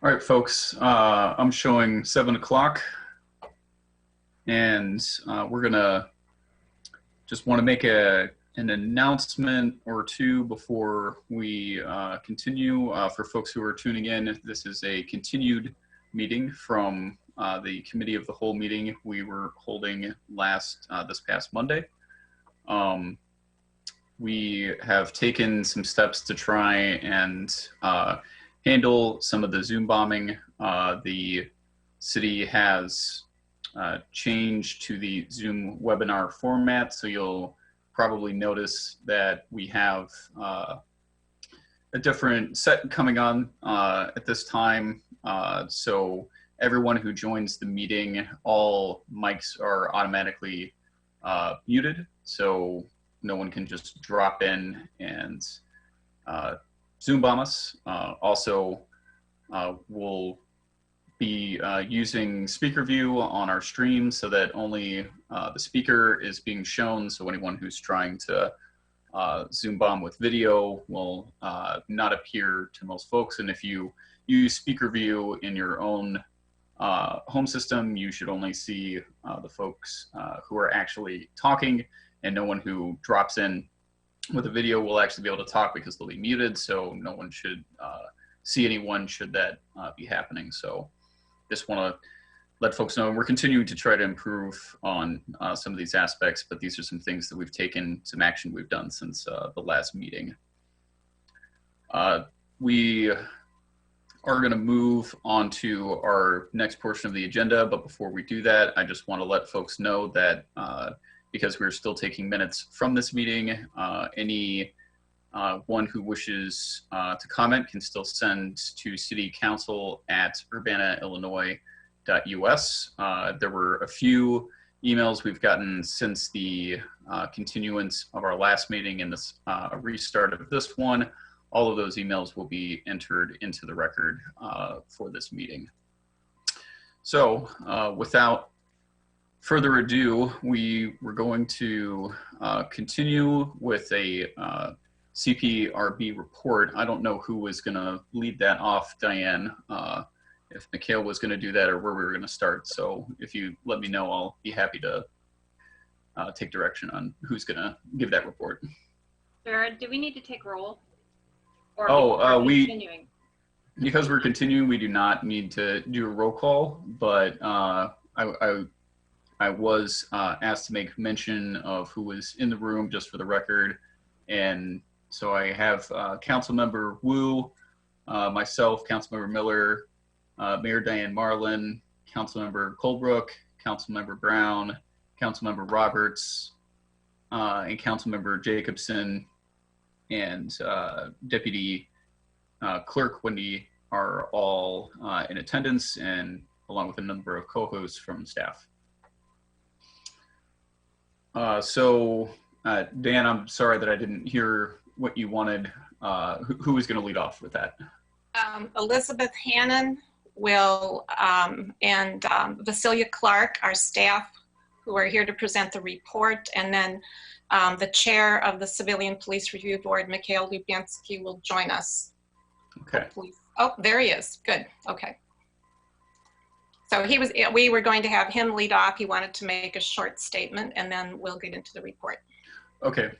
All right, folks, I'm showing 7 o'clock, and we're gonna just want to make an announcement or two before we continue. For folks who are tuning in, this is a continued meeting from the Committee of the Whole meeting we were holding this past Monday. We have taken some steps to try and handle some of the Zoom bombing. The city has changed to the Zoom webinar format, so you'll probably notice that we have a different set coming on at this time. So everyone who joins the meeting, all mics are automatically muted, so no one can just drop in and Zoom bomb us. Also, we'll be using speaker view on our stream so that only the speaker is being shown. So anyone who's trying to Zoom bomb with video will not appear to most folks. And if you use speaker view in your own home system, you should only see the folks who are actually talking, and no one who drops in with a video will actually be able to talk because they'll be muted. So no one should see anyone should that be happening. So just want to let folks know we're continuing to try to improve on some of these aspects, but these are some things that we've taken, some action we've done since the last meeting. We are going to move on to our next portion of the agenda, but before we do that, I just want to let folks know that because we're still taking minutes from this meeting, any one who wishes to comment can still send to citycouncil@urbanaillinois.us. There were a few emails we've gotten since the continuance of our last meeting and this restart of this one. All of those emails will be entered into the record for this meeting. So without further ado, we were going to continue with a CPRB report. I don't know who was going to lead that off, Diane, if Mikhail was going to do that or where we were going to start. So if you let me know, I'll be happy to take direction on who's going to give that report. Jared, do we need to take roll? Or continuing? Because we're continuing, we do not need to do a roll call, but I was asked to make mention of who was in the room just for the record. And so I have Councilmember Wu, myself, Councilmember Miller, Mayor Diane Marlin, Councilmember Colebrook, Councilmember Brown, Councilmember Roberts, and Councilmember Jacobson, and Deputy Clerk Wendy are all in attendance, and along with a number of co-hosts from staff. Dan, I'm sorry that I didn't hear what you wanted. Who was going to lead off with that? Elizabeth Hannon will, and Vasilia Clark, our staff, who are here to present the report, and then the chair of the Civilian Police Review Board, Mikhail Lubiansky, will join us. Okay. Oh, there he is. Good. Okay. So we were going to have him lead off. He wanted to make a short statement, and then we'll get into the report. Okay.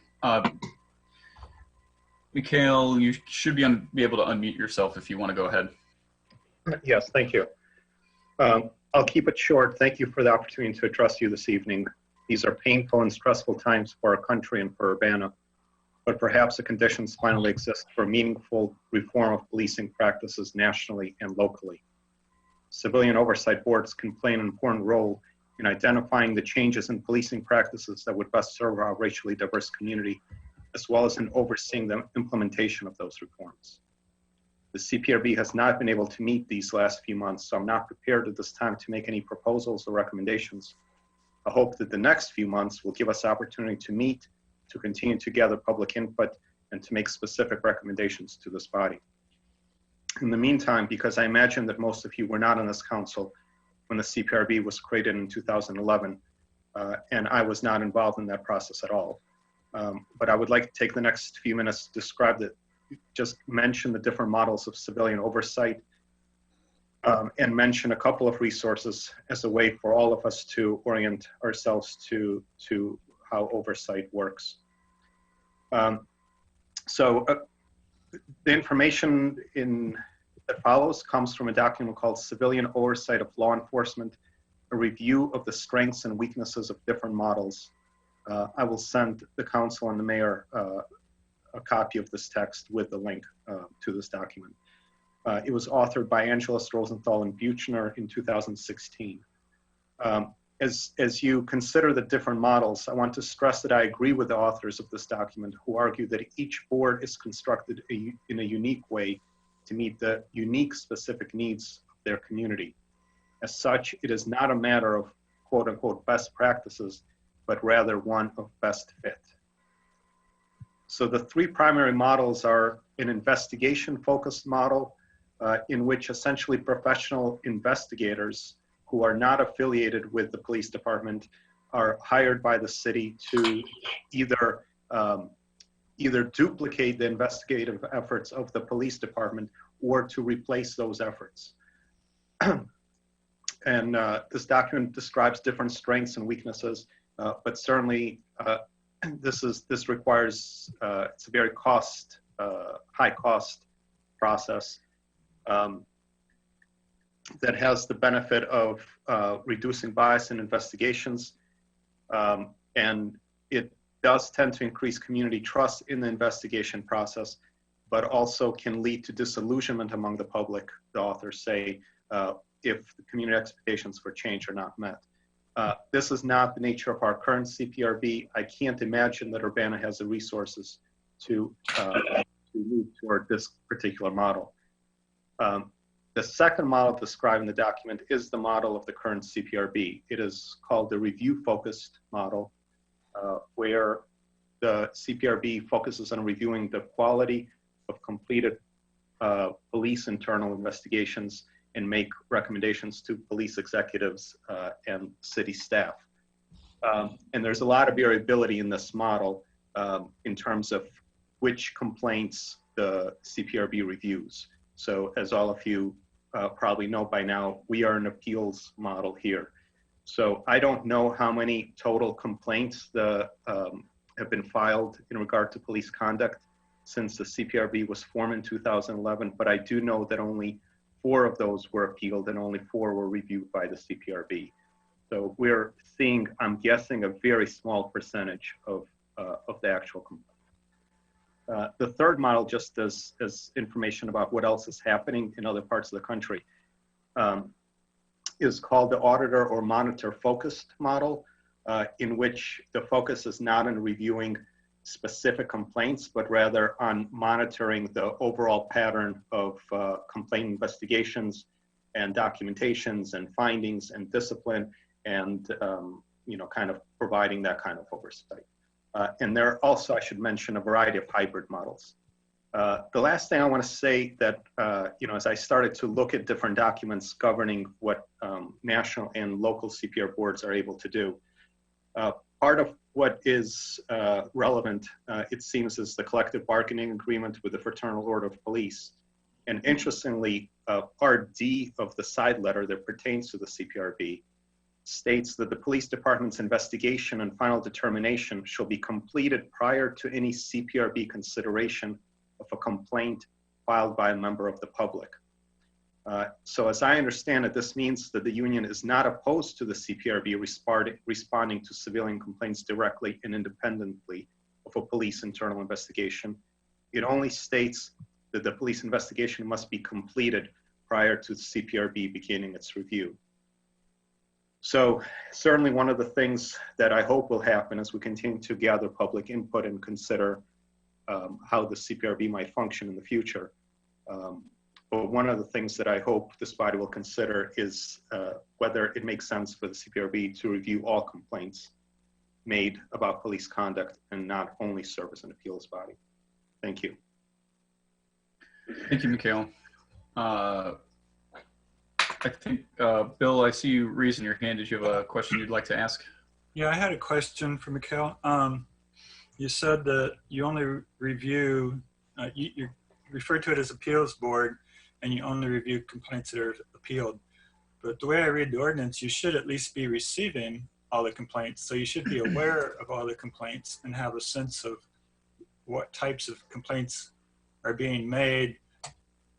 Mikhail, you should be able to unmute yourself if you want to go ahead. Yes, thank you. I'll keep it short. Thank you for the opportunity to address you this evening. These are painful and stressful times for our country and for Urbana, but perhaps the conditions finally exist for meaningful reform of policing practices nationally and locally. Civilian oversight boards can play an important role in identifying the changes in policing practices that would best serve our racially diverse community, as well as in overseeing the implementation of those reforms. The CPRB has not been able to meet these last few months, so I'm not prepared at this time to make any proposals or recommendations. I hope that the next few months will give us opportunity to meet, to continue to gather public input, and to make specific recommendations to this body. In the meantime, because I imagine that most of you were not on this council when the CPRB was created in 2011, and I was not involved in that process at all. But I would like to take the next few minutes to describe just mention the different models of civilian oversight and mention a couple of resources as a way for all of us to orient ourselves to how oversight works. The information that follows comes from a document called Civilian Oversight of Law Enforcement, a review of the strengths and weaknesses of different models. I will send the council and the mayor a copy of this text with the link to this document. It was authored by Angeles, Rosenthal, and Buchner in 2016. As you consider the different models, I want to stress that I agree with the authors of this document who argue that each board is constructed in a unique way to meet the unique specific needs of their community. As such, it is not a matter of quote unquote best practices, but rather one of best fit. So the three primary models are an investigation-focused model in which essentially professional investigators who are not affiliated with the police department are hired by the city to either duplicate the investigative efforts of the police department or to replace those efforts. And this document describes different strengths and weaknesses, but certainly this requires, it's a very high cost process that has the benefit of reducing bias in investigations. And it does tend to increase community trust in the investigation process, but also can lead to disillusionment among the public, the authors say, if the community expectations for change are not met. This is not the nature of our current CPRB. I can't imagine that Urbana has the resources to move toward this particular model. The second model described in the document is the model of the current CPRB. It is called the review-focused model, where the CPRB focuses on reviewing the quality of completed police internal investigations and make recommendations to police executives and city staff. And there's a lot of variability in this model in terms of which complaints the CPRB reviews. So as all of you probably know by now, we are an appeals model here. So I don't know how many total complaints have been filed in regard to police conduct since the CPRB was formed in 2011, but I do know that only 4 of those were appealed and only 4 were reviewed by the CPRB. So we're seeing, I'm guessing, a very small percentage of the actual complaints. The third model, just as information about what else is happening in other parts of the country, is called the auditor or monitor focused model, in which the focus is not on reviewing specific complaints, but rather on monitoring the overall pattern of complaint investigations and documentations and findings and discipline and kind of providing that kind of oversight. And there are also, I should mention, a variety of hybrid models. The last thing I want to say that, as I started to look at different documents governing what national and local CPR boards are able to do, part of what is relevant, it seems, is the collective bargaining agreement with the Fraternal Order of Police. And interestingly, Part D of the side letter that pertains to the CPRB states that the police department's investigation and final determination shall be completed prior to any CPRB consideration of a complaint filed by a member of the public. So as I understand it, this means that the union is not opposed to the CPRB responding to civilian complaints directly and independently of a police internal investigation. It only states that the police investigation must be completed prior to the CPRB beginning its review. So certainly one of the things that I hope will happen as we continue to gather public input and consider how the CPRB might function in the future. But one of the things that I hope this body will consider is whether it makes sense for the CPRB to review all complaints made about police conduct and not only serve as an appeals body. Thank you. Thank you, Mikhail. I think, Bill, I see you raising your hand. Did you have a question you'd like to ask? Yeah, I had a question for Mikhail. You said that you only review, you referred to it as appeals board, and you only review complaints that are appealed. But the way I read the ordinance, you should at least be receiving all the complaints. So you should be aware of all the complaints and have a sense of what types of complaints are being made.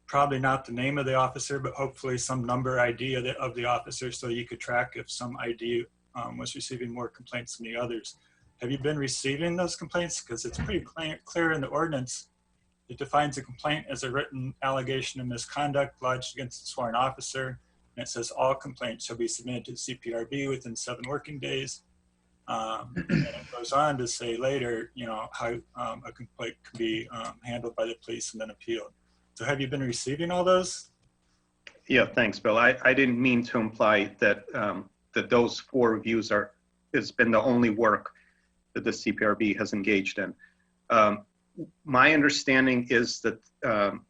Probably not the name of the officer, but hopefully some number ID of the officer, so you could track if some ID was receiving more complaints than the others. Have you been receiving those complaints? Because it's pretty clear in the ordinance. It defines a complaint as a written allegation of misconduct lodged against a sworn officer. And it says all complaints shall be submitted to the CPRB within 7 working days. And it goes on to say later, you know, how a complaint can be handled by the police and then appealed. So have you been receiving all those? Yeah, thanks, Bill. I didn't mean to imply that that those 4 reviews has been the only work that the CPRB has engaged in. My understanding is that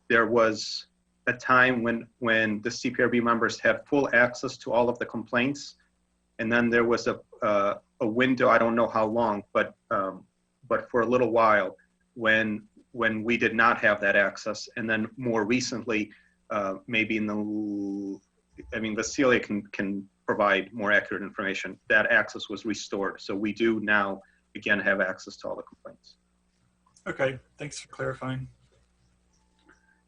there was a time when the CPRB members had full access to all of the complaints, and then there was a window, I don't know how long, but for a little while when we did not have that access. And then more recently, maybe in the, I mean, Vasilia can provide more accurate information, that access was restored. So we do now, again, have access to all the complaints. Okay, thanks for clarifying.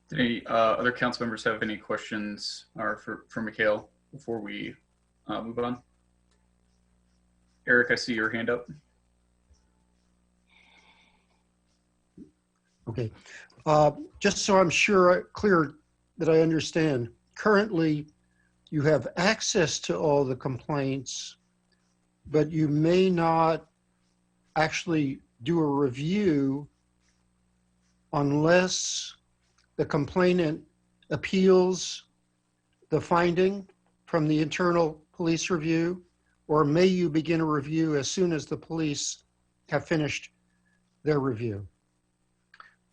Did any other council members have any questions or for Mikhail before we move on? Eric, I see your hand up. Okay, just so I'm clear that I understand, currently you have access to all the complaints, but you may not actually do a review unless the complainant appeals the finding from the internal police review, or may you begin a review as soon as the police have finished their review?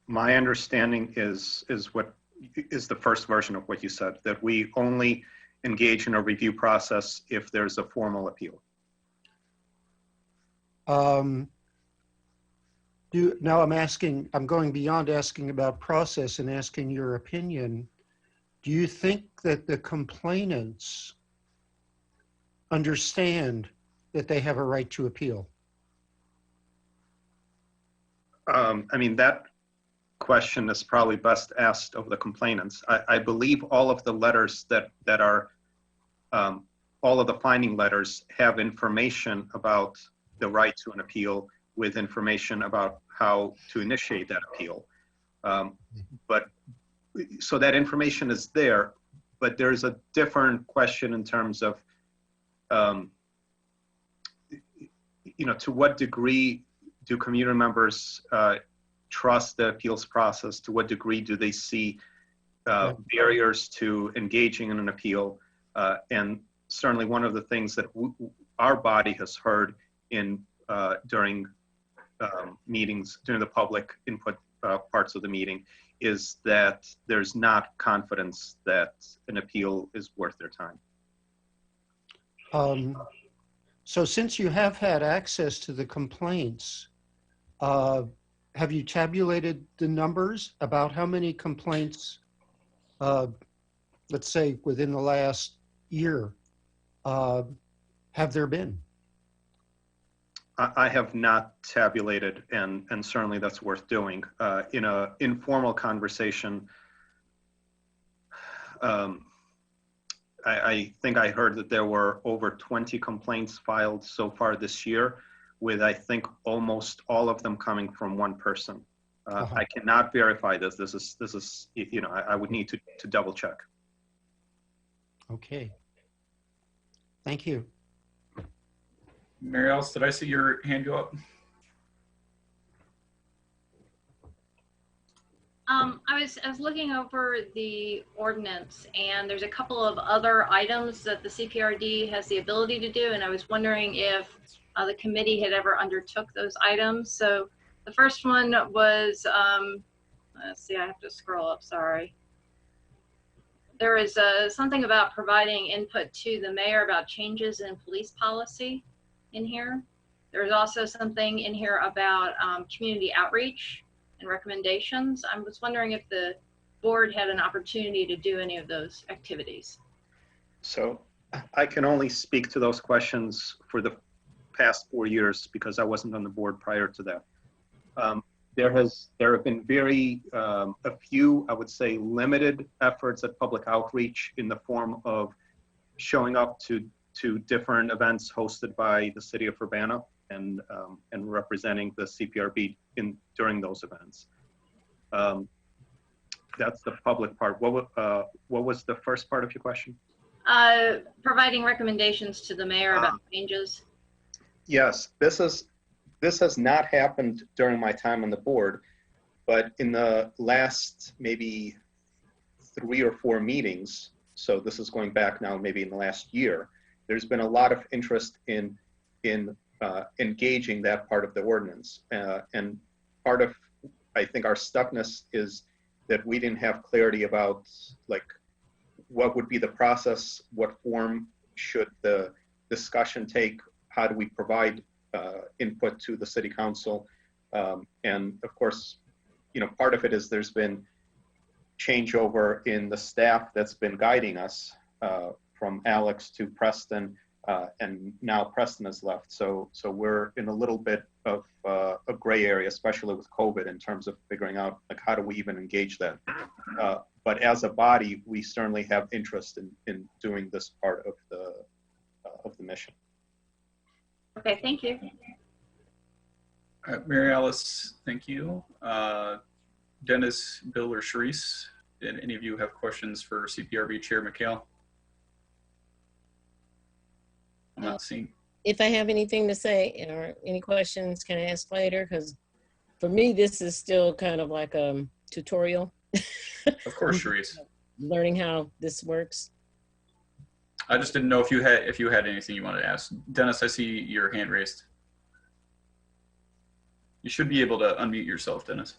My understanding is the first version of what you said, that we only engage in a review process if there's a formal appeal. Now I'm going beyond asking about process and asking your opinion. Do you think that the complainants understand that they have a right to appeal? I mean, that question is probably best asked of the complainants. I believe all of the letters that are, all of the finding letters have information about the right to an appeal with information about how to initiate that appeal. But so that information is there, but there's a different question in terms of, you know, to what degree do community members trust the appeals process? To what degree do they see barriers to engaging in an appeal? And certainly one of the things that our body has heard in during meetings, during the public input parts of the meeting, is that there's not confidence that an appeal is worth their time. So since you have had access to the complaints, have you tabulated the numbers about how many complaints, let's say within the last year, have there been? I have not tabulated, and certainly that's worth doing. In an informal conversation, I think I heard that there were over 20 complaints filed so far this year, with I think almost all of them coming from one person. I cannot verify this. This is you know, I would need to double check. Okay. Thank you. Mary Alice, did I see your hand go up? I was looking over the ordinance, and there's a couple of other items that the CPRD has the ability to do, and I was wondering if the committee had ever undertook those items. So the first one was, let's see, I have to scroll up, sorry. There is something about providing input to the mayor about changes in police policy in here. There's also something in here about community outreach and recommendations. I was wondering if the board had an opportunity to do any of those activities. So I can only speak to those questions for the past 4 years because I wasn't on the board prior to that. There have been a few, I would say, limited efforts at public outreach in the form of showing up to different events hosted by the city of Urbana and representing the CPRB during those events. That's the public part. What was the first part of your question? Providing recommendations to the mayor about changes. Yes, this has not happened during my time on the board, but in the last maybe 3 or 4 meetings, so this is going back now maybe in the last year, there's been a lot of interest in engaging that part of the ordinance. And part of, I think, our stuckness is that we didn't have clarity about like what would be the process, what form should the discussion take, how do we provide input to the city council, and of course, part of it is there's been changeover in the staff that's been guiding us from Alex to Preston, and now Preston has left. So we're in a little bit of a gray area, especially with COVID, in terms of figuring out like how do we even engage that. But as a body, we certainly have interest in doing this part of the mission. Okay, thank you. All right, Mary Alice, thank you. Dennis, Bill, or Sharice, did any of you have questions for CPRB Chair McHale? I'm not seeing. If I have anything to say or any questions, can I ask later? Because for me, this is still kind of like a tutorial. Of course, Sharice. Learning how this works. I just didn't know if you had anything you wanted to ask. Dennis, I see your hand raised. You should be able to unmute yourself, Dennis.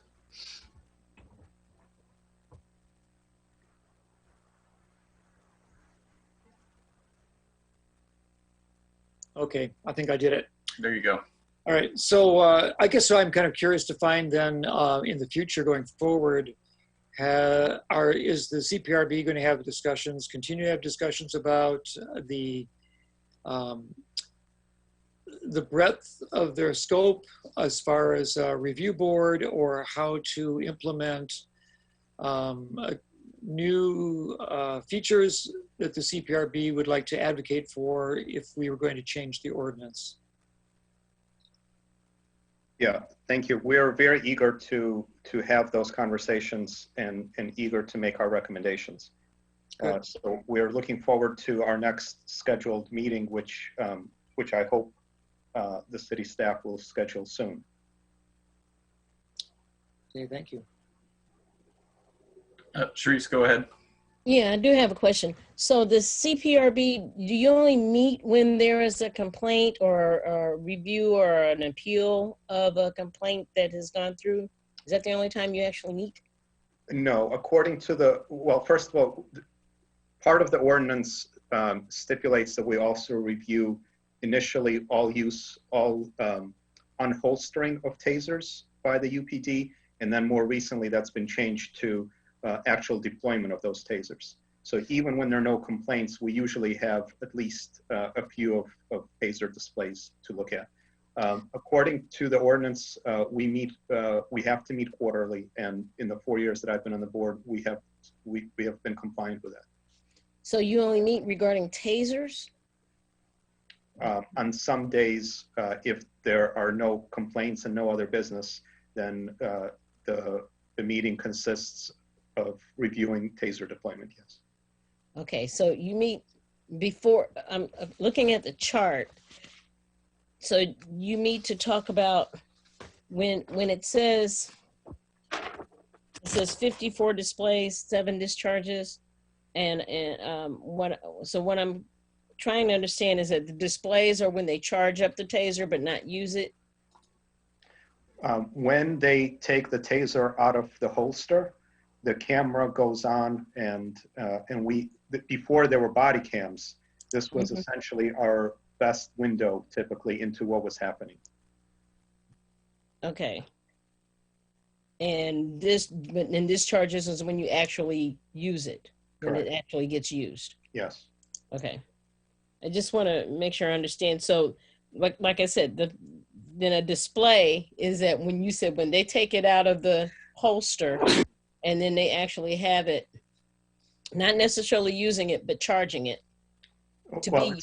Okay, I think I did it. There you go. All right, so I guess I'm kind of curious to find then in the future going forward, is the CPRB going to have discussions, continue to have discussions about the breadth of their scope as far as a review board, or how to implement new features that the CPRB would like to advocate for if we were going to change the ordinance? Yeah, thank you. We're very eager to have those conversations and eager to make our recommendations. So we're looking forward to our next scheduled meeting, which I hope the city staff will schedule soon. Okay, thank you. Sharice, go ahead. Yeah, I do have a question. So the CPRB, do you only meet when there is a complaint or a review or an appeal of a complaint that has gone through? Is that the only time you actually meet? No, according to well, first of all, part of the ordinance stipulates that we also review initially all unholstering of tasers by the UPD, and then more recently that's been changed to actual deployment of those tasers. So even when there are no complaints, we usually have at least a few of taser displays to look at. According to the ordinance, we have to meet quarterly, and in the 4 years that I've been on the board, we have been compliant with that. So you only meet regarding tasers? On some days, if there are no complaints and no other business, then the meeting consists of reviewing taser deployment, yes. Okay, so you meet before, I'm looking at the chart. So you meet to talk about when it says 54 displays, 7 discharges, and what I'm trying to understand is that the displays are when they charge up the taser but not use it? When they take the taser out of the holster, the camera goes on, and before there were body cams, this was essentially our best window typically into what was happening. Okay. And this charges is when you actually use it, when Correct. it actually gets used. Yes. Okay. I just want to make sure I understand. So, like I said, then a display is that when you said when they take it out of the holster and then they actually have it, not necessarily using it, but charging it. Well,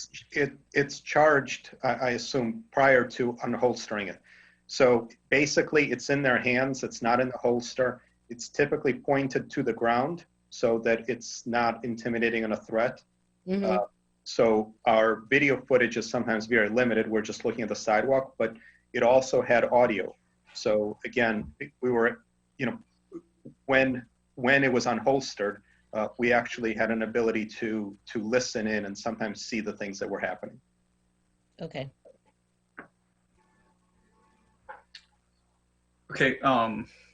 it's charged, I assume, prior to unholstering it. So basically, it's in their hands. It's not in the holster. It's typically pointed to the ground so that it's not intimidating and a threat. Mm-hmm. So our video footage is sometimes very limited. We're just looking at the sidewalk, but it also had audio. So again, we were, when it was unholstered, we actually had an ability to listen in and sometimes see the things that were happening. Okay. Okay,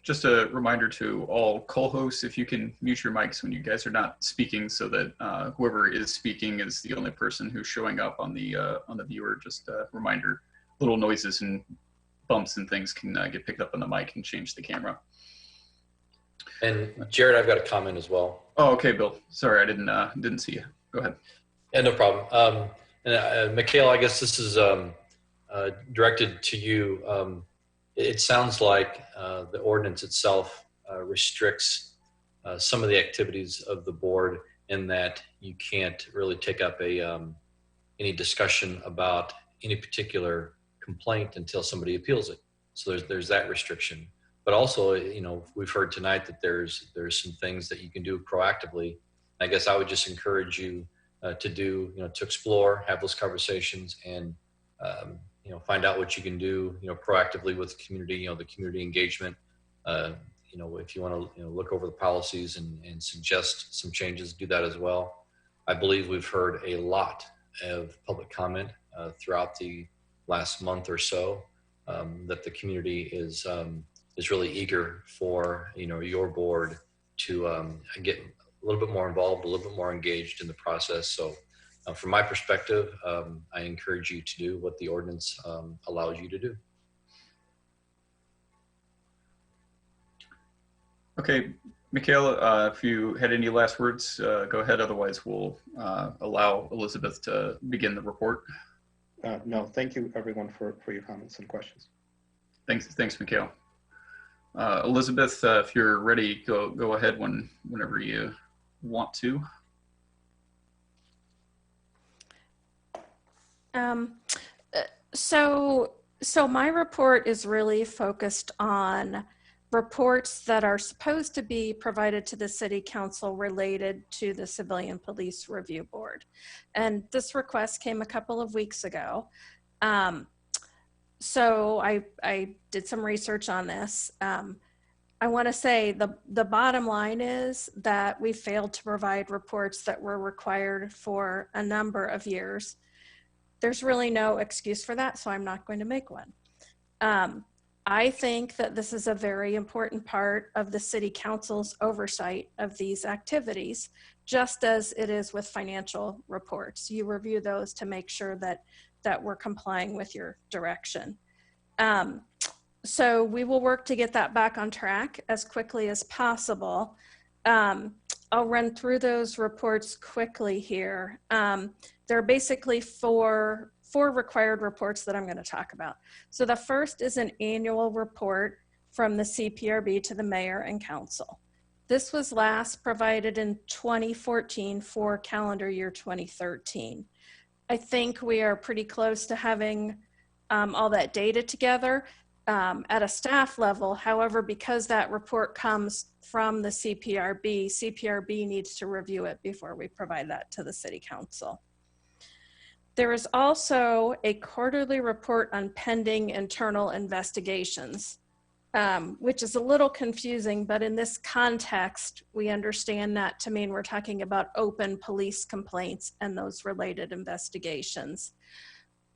just a reminder to all call hosts, if you can mute your mics when you guys are not speaking, so that whoever is speaking is the only person who's showing up on the viewer. Just a reminder, little noises and bumps and things can get picked up on the mic and change the camera. And Jared, I've got a comment as well. Oh, okay, Bill. Sorry, I didn't see you. Go ahead. Yeah, no problem. Mikhail, I guess this is directed to you. It sounds like the ordinance itself restricts some of the activities of the board in that you can't really take up any discussion about any particular complaint until somebody appeals it. So there's that restriction. But also, we've heard tonight that there's some things that you can do proactively. I guess I would just encourage you to explore, have those conversations, and find out what you can do, proactively with the community, the community engagement. If you want to, look over the policies and suggest some changes, do that as well. I believe we've heard a lot of public comment throughout the last month or so that the community is really eager for, your board to get a little bit more involved, a little bit more engaged in the process. So from my perspective, I encourage you to do what the ordinance allows you to do. Okay, Michaela, if you had any last words, go ahead. Otherwise, we'll allow Elizabeth to begin the report. No, thank you everyone for your comments and questions. Thanks, Mikhail. Elizabeth, if you're ready, go ahead whenever you want to. So my report is really focused on reports that are supposed to be provided to the City Council related to the Civilian Police Review Board. And this request came a couple of weeks ago. So I did some research on this. I want to say the bottom line is that we failed to provide reports that were required for a number of years. There's really no excuse for that, so I'm not going to make one. I think that this is a very important part of the City Council's oversight of these activities, just as it is with financial reports. You review those to make sure that we're complying with your direction. So we will work to get that back on track as quickly as possible. I'll run through those reports quickly here. There are basically four required reports that I'm going to talk about. So the first is an annual report from the CPRB to the mayor and council. This was last provided in 2014 for calendar year 2013. I think we are pretty close to having all that data together at a staff level. However, because that report comes from the CPRB needs to review it before we provide that to the City Council. There is also a quarterly report on pending internal investigations, which is a little confusing, but in this context, we understand that to mean we're talking about open police complaints and those related investigations.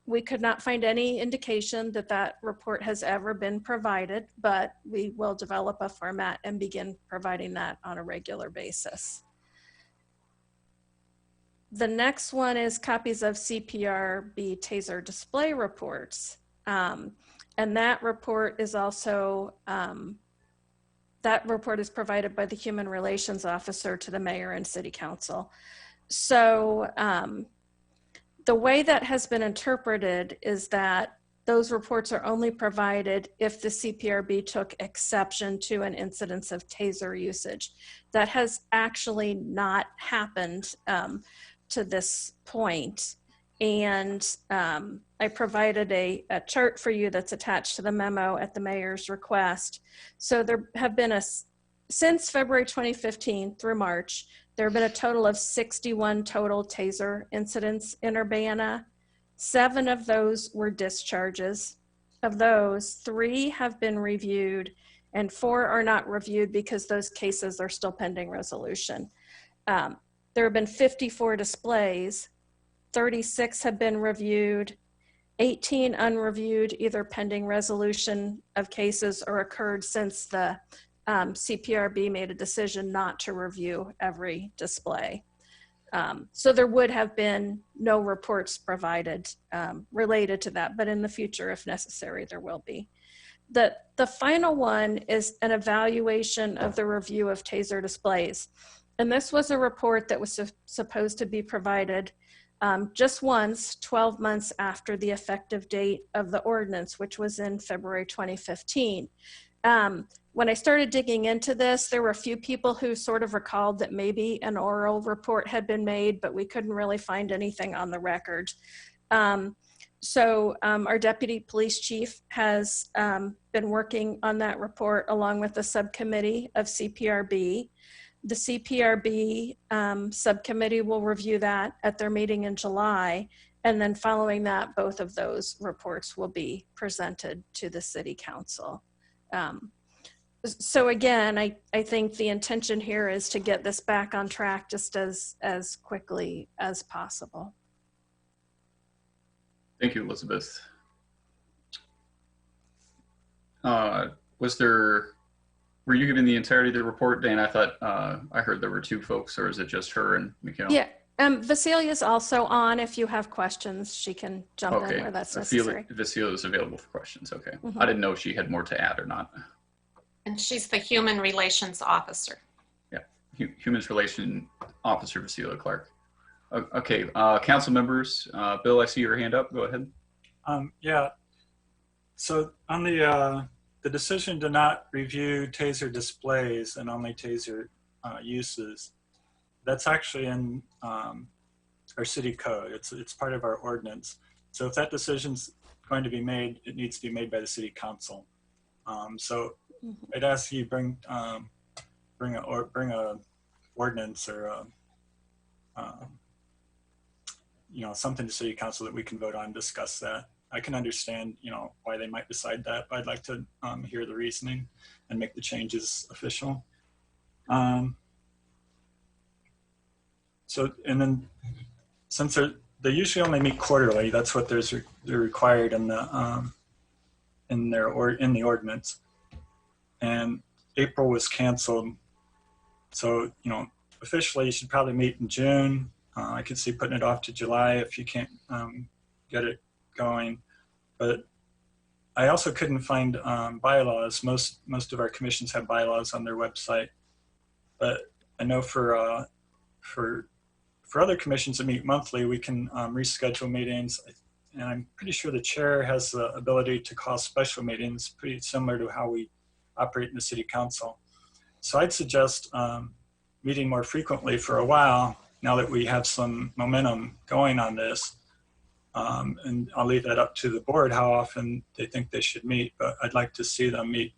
We could not find any indication that that report has ever been provided, but we will develop a format and begin providing that on a regular basis. The next one is copies of CPRB TASER display reports. And that report is also that report is provided by the Human Relations Officer to the mayor and city council. So the way that has been interpreted is that those reports are only provided if the CPRB took exception to an incidence of taser usage. That has actually not happened to this point. And I provided a chart for you that's attached to the memo at the mayor's request. So there have been since February 2015 through March, there have been a total of 61 total taser incidents in Urbana. 7 of those were discharges. Of those, 3 have been reviewed and 4 are not reviewed because those cases are still pending resolution. There have been 54 displays. 36 have been reviewed, 18 unreviewed, either pending resolution of cases or occurred since the CPRB made a decision not to review every display. So there would have been no reports provided related to that, but in the future, if necessary, there will be. The final one is an evaluation of the review of taser displays. And this was a report that was supposed to be provided just once, 12 months after the effective date of the ordinance, which was in February 2015. When I started digging into this, there were a few people who sort of recalled that maybe an oral report had been made, but we couldn't really find anything on the record. So our deputy police chief has been working on that report along with the subcommittee of CPRB. The CPRB subcommittee will review that at their meeting in July. And then following that, both of those reports will be presented to the city council. So again, I think the intention here is to get this back on track just as quickly as possible. Thank you, Elizabeth. Were you giving the entirety of the report, Dan? I thought I heard there were 2 folks, or is it just her and Mikhail? Yeah, Vasilia's also on. If you have questions, she can jump in where that's necessary. Vasiliya is available for questions. Okay. Mm-hmm. I didn't know if she had more to add or not. And she's the Human Relations Officer. Yeah, Human Relations Officer Vasiliya Clark. Okay, council members. Bill, I see your hand up. Go ahead. Yeah. So on the decision to not review taser displays and only taser uses, that's actually in our city code. It's part of our ordinance. So if that decision's going to be made, it needs to be made by the city council. So I'd ask you bring a ordinance or something to city council that we can vote on and discuss that. I can understand, why they might decide that, but I'd like to hear the reasoning and make the changes official. So, and then since they usually only meet quarterly, that's what they're required in the in the ordinance. And April was canceled, so officially you should probably meet in June. I could see putting it off to July if you can't get it going. But I also couldn't find bylaws. Most of our commissions have bylaws on their website. But I know for other commissions that meet monthly, we can reschedule meetings. And I'm pretty sure the chair has the ability to call special meetings, pretty similar to how we operate in the city council. So I'd suggest meeting more frequently for a while, now that we have some momentum going on this. And I'll leave that up to the board how often they think they should meet, but I'd like to see them meet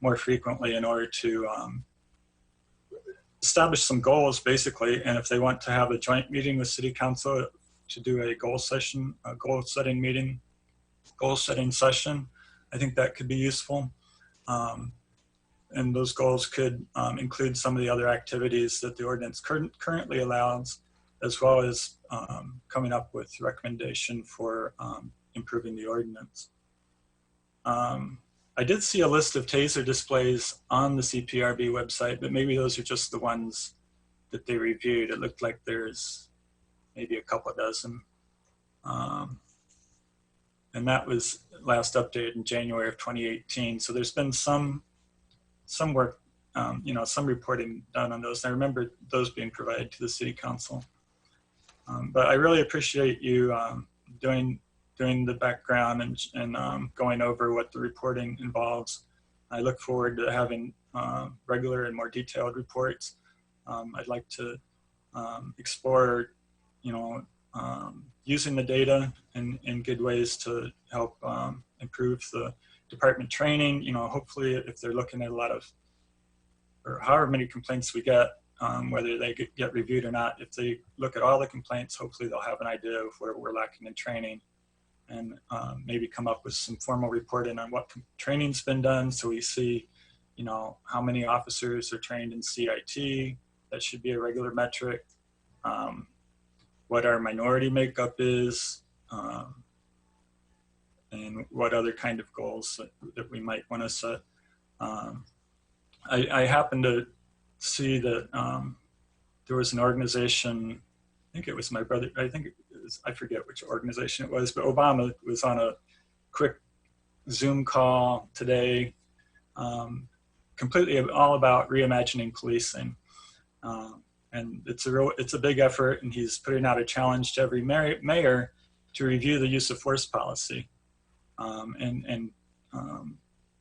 more frequently in order to establish some goals, basically. And if they want to have a joint meeting with city council to do a goal setting session, I think that could be useful. And those goals could include some of the other activities that the ordinance currently allows, as well as coming up with recommendation for improving the ordinance. I did see a list of taser displays on the CPRB website, but maybe those are just the ones that they reviewed. It looked like there's maybe a couple dozen. And that was last updated in January of 2018. So there's been some work some reporting done on those. I remember those being provided to the city council. But I really appreciate you doing the background and going over what the reporting involves. I look forward to having regular and more detailed reports. I'd like to explore, using the data in good ways to help improve the department training. Hopefully if they're looking at a lot of, or however many complaints we get, whether they get reviewed or not, if they look at all the complaints, hopefully they'll have an idea of where we're lacking in training, and maybe come up with some formal reporting on what training's been done, so we see, how many officers are trained in CIT. That should be a regular metric. What our minority makeup is, and what other kind of goals that we might want to set. I happen to see that there was an organization, I think it was my brother, I forget which organization it was, but Obama was on a quick Zoom call today, completely all about reimagining policing. And it's a big effort, and he's putting out a challenge to every mayor to review the use of force policy and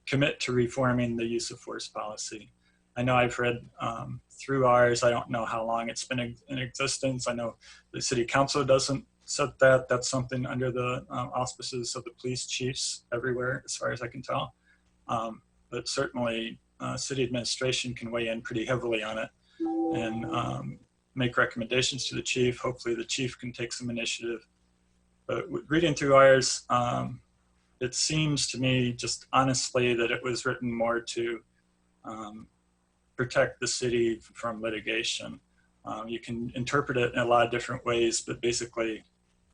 commit to reforming the use of force policy. I know I've read through ours. I don't know how long it's been in existence. I know the city council doesn't set that. That's something under the auspices of the police chiefs everywhere, as far as I can tell. But certainly city administration can weigh in pretty heavily on it and make recommendations to the chief. Hopefully the chief can take some initiative. But reading through ours, it seems to me just honestly that it was written more to protect the city from litigation. You can interpret it in a lot of different ways, but basically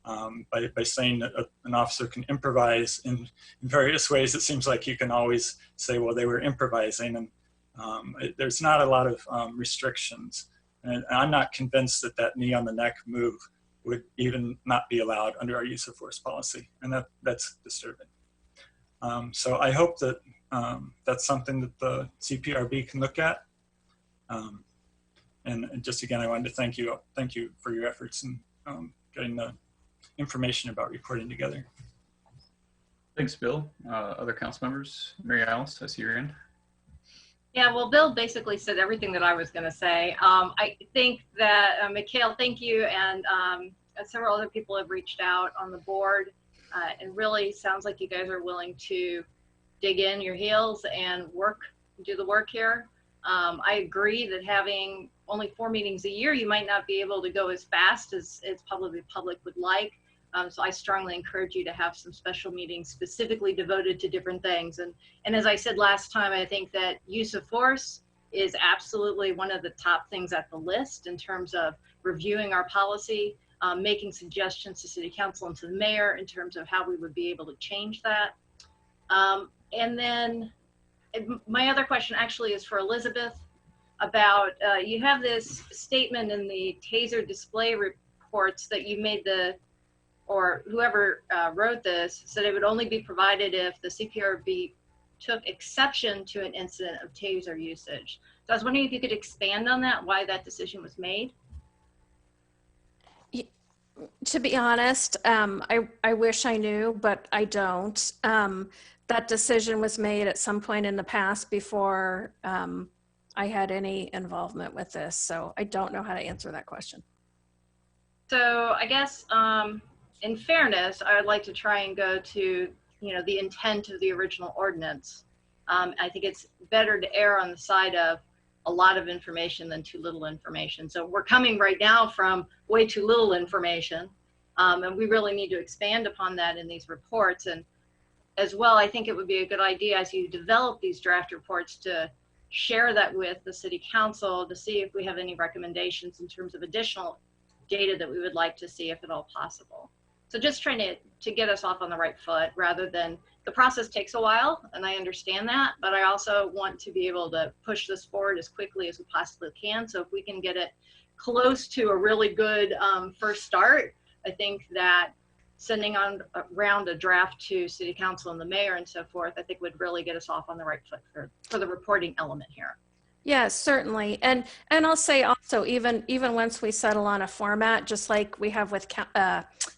by saying that an officer can improvise in various ways, it seems like you can always say, well, they were improvising, and there's not a lot of restrictions. And I'm not convinced that knee on the neck move would even not be allowed under our use of force policy, and that's disturbing. So I hope that that's something that the CPRB can look at. And just again, I wanted to thank you for your efforts in getting the information about reporting together. Thanks, Bill. Other council members? Mary Alice, I see your hand. Yeah, well, Bill basically said everything that I was going to say. I think that, Mikhail, thank you, and several other people have reached out on the board. It really sounds like you guys are willing to dig in your heels and do the work here. I agree that having only 4 meetings a year, you might not be able to go as fast as probably the public would like. So I strongly encourage you to have some special meetings specifically devoted to different things. And as I said last time, I think that use of force is absolutely one of the top things at the list in terms of reviewing our policy, making suggestions to city council and to the mayor in terms of how we would be able to change that. And then my other question actually is for Elizabeth about, you have this statement in the TASER display reports that you made or whoever wrote this said it would only be provided if the CPRB took exception to an incident of TASER usage. So I was wondering if you could expand on that, why that decision was made. To be honest, I wish I knew, but I don't. That decision was made at some point in the past before I had any involvement with this. So I don't know how to answer that question. So I guess in fairness, I would like to try and go to, the intent of the original ordinance. I think it's better to err on the side of a lot of information than too little information. So we're coming right now from way too little information, and we really need to expand upon that in these reports. And as well, I think it would be a good idea as you develop these draft reports to share that with the city council to see if we have any recommendations in terms of additional data that we would like to see if at all possible. So just trying to get us off on the right foot rather than, the process takes a while, and I understand that, but I also want to be able to push this forward as quickly as we possibly can. So if we can get it close to a really good first start, I think that sending around a draft to city council and the mayor and so forth, I think would really get us off on the right foot for the reporting element here. Yeah, certainly. And I'll say also, even once we settle on a format, just like we have with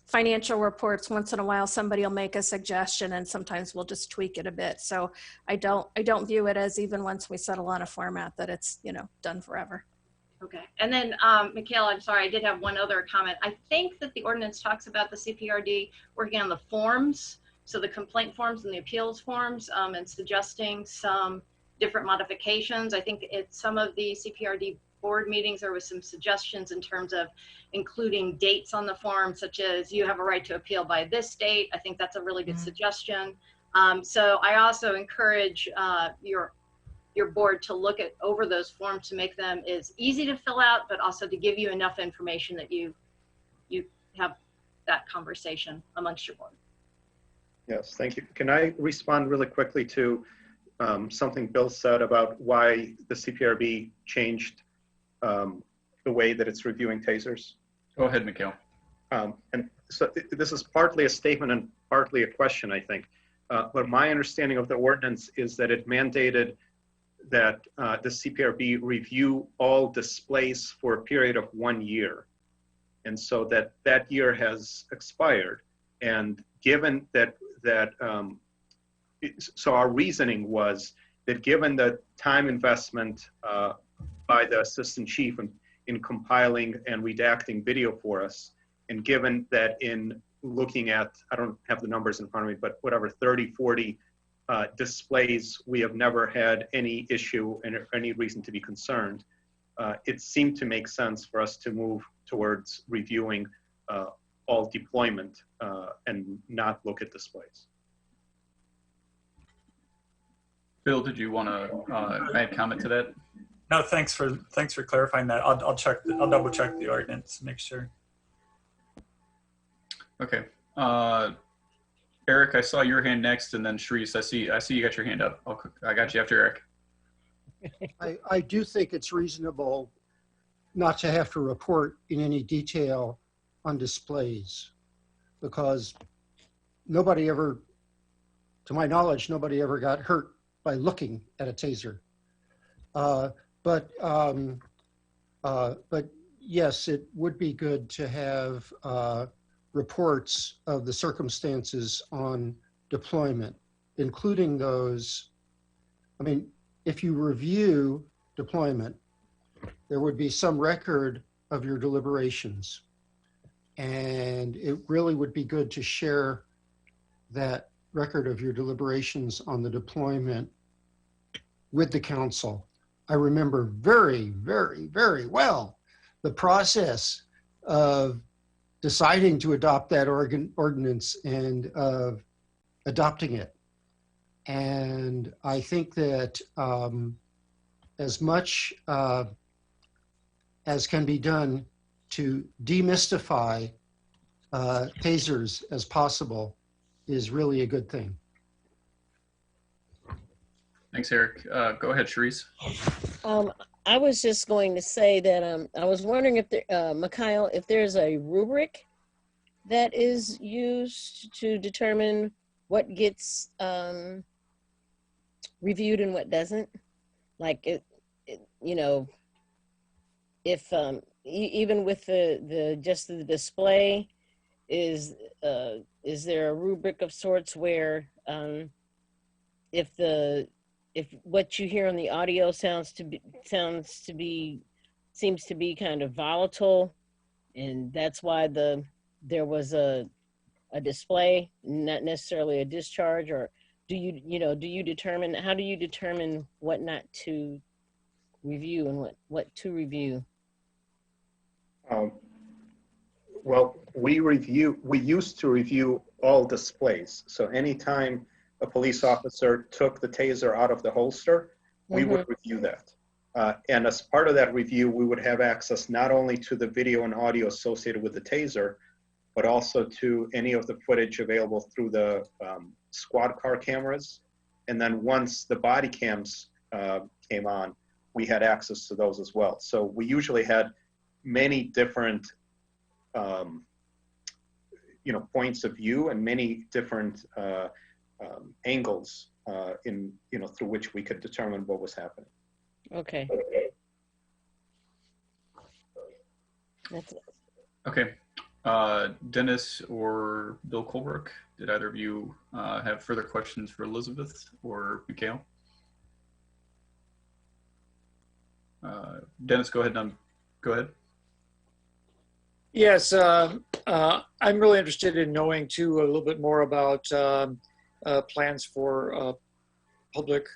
financial reports, once in a while somebody will make a suggestion, and sometimes we'll just tweak it a bit. So I don't view it as, even once we settle on a format, that it's, you know, done forever. Okay. And then, Mikhail, I'm sorry, I did have one other comment. I think that the ordinance talks about the CPRD working on the forms, so the complaint forms and the appeals forms, and suggesting some different modifications. I think at some of the CPRD board meetings, there was some suggestions in terms of including dates on the form, such as you have a right to appeal by this date. I think that's a really good suggestion. So I also encourage your board to look over those forms to make them as easy to fill out, but also to give you enough information that you have that conversation amongst your board. Yes, thank you. Can I respond really quickly to something Bill said about why the CPRB changed the way that it's reviewing tasers? Go ahead, Mikhail. And so this is partly a statement and partly a question, I think. But my understanding of the ordinance is that it mandated that the CPRB review all displays for a period of 1 year. And so that year has expired. And given that, so our reasoning was that given the time investment by the assistant chief in compiling and redacting video for us, and given that in looking at, I don't have the numbers in front of me, but whatever, 30, 40 displays, we have never had any issue and any reason to be concerned. It seemed to make sense for us to move towards reviewing all deployment and not look at displays. Bill, did you want to add comment to that? No, thanks for clarifying that. I'll double check the ordinance, make sure. Okay. Eric, I saw your hand next, and then Sharice, I see you got your hand up. I got you after Eric. I do think it's reasonable not to have to report in any detail on displays, because nobody ever, to my knowledge, nobody ever got hurt by looking at a taser. But yes, it would be good to have reports of the circumstances on deployment, including those. I mean, if you review deployment, there would be some record of your deliberations. And it really would be good to share that record of your deliberations on the deployment with the council. I remember very, very, very well the process of deciding to adopt that ordinance and of adopting it. And I think that as much as can be done to demystify tasers as possible is really a good thing. Thanks, Eric. Go ahead, Sharice. I was just going to say that I was wondering if there, Mikhail, if there's a rubric that is used to determine what gets reviewed and what doesn't. Like you know, if even with the just the display, is there a rubric of sorts where if what you hear on the audio seems to be kind of volatile, and that's why there was a display, not necessarily a discharge, or do you determine, how do you determine what not to review and what to review? Well, we used to review all displays. So anytime a police officer took the taser out of the holster, we would review that. And as part of that review, we would have access not only to the video and audio associated with the taser, but also to any of the footage available through the squad car cameras. And then once the body cams came on, we had access to those as well. So we usually had many different points of view and many different angles through which we could determine what was happening. Okay. That's it. Okay. Dennis or Bill Colbrook, did either of you have further questions for Elizabeth or Mikhail? Dennis, go ahead. Go ahead. Yes, I'm really interested in knowing too a little bit more about plans for public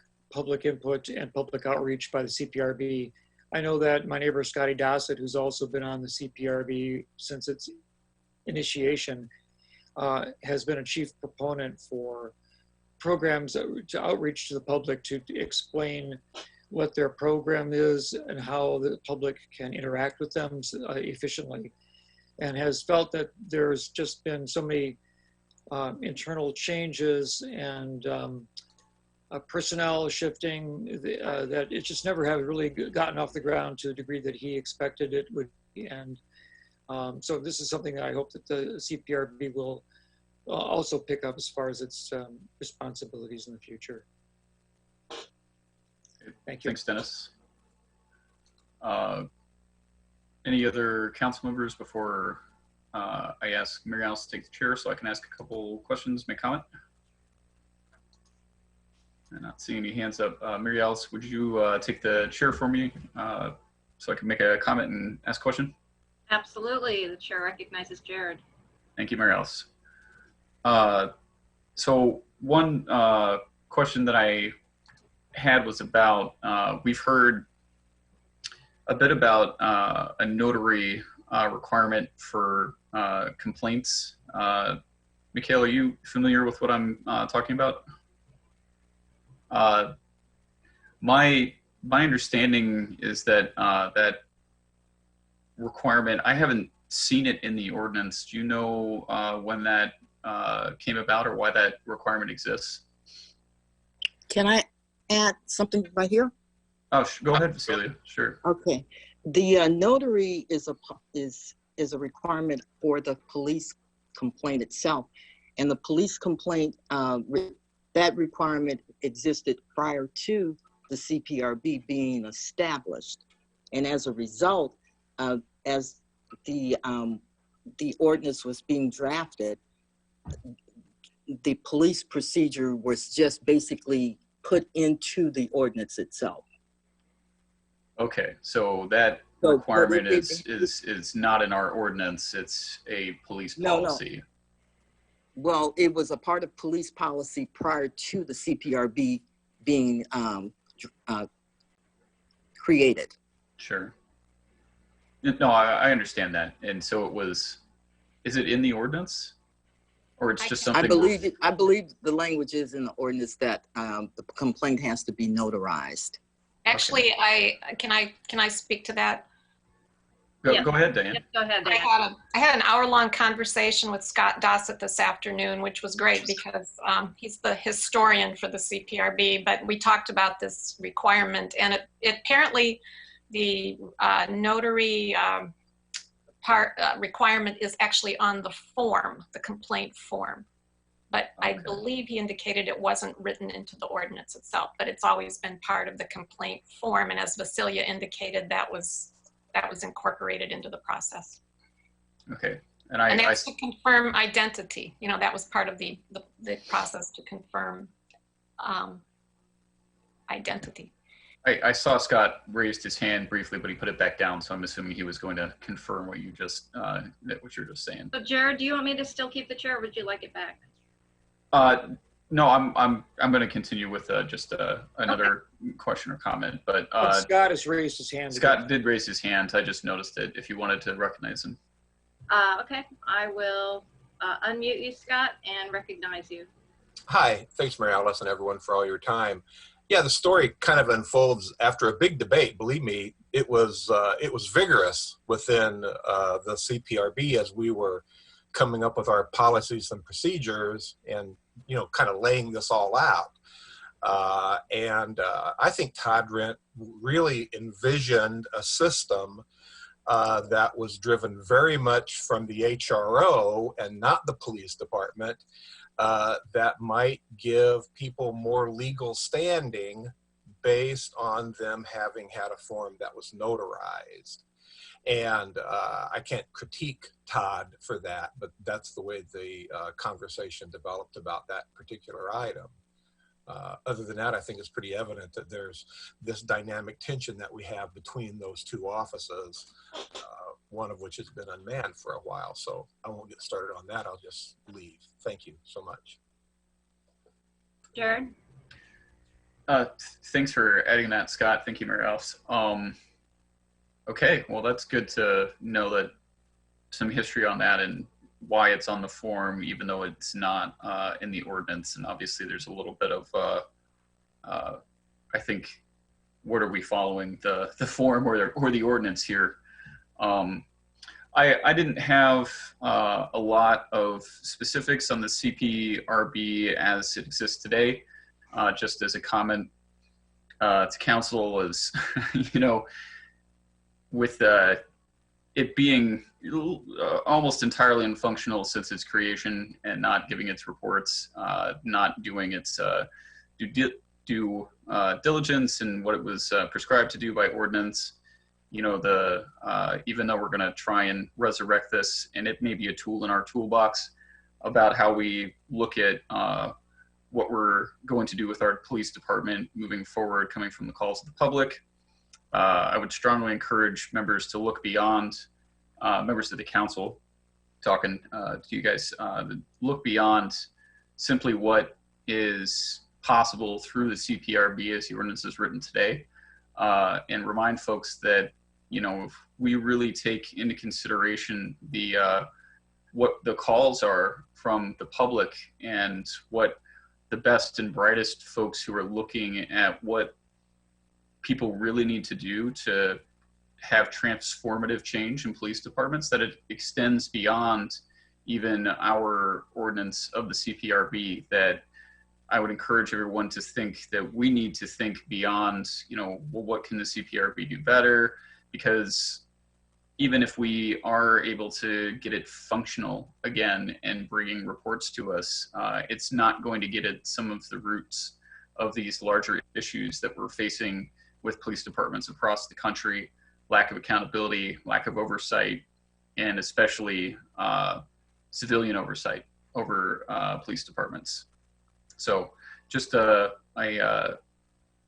input and public outreach by the CPRB. I know that my neighbor Scotty Dossett, who's also been on the CPRB since its initiation, has been a chief proponent for programs to outreach to the public to explain what their program is and how the public can interact with them efficiently, and has felt that there's just been so many internal changes and personnel shifting that it just never have really gotten off the ground to the degree that he expected it would be. And so this is something that I hope that the CPRB will also pick up as far as its responsibilities in the future. Thank you. Thanks, Dennis. Any other council members before I ask Mary Alice to take the chair so I can ask a couple questions, make comment? I'm not seeing any hands up. Mary Alice, would you take the chair for me so I can make a comment and ask a question? Absolutely. The chair recognizes Jared. Thank you, Mary Alice. So one question that I had was about, we've heard a bit about a notary requirement for complaints. Mikhail, are you familiar with what I'm talking about? My understanding is that that requirement, I haven't seen it in the ordinance. Do you know when that came about or why that requirement exists? Can I add something right here? Oh, go ahead, Cecilia. Sure. Okay. The notary is a requirement for the police complaint itself, and the police complaint that requirement existed prior to the CPRB being established, and as a result, as the ordinance was being drafted, the police procedure was just basically put into the ordinance itself. Okay, so that requirement is not in our ordinance. It's a police policy. No. Well, it was a part of police policy prior to the CPRB being created. Sure. No, I understand that. And so it was, is it in the ordinance? Or it's just something? I believe the language is in the ordinance that the complaint has to be notarized. Actually, can I speak to that? Go Yes. ahead, Diane. Yes, go ahead, Diane. I had an hour-long conversation with Scott Dossett this afternoon, which was great because he's the historian for the CPRB, but we talked about this requirement, and it apparently the notary requirement is actually on the form, the complaint form. But okay. I believe he indicated it wasn't written into the ordinance itself, but it's always been part of the complaint form. And as Vasilia indicated, that was incorporated into the process. Okay. And that's to confirm identity. You know, that was part of the process to confirm identity. I saw Scott raised his hand briefly, but he put it back down. So I'm assuming he was going to confirm what you just what you're just saying. So Jared, do you want me to still keep the chair, or would you like it back? No, I'm going to continue with just another question or comment. But Scott has raised his hand. Scott did raise his hand. I just noticed it. If you wanted to recognize him. Okay, I will unmute you, Scott, and recognize you. Hi, thanks, Mary Alice, and everyone for all your time. Yeah, the story kind of unfolds after a big debate. Believe me, it was vigorous within the CPRB as we were coming up with our policies and procedures and, you know, kind of laying this all out. I think Todd Rent really envisioned a system that was driven very much from the HRO and not the police department, that might give people more legal standing based on them having had a form that was notarized. And I can't critique Todd for that, but that's the way the conversation developed about that particular item. Other than that, I think it's pretty evident that there's this dynamic tension that we have between those two offices, one of which has been unmanned for a while. So I won't get started on that. I'll just leave. Thank you so much. Jared? Thanks for adding that, Scott. Thank you, Mary Alice. Okay, well, that's good to know that some history on that and why it's on the form, even though it's not in the ordinance. And obviously there's a little bit of, I think, what are we following, the form or the ordinance here? I didn't have a lot of specifics on the CPRB as it exists today. Just as a comment to council is, you know, with it being almost entirely unfunctional since its creation and not giving its reports, not doing its due diligence and what it was prescribed to do by ordinance. You know, even though we're going to try and resurrect this, and it may be a tool in our toolbox about how we look at what we're going to do with our police department moving forward, coming from the calls of the public. I would strongly encourage members to look beyond, members of the council, talking to you guys, look beyond simply what is possible through the CPRB as the ordinance is written today, and remind folks that, you know, if we really take into consideration what the calls are from the public and what the best and brightest folks who are looking at what people really need to do to have transformative change in police departments, that it extends beyond even our ordinance of the CPRB, that I would encourage everyone to think that we need to think beyond, you know, well, what can the CPRB do better? Because even if we are able to get it functional again and bringing reports to us, it's not going to get at some of the roots of these larger issues that we're facing with police departments across the country: lack of accountability, lack of oversight, and especially civilian oversight over police departments. So just a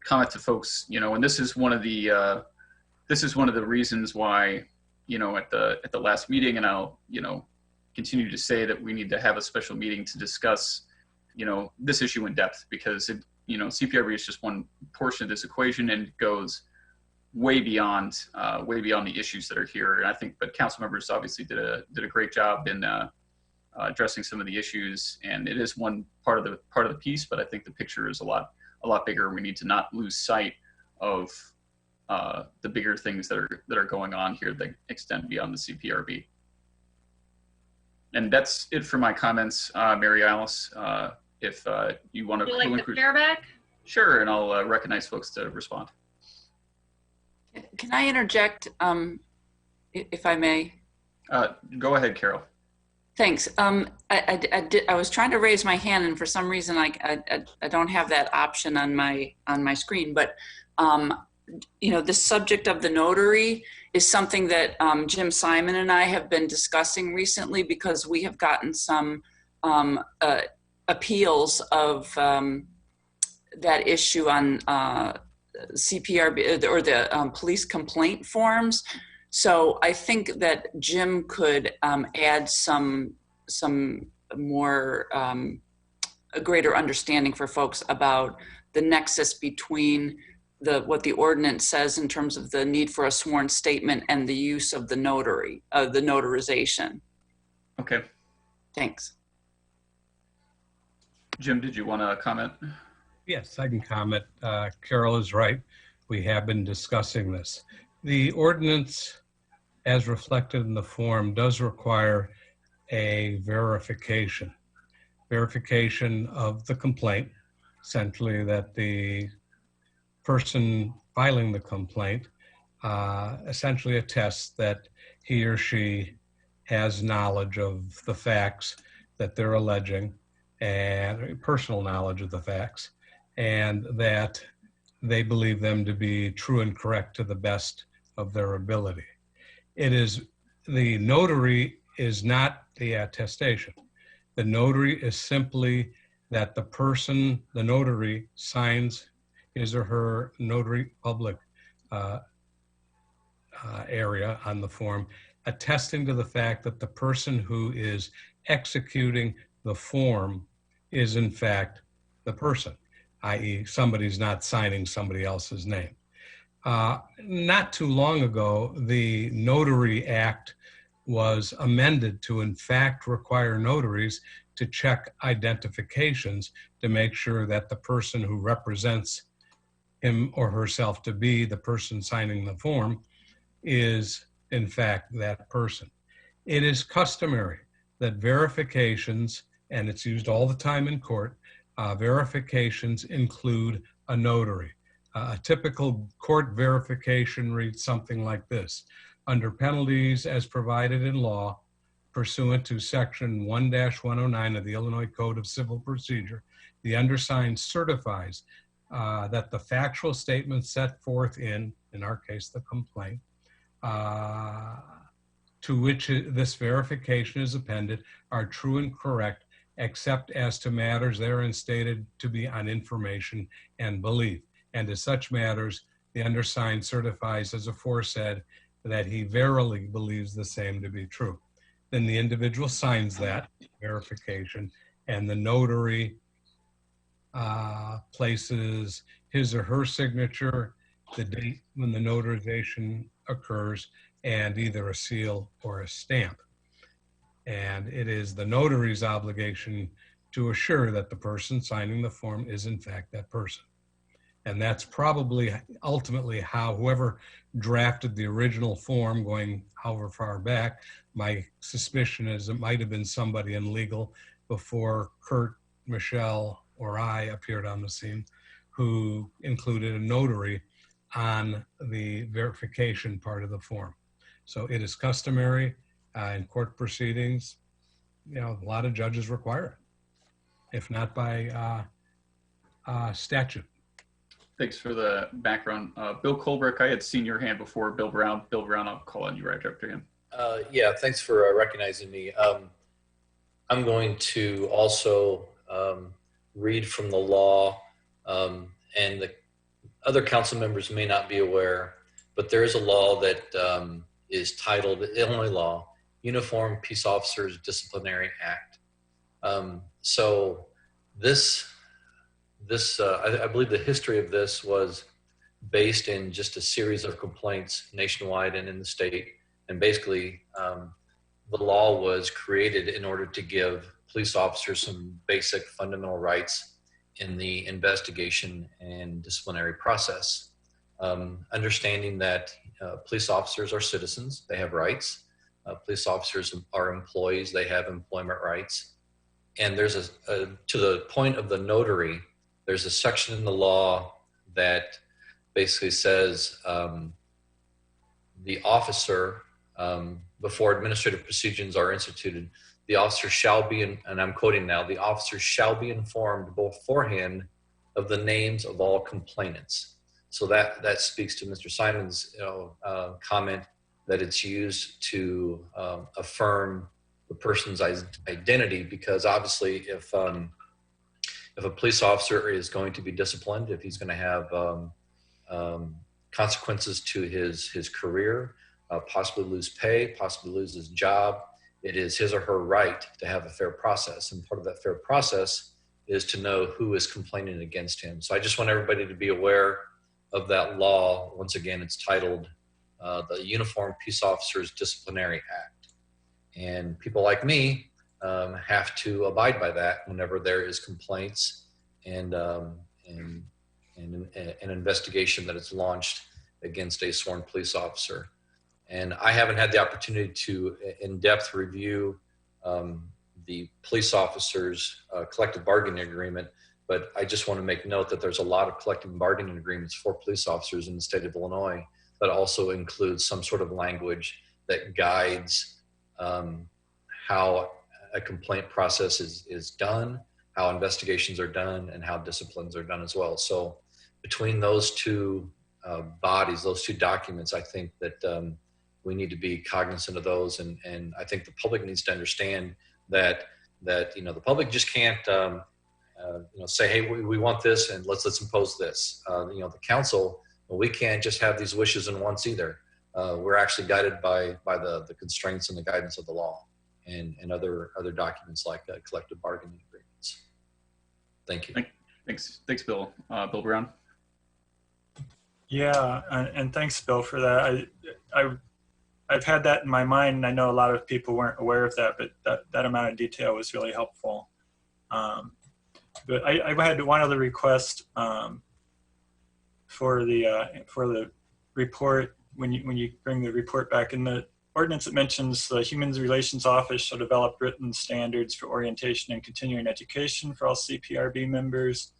comment to folks, you know, and this is one of the reasons why, you know, at the last meeting, and I'll, you know, continue to say that we need to have a special meeting to discuss, you know, this issue in depth, because it, you know, CPRB is just one portion of this equation, and it goes way beyond the issues that are here. And I think, but council members obviously did a great job in addressing some of the issues, and it is one part of the piece, but I think the picture is a lot bigger. We need to not lose sight of the bigger things that are going on here that extend beyond the CPRB. And that's it for my comments, Mary Alice. If you want to, would you like the chair back? Sure, and I'll recognize folks to respond. Can I interject, if I may? Go ahead, Carol. Thanks. I was trying to raise my hand, and for some reason I don't have that option on my screen. But you know, the subject of the notary is something that Jim Simon and I have been discussing recently, because we have gotten some appeals of that issue on CPRB or the police complaint forms. So I think that Jim could add some more a greater understanding for folks about the nexus between what the ordinance says in terms of the need for a sworn statement and the use of the notary, the notarization. Okay. Thanks. Jim, did you want to comment? Yes, I can comment. Carol is right. We have been discussing this. The ordinance, as reflected in the form, does require a verification of the complaint, essentially that the person filing the complaint essentially attests that he or she has knowledge of the facts that they're alleging, and personal knowledge of the facts, and that they believe them to be true and correct to the best of their ability. It is, the notary is not the attestation. The notary is simply that the person, the notary, signs his or her notary public area on the form, attesting to the fact that the person who is executing the form is in fact the person, i.e. somebody's not signing somebody else's name. Not too long ago, the Notary Act was amended to in fact require notaries to check identifications to make sure that the person who represents him or herself to be the person signing the form is in fact that person. It is customary that verifications, and it's used all the time in court, verifications include a notary. A typical court verification reads something like this: under penalties as provided in law, pursuant to section 1-109 of the Illinois Code of Civil Procedure, the undersigned certifies that the factual statements set forth in our case, the complaint, to which this verification is appended are true and correct, except as to matters therein stated to be on information and belief. And as such matters, the undersigned certifies as aforesaid that he verily believes the same to be true. Then the individual signs that verification, and the notary places his or her signature, the date when the notarization occurs, and either a seal or a stamp. And it is the notary's obligation to assure that the person signing the form is in fact that person. And that's probably ultimately how whoever drafted the original form, going however far back, my suspicion is it might have been somebody in legal before Kurt, Michelle, or I appeared on the scene, who included a notary on the verification part of the form. So it is customary in court proceedings. You know, a lot of judges require it, if not by statute. Thanks for the background. Bill Colbrick, I had seen your hand before. Bill Brown, I'll call on you right after him. Yeah, thanks for recognizing me. I'm going to also read from the law, and the other council members may not be aware, but there is a law that is titled Illinois Law, Uniform Peace Officers Disciplinary Act. So I believe the history of this was based in just a series of complaints nationwide and in the state. And basically, the law was created in order to give police officers some basic fundamental rights in the investigation and disciplinary process. Understanding that police officers are citizens, they have rights. Police officers are employees, they have employment rights. And there's to the point of the notary, there's a section in the law that basically says the officer, before administrative procedures are instituted, the officer shall be, and I'm quoting now, the officer shall be informed beforehand of the names of all complainants. So that speaks to Mr. Simon's comment that it's used to affirm the person's identity, because obviously if a police officer is going to be disciplined, if he's going to have consequences to his career, possibly lose pay, possibly lose his job, it is his or her right to have a fair process. And part of that fair process is to know who is complaining against him. So I just want everybody to be aware of that law. Once again, it's titled the Uniform Peace Officers Disciplinary Act. And people like me have to abide by that whenever there is complaints and an investigation that is launched against a sworn police officer. And I haven't had the opportunity to in-depth review the police officers' collective bargaining agreement, but I just want to make note that there's a lot of collective bargaining agreements for police officers in the state of Illinois that also includes some sort of language that guides how a complaint process is done, how investigations are done, and how disciplines are done as well. So between those two bodies, those two documents, I think that we need to be cognizant of those, and I think the public needs to understand that the public just can't say, hey, we want this and let's impose this. The council, well, we can't just have these wishes and wants either. We're actually guided by the constraints and the guidance of the law and other documents like collective bargaining agreements. Thank you. Thanks, Bill. Bill Brown. Yeah, and thanks, Bill, for that. I've had that in my mind, and I know a lot of people weren't aware of that, but that amount of detail was really helpful. But I had one other request for the report. When you bring the report back, in the ordinance, it mentions the Human Relations Office shall develop written standards for orientation and continuing education for all CPRB members,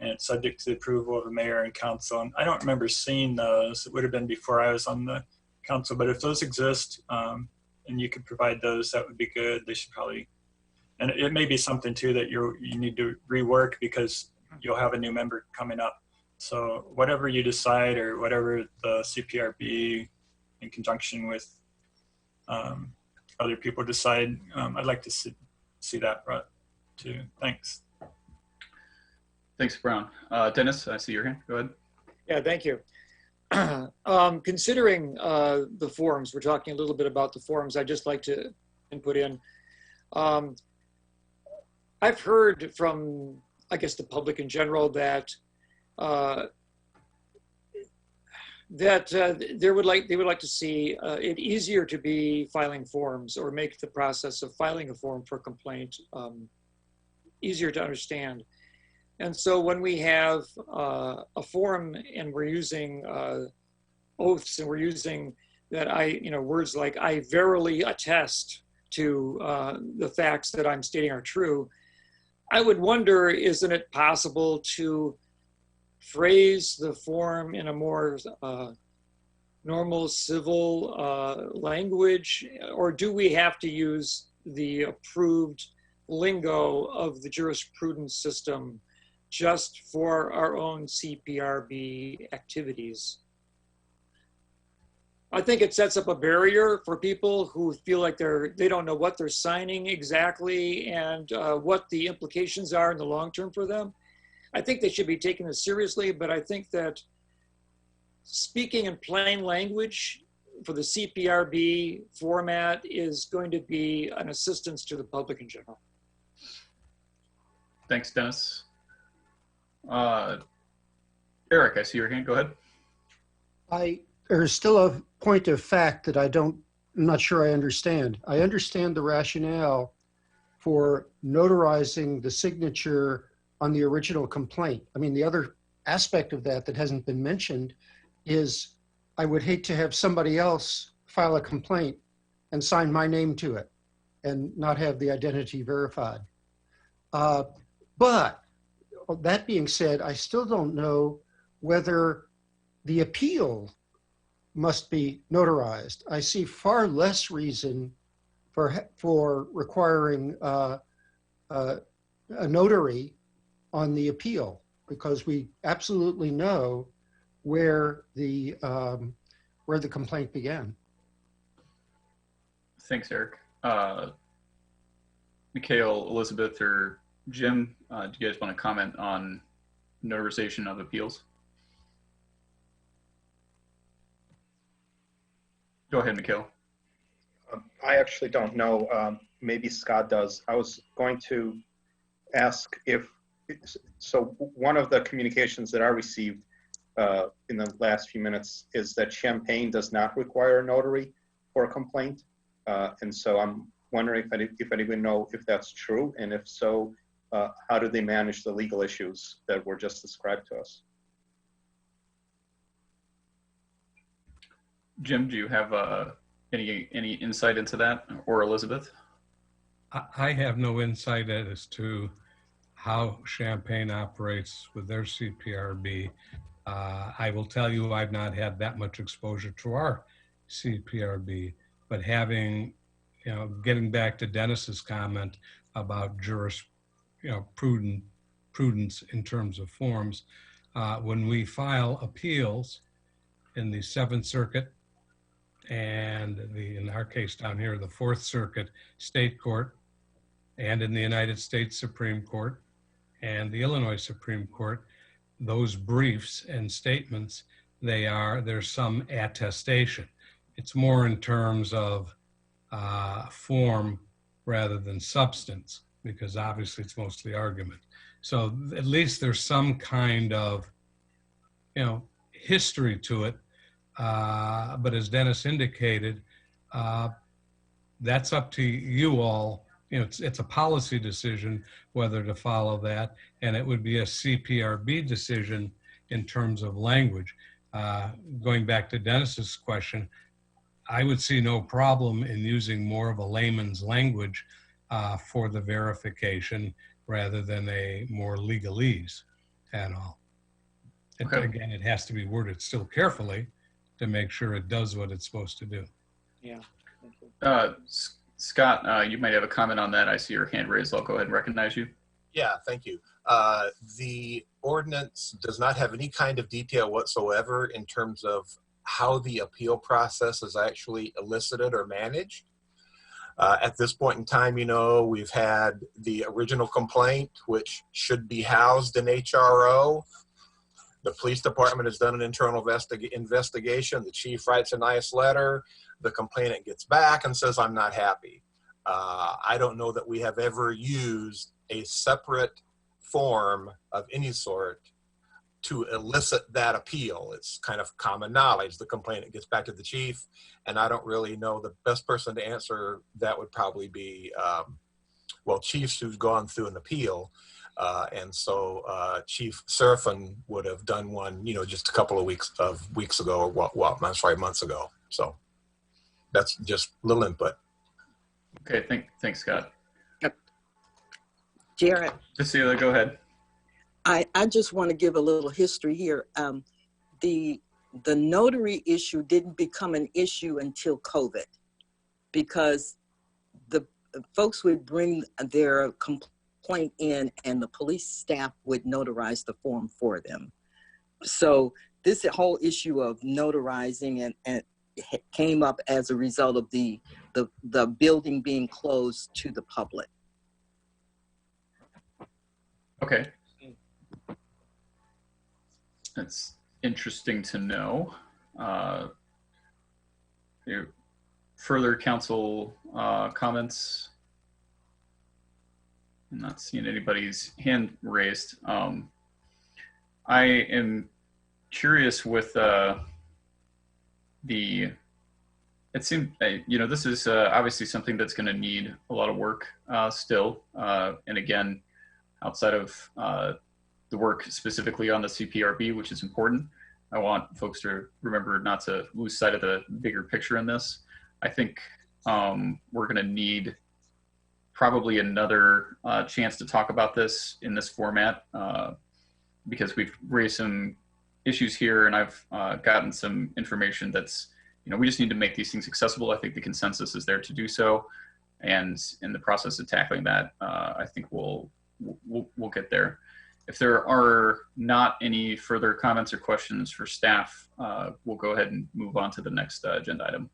and it's subject to the approval of the mayor and council. And I don't remember seeing those. It would have been before I was on the council, but if those exist and you could provide those, that would be good. They should probably, and it may be something too that you need to rework because you'll have a new member coming up. So whatever you decide, or whatever the CPRB in conjunction with other people decide, I'd like to see that brought to. Thanks. Thanks, Brown. Dennis, I see your hand. Go ahead. Yeah, thank you. Considering the forms, we're talking a little bit about the forms. I'd just like to input in. I've heard from, I guess, the public in general that they would like to see it easier to be filing forms, or make the process of filing a form for complaint easier to understand. And so when we have a form and we're using oaths, and we're using words like "I verily attest to the facts that I'm stating are true," I would wonder, isn't it possible to phrase the form in a more normal civil language, or do we have to use the approved lingo of the jurisprudence system just for our own CPRB activities? I think it sets up a barrier for people who feel like they don't know what they're signing exactly and what the implications are in the long term for them. I think they should be taken as seriously, but I think that speaking in plain language for the CPRB format is going to be an assistance to the public in general. Thanks, Dennis. Eric, I see your hand. Go ahead. There's still a point of fact that I'm not sure I understand. I understand the rationale for notarizing the signature on the original complaint. I mean, the other aspect of that hasn't been mentioned is I would hate to have somebody else file a complaint and sign my name to it and not have the identity verified. But that being said, I still don't know whether the appeal must be notarized. I see far less reason for requiring a notary on the appeal, because we absolutely know where the complaint began. Thanks, Eric. Mikhail, Elizabeth, or Jim, do you guys want to comment on notarization of appeals? Go ahead, Mikhail. I actually don't know. Maybe Scott does. I was going to ask so one of the communications that I received in the last few minutes is that Champaign does not require a notary for a complaint. And so I'm wondering if anyone knows if that's true, and if so, how do they manage the legal issues that were just described to us? Jim, do you have any insight into that, or Elizabeth? I have no insight as to how Champaign operates with their CPRB. I will tell you, I've not had that much exposure to our CPRB, but having, getting back to Dennis's comment about prudence in terms of forms, when we file appeals in the Seventh Circuit and in our case down here, the Fourth Circuit State Court, and in the United States Supreme Court and the Illinois Supreme Court, those briefs and statements, there's some attestation. It's more in terms of form rather than substance, because obviously it's mostly argument. So at least there's some kind of, history to it. But as Dennis indicated, that's up to you all. It's a policy decision whether to follow that, and it would be a CPRB decision in terms of language. Going back to Dennis's question, I would see no problem in using more of a layman's language for the verification rather than a more legalese and all. Okay. Again, it has to be worded still carefully to make sure it does what it's supposed to do. Yeah. Scott, you might have a comment on that. I see your hand raised. I'll go ahead and recognize you. Yeah, thank you. The ordinance does not have any kind of detail whatsoever in terms of how the appeal process is actually elicited or managed. At this point in time, we've had the original complaint, which should be housed in HRO. The police department has done an internal investigation. The chief writes a nice letter. The complainant gets back and says, I'm not happy. I don't know that we have ever used a separate form of any sort to elicit that appeal. It's kind of common knowledge. The complainant gets back to the chief, and I don't really know. The best person to answer that would probably be, chiefs who've gone through an appeal. And so Chief Serafin would have done one, just a couple of weeks ago, or months ago. So that's just a little input. Okay, thanks, Scott. Jared. Cecilia, go ahead. I just want to give a little history here. The notary issue didn't become an issue until COVID, because the folks would bring their complaint in and the police staff would notarize the form for them. So this whole issue of notarizing and it came up as a result of the building being closed to the public. Okay. That's interesting to know. Further council comments? I'm not seeing anybody's hand raised. I am curious with it seemed, this is obviously something that's going to need a lot of work still. And again, outside of the work specifically on the CPRB, which is important, I want folks to remember not to lose sight of the bigger picture in this. I think we're going to need probably another chance to talk about this in this format because we've raised some issues here and I've gotten some information that's, we just need to make these things accessible. I think the consensus is there to do so. And in the process of tackling that, I think we'll get there. If there are not any further comments or questions for staff, we'll go ahead and move on to the next agenda item.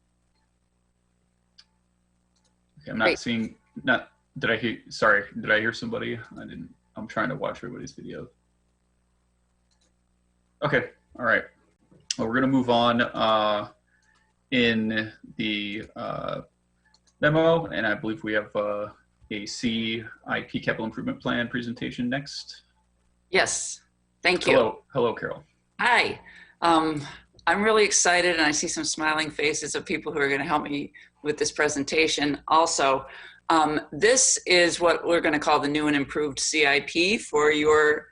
Okay, I'm not Great. seeing, did I hear somebody? I'm trying to watch everybody's video. Okay, all right. Well, we're gonna move on in the memo, and I believe we have a CIP capital improvement plan presentation next. Yes, thank you. Hello, Carol. Hi. I'm really excited, and I see some smiling faces of people who are going to help me with this presentation. Also, this is what we're going to call the new and improved CIP for your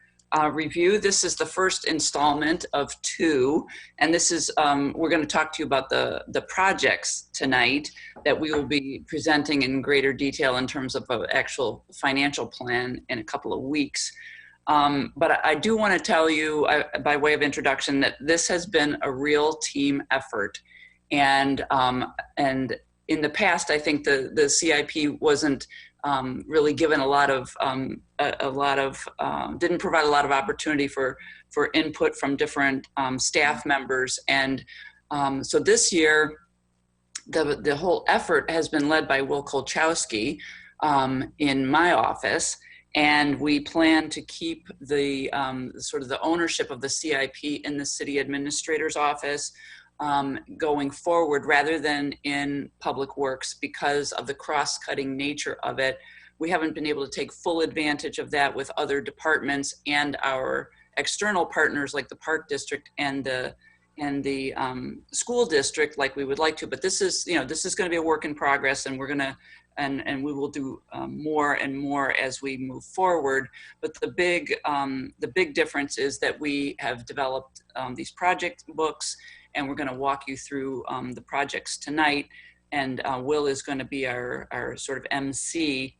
review. This is the first installment of 2, and this is we're going to talk to you about the projects tonight that we will be presenting in greater detail in terms of an actual financial plan in a couple of weeks. But I do want to tell you by way of introduction that this has been a real team effort. And in the past, I think the CIP wasn't really given a lot of, didn't provide a lot of opportunity for input from different staff members. And so this year, the whole effort has been led by Will Kolchowski in my office. And we plan to keep the sort of the ownership of the CIP in the city administrator's office going forward rather than in Public Works because of the cross-cutting nature of it. We haven't been able to take full advantage of that with other departments and our external partners like the Park District and the school district like we would like to. But this is going to be a work in progress, and we're going to and we will do more and more as we move forward. But the big difference is that we have developed these project books, and we're going to walk you through the projects tonight. And Will is going to be our sort of MC.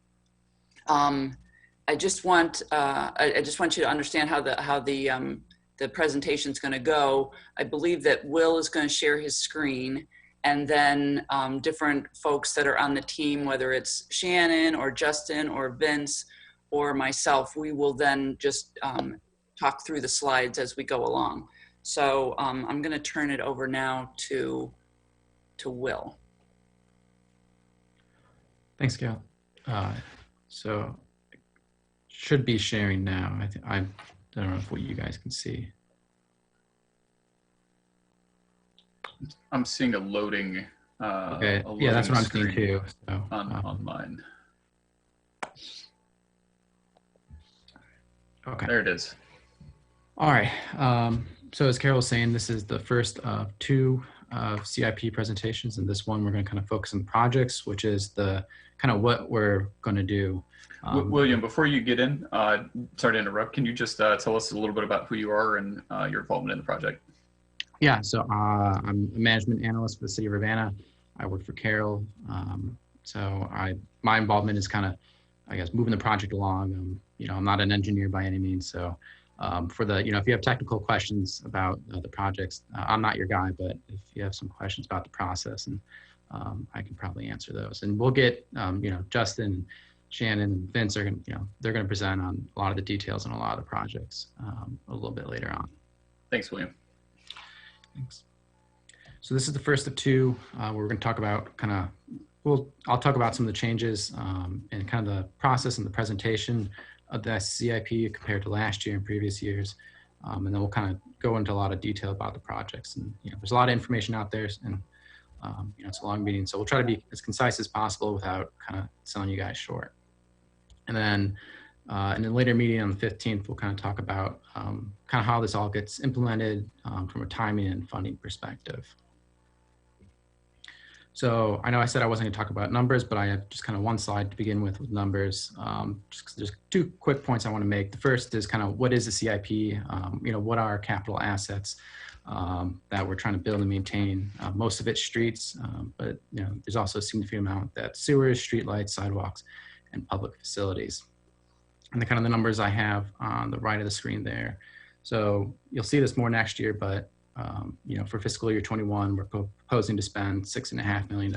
I just want you to understand how the presentation is going to go. I believe that Will is going to share his screen, and then different folks that are on the team, whether it's Shannon or Justin or Vince or myself, we will then just talk through the slides as we go along. So I'm going to turn it over now to Will. Thanks, Gail. So should be sharing now. I don't know what you guys can see. I'm seeing a loading. Okay. A Yeah, that's what I'm loading seeing too. screen So, on mine. okay. There it is. All right. So as Carol was saying, this is the first of two CIP presentations, and this one we're going to kind of focus on projects, which is the kind of what we're going to do. William, before you get in, sorry to interrupt, can you just tell us a little bit about who you are and your involvement in the project? Yeah, so I'm a management analyst for the city of Urbana. I work for Carol. So my involvement is kind of, I guess, moving the project along. I'm not an engineer by any means. So for the, if you have technical questions about the projects, I'm not your guy, but if you have some questions about the process, and I can probably answer those. And we'll get, Justin, Shannon, and Vince are going to, they're going to present on a lot of the details on a lot of the projects a little bit later on. Thanks, William. Thanks. So this is the first of two. We're going to talk about I'll talk about some of the changes and kind of the process and the presentation of the CIP compared to last year and previous years. And then we'll kind of go into a lot of detail about the projects. And there's a lot of information out there, and it's a long meeting, so we'll try to be as concise as possible without kind of selling you guys short. And then in the later meeting on the 15th, we'll kind of talk about kind of how this all gets implemented from a timing and funding perspective. So I know I said I wasn't going to talk about numbers, but I have just kind of one slide to begin with numbers. Just two quick points I want to make. The first is kind of what is the CIP? What are our capital assets that we're trying to build and maintain? Most of it's streets, but there's also a significant amount that's sewers, streetlights, sidewalks, and public facilities. And the kind of the numbers I have on the right of the screen there. So you'll see this more next year, but for fiscal year 21, we're proposing to spend $6.5 million.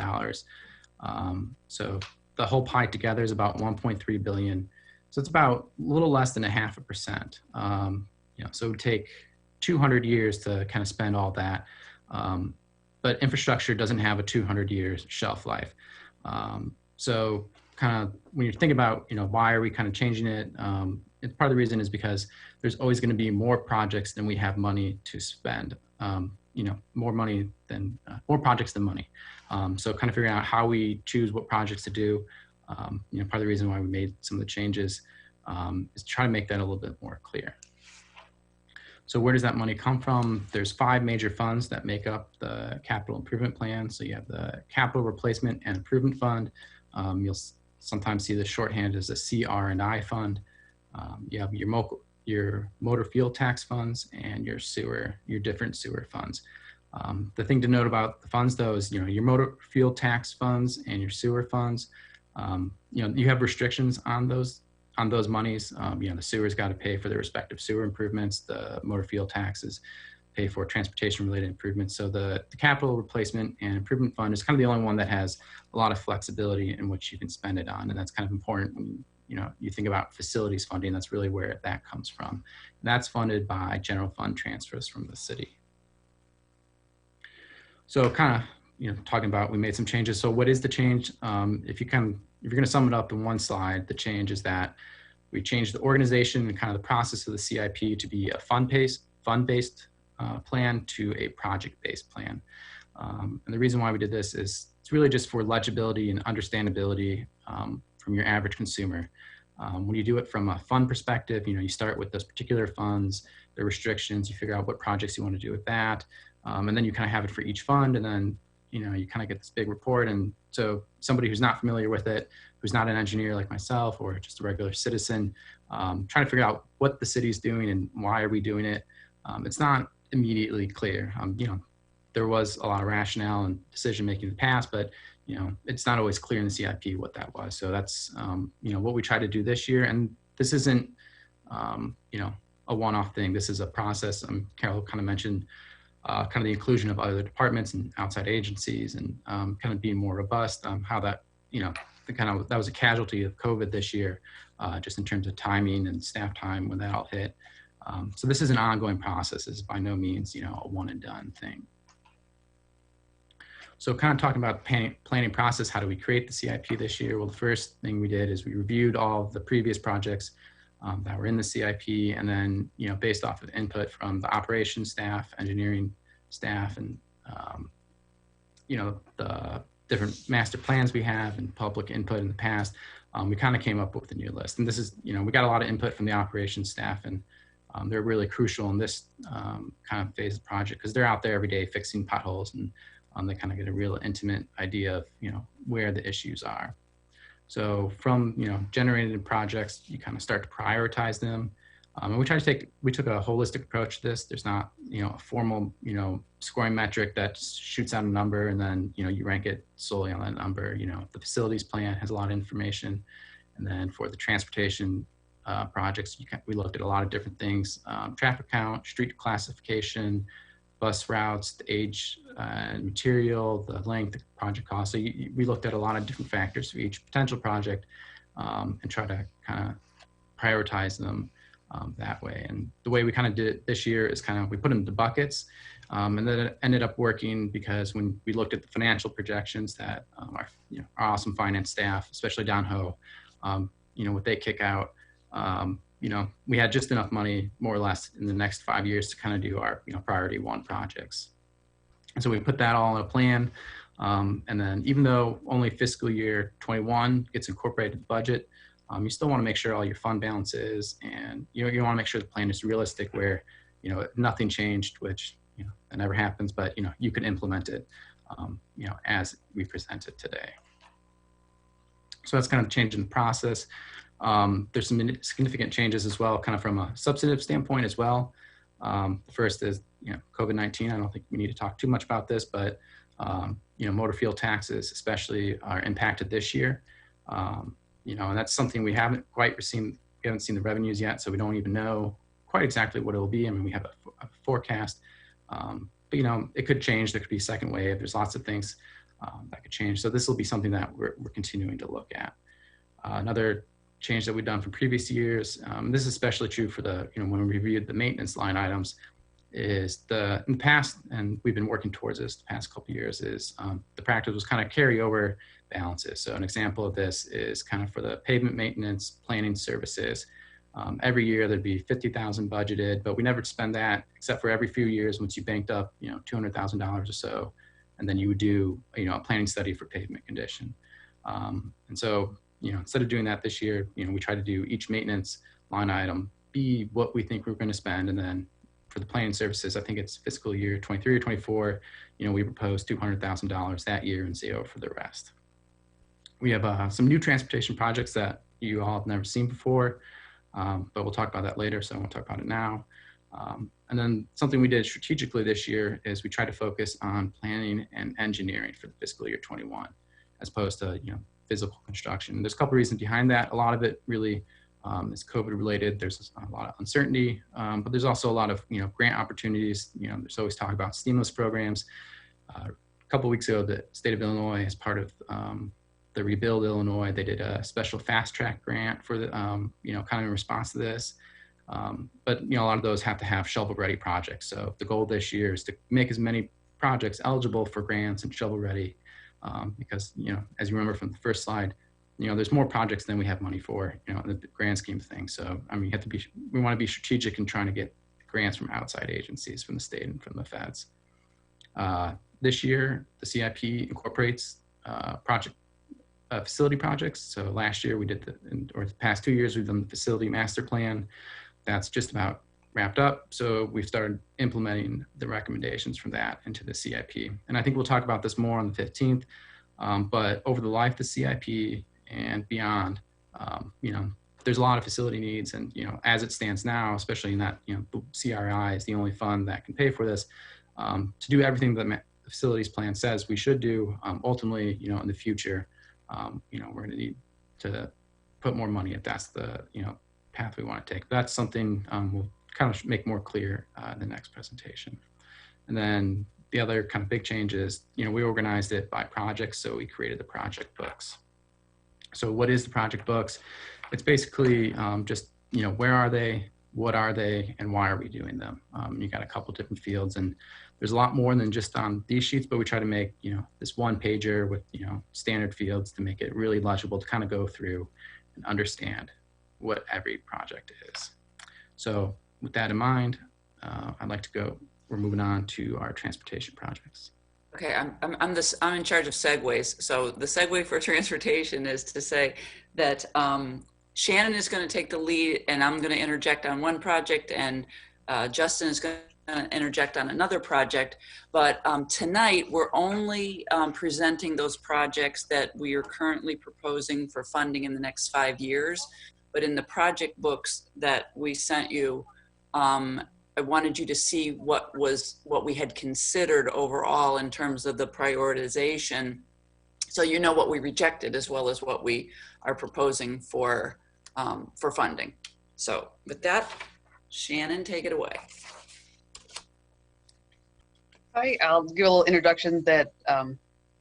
So the whole pie together is about 1.3 billion. So it's about a little less than 0.5%. So it would take 200 years to kind of spend all that. But infrastructure doesn't have a 200-year shelf life. So kind of when you think about, why are we kind of changing it? It's part of the reason is because there's always going to be more projects than we have money to spend. More projects than money. So kind of figuring out how we choose what projects to do. Part of the reason why we made some of the changes is to try to make that a little bit more clear. So where does that money come from? There's 5 major funds that make up the capital improvement plan. So you have the capital replacement and improvement fund. You'll sometimes see the shorthand as a CR&I fund. You have your motor fuel tax funds and your different sewer funds. The thing to note about the funds though is, your motor fuel tax funds and your sewer funds, you have restrictions on those monies. The sewer's got to pay for their respective sewer improvements. The motor fuel taxes pay for transportation related improvements. So the capital replacement and improvement fund is kind of the only one that has a lot of flexibility in which you can spend it on. And that's kind of important when you think about facilities funding. That's really where that comes from. And that's funded by general fund transfers from the city. So kind of, talking about, we made some changes. So what is the change? If you're going to sum it up in one slide, the change is that we changed the organization and kind of the process of the CIP to be a fund-based plan to a project-based plan. And the reason why we did this is it's really just for legibility and understandability from your average consumer. When you do it from a fund perspective, you start with those particular funds, the restrictions, you figure out what projects you want to do with that. And then you kind of have it for each fund, and then you kind of get this big report. And so somebody who's not familiar with it, who's not an engineer like myself or just a regular citizen, trying to figure out what the city's doing and why are we doing it, it's not immediately clear. There was a lot of rationale and decision making in the past, but it's not always clear in the CIP what that was. So that's what we try to do this year. And this isn't a one-off thing. This is a process. Carol kind of mentioned kind of the inclusion of other departments and outside agencies, and kind of being more robust. How that that was a casualty of COVID this year, just in terms of timing and staff time when that all hit. So this is an ongoing process. It's by no means a one and done thing. So kind of talking about the planning process, how do we create the CIP this year? Well, the first thing we did is we reviewed all of the previous projects that were in the CIP, and then based off of input from the operations staff, engineering staff, and the different master plans we have and public input in the past, we kind of came up with a new list. And this is, we got a lot of input from the operations staff, and they're really crucial in this kind of phase of the project because they're out there every day fixing potholes, and they kind of get a real intimate idea of where the issues are. So from generated projects, you kind of start to prioritize them. And we took a holistic approach to this. There's not a formal scoring metric that shoots out a number and then you rank it solely on that number. The facilities plan has a lot of information, and then for the transportation projects, we looked at a lot of different things: traffic count, street classification, bus routes, the age and material, the length, the project cost. So we looked at a lot of different factors for each potential project and try to kind of prioritize them that way. And the way we kind of did it this year is we put them into buckets. And then it ended up working because when we looked at the financial projections that our awesome finance staff, especially Don Ho, what they kick out, we had just enough money, more or less, in the next 5 years to kind of do our priority one projects. And so we put that all in a plan. And then even though only fiscal year 21 gets incorporated in the budget, you still want to make sure all your fund balances, and you want to make sure the plan is realistic, where nothing changed, which that never happens, but you can implement it as we present it today. So that's kind of changing the process. There's some significant changes as well, kind of from a substantive standpoint as well. The first is COVID-19. I don't think we need to talk too much about this, but motor fuel taxes especially are impacted this year. And that's something we haven't quite seen. We haven't seen the revenues yet, so we don't even know quite exactly what it will be. I mean, we have a forecast, but it could change. There could be a second wave. There's lots of things that could change. So this will be something that we're continuing to look at. Another change that we've done from previous years, this is especially true for the when we reviewed the maintenance line items, is in the past, and we've been working towards this the past couple of years, is the practice was kind of carry over balances. So an example of this is kind of for the pavement maintenance planning services. Every year there'd be $50,000 budgeted, but we never spend that except for every few years once you banked up $200,000 or so, and then you would do a planning study for pavement condition. And so instead of doing that this year, we try to do each maintenance line item be what we think we're going to spend, and then for the planning services, I think it's fiscal year 23 or 24, we propose $200,000 that year and zero for the rest. We have some new transportation projects that you all have never seen before, but we'll talk about that later, so I won't talk about it now. And then something we did strategically this year is we try to focus on planning and engineering for the fiscal year 21, as opposed to physical construction. There's a couple reasons behind that. A lot of it really It's COVID related. There's a lot of uncertainty, but there's also a lot of grant opportunities. There's always talk about stimulus programs. A couple of weeks ago, the state of Illinois, as part of the Rebuild Illinois, they did a special fast track grant for the kind of in response to this. But a lot of those have to have shovel ready projects. So the goal this year is to make as many projects eligible for grants and shovel ready, because as you remember from the first slide, there's more projects than we have money for, in the grand scheme of things. So I mean, we want to be strategic in trying to get grants from outside agencies, from the state and from the feds. This year, the CIP incorporates facility projects. So last year we did or the past 2 years we've done the facility master plan. That's just about wrapped up. So we've started implementing the recommendations from that into the CIP. And I think we'll talk about this more on the 15th, but over the life of the CIP and beyond, there's a lot of facility needs. And, as it stands now, especially in that, the CRI is the only fund that can pay for this, to do everything that the facilities plan says we should do. Ultimately, in the future, we're going to need to put more money if that's the, path we want to take. That's something we'll kind of make more clear in the next presentation. And then the other kind of big change is, we organized it by projects. So we created the project books. So what is the project books? It's basically just, where are they, what are they, and why are we doing them? You got a couple different fields, and there's a lot more than just on these sheets, but we try to make, this one pager with, standard fields to make it really legible to kind of go through and understand what every project is. So with that in mind, I'd like to go, we're moving on to our transportation projects. Okay, I'm in charge of segues. So the segue for transportation is to say that Shannon is going to take the lead, and I'm going to interject on one project, and Justin is going to interject on another project. But tonight we're only presenting those projects that we are currently proposing for funding in the next 5 years. But in the project books that we sent you, I wanted you to see what we had considered overall in terms of the prioritization, so what we rejected as well as what we are proposing for funding. So with that, Shannon, take it away. Hi, I'll give a little introduction that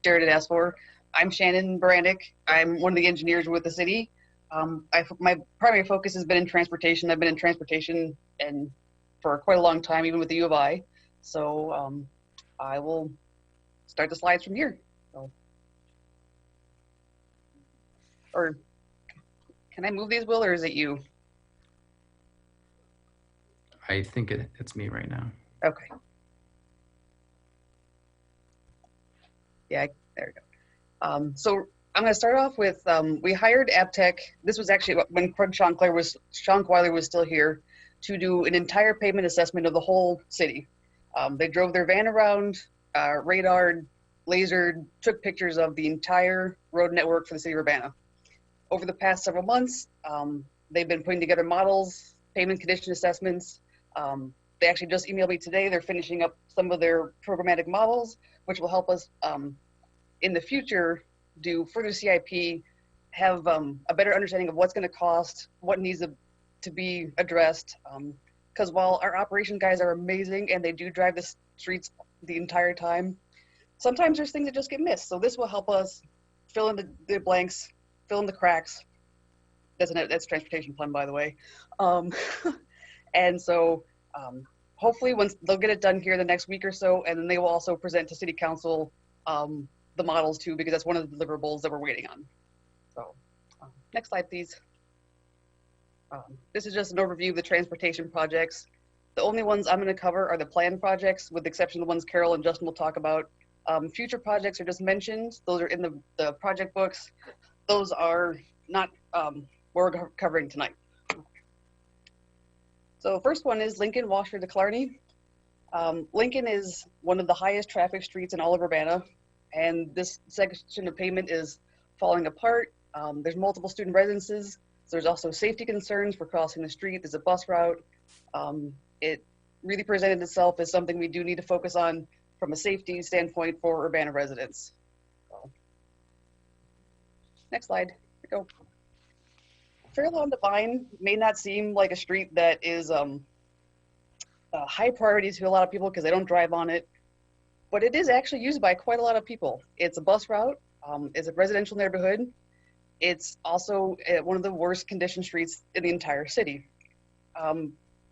Jared had asked for. I'm Shannon Brandick. I'm one of the engineers with the city. My primary focus has been in transportation. I've been in transportation and for quite a long time, even with the U of I. So I will start the slides from here. So, or can I move these, Will, or is it you? I think it's me right now. Okay. Yeah, there we go. So I'm going to start off with, we hired AppTech. This was actually when Sean Weiler was still here, to do an entire pavement assessment of the whole city. They drove their van around, radared, lasered, took pictures of the entire road network for the city of Urbana. Over the past several months, they've been putting together models, pavement condition assessments. They actually just emailed me today. They're finishing up some of their programmatic models, which will help us in the future do further CIP, have a better understanding of what's going to cost, what needs to be addressed. Because while our operation guys are amazing and they do drive the streets the entire time, sometimes there's things that just get missed. So this will help us fill in the blanks, fill in the cracks. That's transportation plan, by the way. And so hopefully once they'll get it done here the next week or so, and then they will also present to City Council the models too, because that's one of the deliverables that we're waiting on. So next slide, please. This is just an overview of the transportation projects. The only ones I'm going to cover are the planned projects, with the exception of the ones Carol and Justin will talk about. Future projects are just mentioned. Those are in the project books. Those are not what we're covering tonight. So the first one is Lincoln, Washington to Clarny. Lincoln is one of the highest traffic streets in all of Urbana, and this section of pavement is falling apart. There's multiple student residences. So there's also safety concerns for crossing the street. There's a bus route. It really presented itself as something we do need to focus on from a safety standpoint for Urbana residents. So, next slide. Here we go. Fair Lawn Divine may not seem like a street that is a high priority to a lot of people because they don't drive on it, but it is actually used by quite a lot of people. It's a bus route. It's a residential neighborhood. It's also one of the worst conditioned streets in the entire city.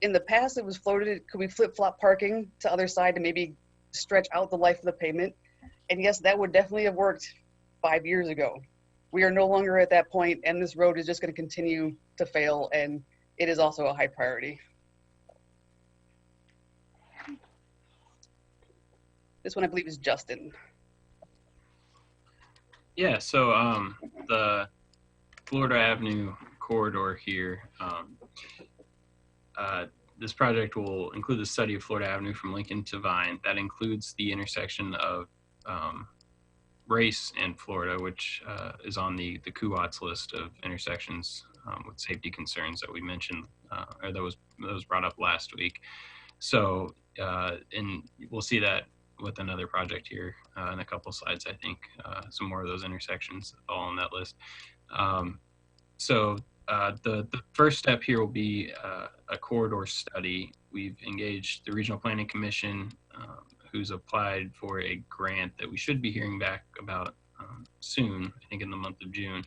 In the past, it was floated, could we flip-flop parking to other side to maybe stretch out the life of the pavement? And yes, that would definitely have worked 5 years ago. We are no longer at that point, and this road is just going to continue to fail, and it is also a high priority. This one, I believe, is Justin. Yeah, so the Florida Avenue corridor here, this project will include the study of Florida Avenue from Lincoln to Vine. That includes the intersection of Race and Florida, which is on the CUATS list of intersections with safety concerns that we mentioned, or that was brought up last week. So, and we'll see that with another project here in a couple slides, I think, some more of those intersections all on that list. So the first step here will be a corridor study. We've engaged the Regional Planning Commission, who's applied for a grant that we should be hearing back about soon, I think in the month of June.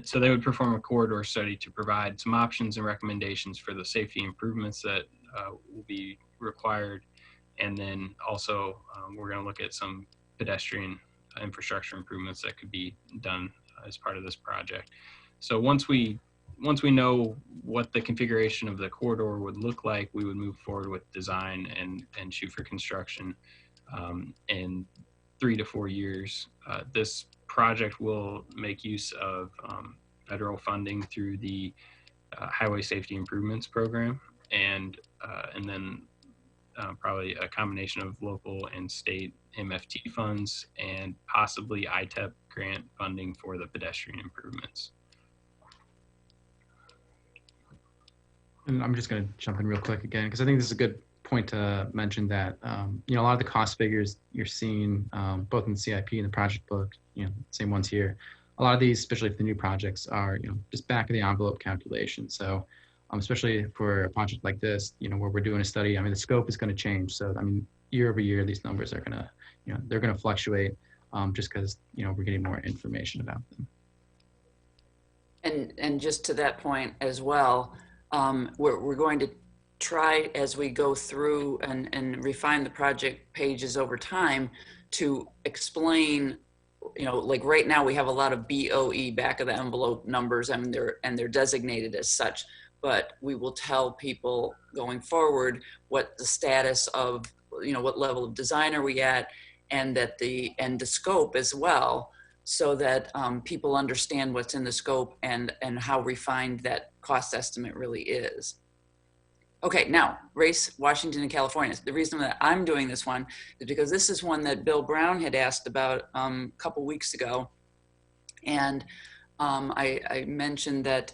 So they would perform a corridor study to provide some options and recommendations for the safety improvements that will be required. And then also we're going to look at some pedestrian infrastructure improvements that could be done as part of this project. So once we know what the configuration of the corridor would look like, we would move forward with design and shoot for construction in 3 to 4 years. This project will make use of federal funding through the Highway Safety Improvements Program, and then probably a combination of local and state MFT funds and possibly ITEP grant funding for the pedestrian improvements. And I'm just going to jump in real quick again, because I think this is a good point to mention that, you know, a lot of the cost figures you're seeing both in the CIP and the project book, you know, same ones here. A lot of these, especially for the new projects, are, you know, just back of the envelope calculation. So especially for a project like this, you know, where we're doing a study, I mean, the scope is going to change. So, I mean, year over year, these numbers are going to, you know, they're going to fluctuate just because, you know, we're getting more information about them. And just to that point as well, we're going to try as we go through and refine the project pages over time to explain, you know, like right now we have a lot of BOE, back of the envelope numbers, and they're designated as such. But we will tell people going forward what the status of, you know, what level of design are we at, and that the scope as well, so that people understand what's in the scope and how refined that cost estimate really is. Okay, now, Race, Washington, and California. The reason that I'm doing this one is because this is one that Bill Brown had asked about a couple weeks ago. And I mentioned that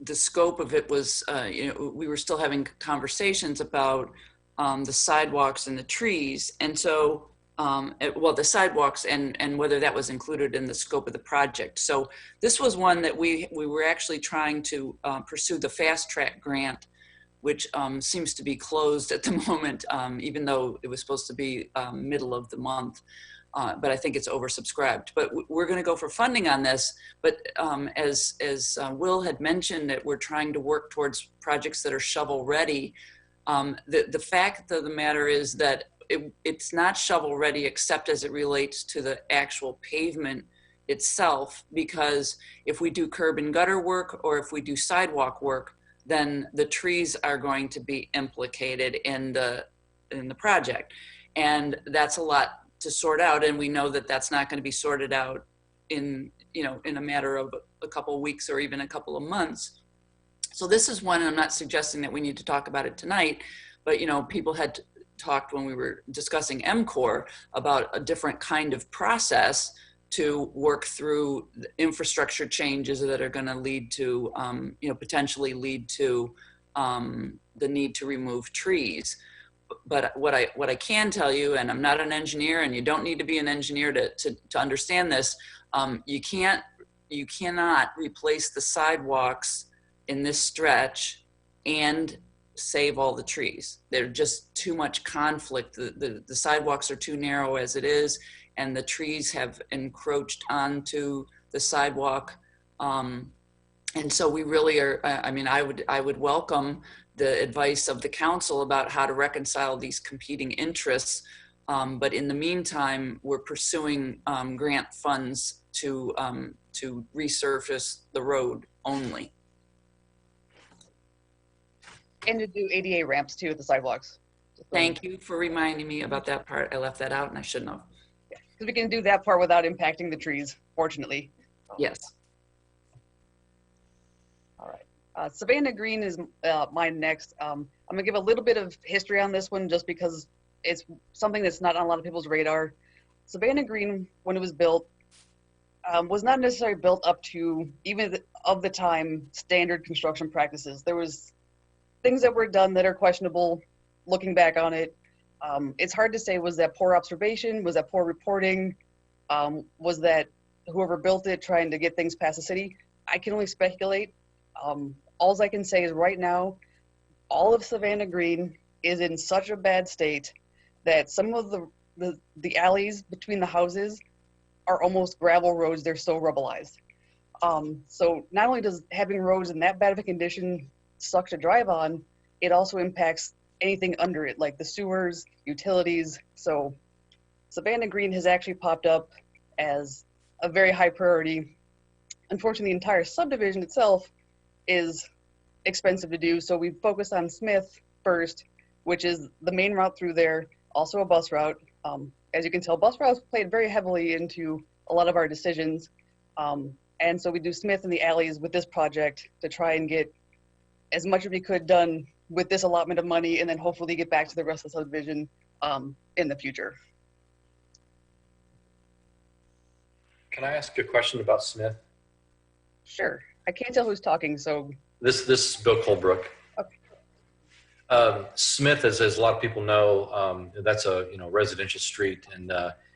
the scope of it was, you know, we were still having conversations about the sidewalks and the trees. And so, well, the sidewalks and whether that was included in the scope of the project. So this was one that we were actually trying to pursue the fast track grant, which seems to be closed at the moment, even though it was supposed to be middle of the month. But I think it's oversubscribed. But we're going to go for funding on this. But as Will had mentioned, that we're trying to work towards projects that are shovel ready. The fact of the matter is that it's not shovel ready except as it relates to the actual pavement itself, because if we do curb and gutter work or if we do sidewalk work, then the trees are going to be implicated in the project, and that's a lot to sort out. And we know that that's not going to be sorted out in, you know, in a matter of a couple of weeks or even a couple of months. So this is one, and I'm not suggesting that we need to talk about it tonight, but, you know, people had talked when we were discussing MCOR about a different kind of process to work through the infrastructure changes that are going to lead to, you know, potentially lead to the need to remove trees. But what I can tell you, and I'm not an engineer, and you don't need to be an engineer to understand this, you can't you cannot replace the sidewalks in this stretch and save all the trees. They're just too much conflict. The sidewalks are too narrow as it is, and the trees have encroached onto the sidewalk. And so we really are, I mean, I would welcome the advice of the council about how to reconcile these competing interests. But in the meantime, we're pursuing grant funds to resurface the road only. And to do ADA ramps too at the sidewalks. Thank you for reminding me about that part. I left that out and I shouldn't have. Because we can do that part without impacting the trees, fortunately. Yes. All right. Savannah Green is mine next. I'm gonna give a little bit of history on this one just because it's something that's not on a lot of people's radar. Savannah Green, when it was built, was not necessarily built up to even of the time standard construction practices. There was things that were done that are questionable looking back on it. It's hard to say, was that poor observation? Was that poor reporting? Was that whoever built it trying to get things past the city? I can only speculate. All I can say is right now, all of Savannah Green is in such a bad state that some of the alleys between the houses are almost gravel roads. They're so rubbleized. So not only does having roads in that bad of a condition suck to drive on, it also impacts anything under it, like the sewers, utilities. So Savannah Green has actually popped up as a very high priority. Unfortunately, the entire subdivision itself is expensive to do, so we focused on Smith first, which is the main route through there, also a bus route. As you can tell, bus routes played very heavily into a lot of our decisions. And so we do Smith in the alleys with this project to try and get as much as we could done with this allotment of money, and then hopefully get back to the rest of the subdivision in the future. Can I ask a question about Smith? Sure. I can't tell who's talking, so. This is Bill Colebrook. Okay. Smith, as a lot of people know, that's a residential street, and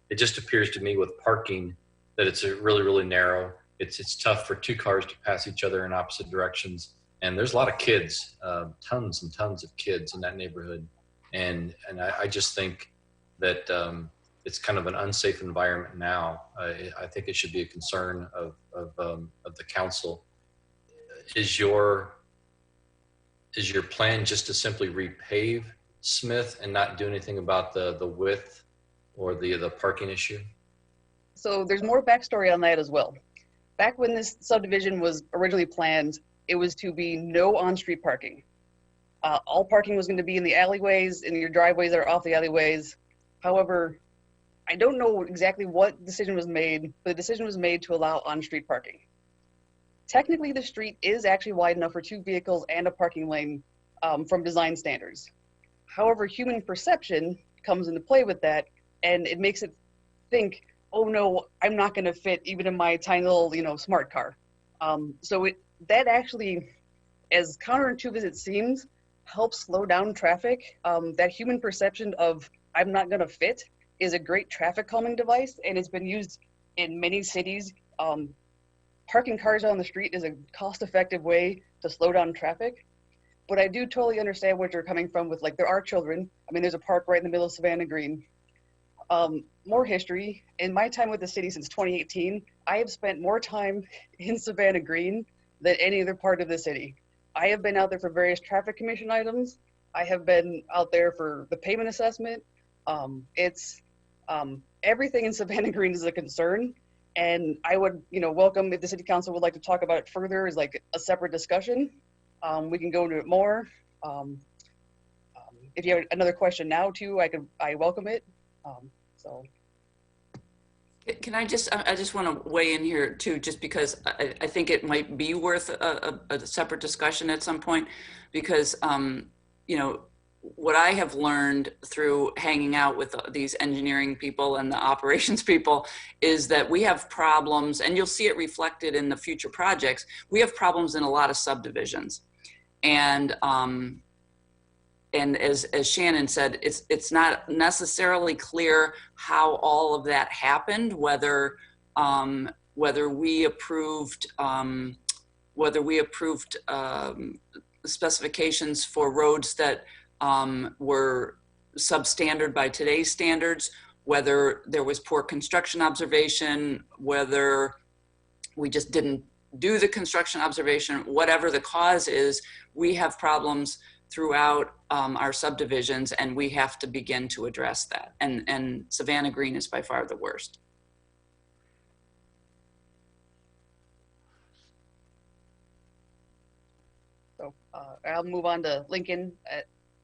it just appears to me with parking that it's really narrow. It's tough for two cars to pass each other in opposite directions, and there's a lot of kids, tons and tons of kids in that neighborhood, and I just think that it's kind of an unsafe environment now. I think it should be a concern of the council. Is your plan just to simply repave Smith and not do anything about the width or the parking issue? So there's more backstory on that as well. Back when this subdivision was originally planned, it was to be no on-street parking. All parking was going to be in the alleyways, in your driveways that are off the alleyways. However, I don't know exactly what decision was made, but the decision was made to allow on-street parking. Technically, the street is actually wide enough for two vehicles and a parking lane from design standards. However, human perception comes into play with that, and it makes it think, oh no, I'm not going to fit even in my tiny little, smart car. So that actually, as counterintuitive as it seems, helps slow down traffic. That human perception of I'm not going to fit is a great traffic calming device, and it's been used in many cities. Parking cars on the street is a cost-effective way to slow down traffic. But I do totally understand where you're coming from with, there are children. I mean, there's a park right in the middle of Savannah Green. More history. In my time with the city since 2018, I have spent more time in Savannah Green than any other part of the city. I have been out there for various traffic commission items. I have been out there for the payment assessment. Everything in Savannah Green is a concern. And I would, welcome if the city council would like to talk about it further as a separate discussion. We can go into it more. If you have another question now too, I welcome it. Can I just want to weigh in here too, just because I think it might be worth a separate discussion at some point, because what I have learned through hanging out with these engineering people and the operations people is that we have problems, and you'll see it reflected in the future projects. We have problems in a lot of subdivisions, and as Shannon said, it's not necessarily clear how all of that happened, whether whether we approved specifications for roads that were substandard by today's standards, whether there was poor construction observation, whether we just didn't do the construction observation, whatever the cause is, we have problems throughout our subdivisions, and we have to begin to address that. And Savannah Green is by far the worst. So I'll move on to Lincoln,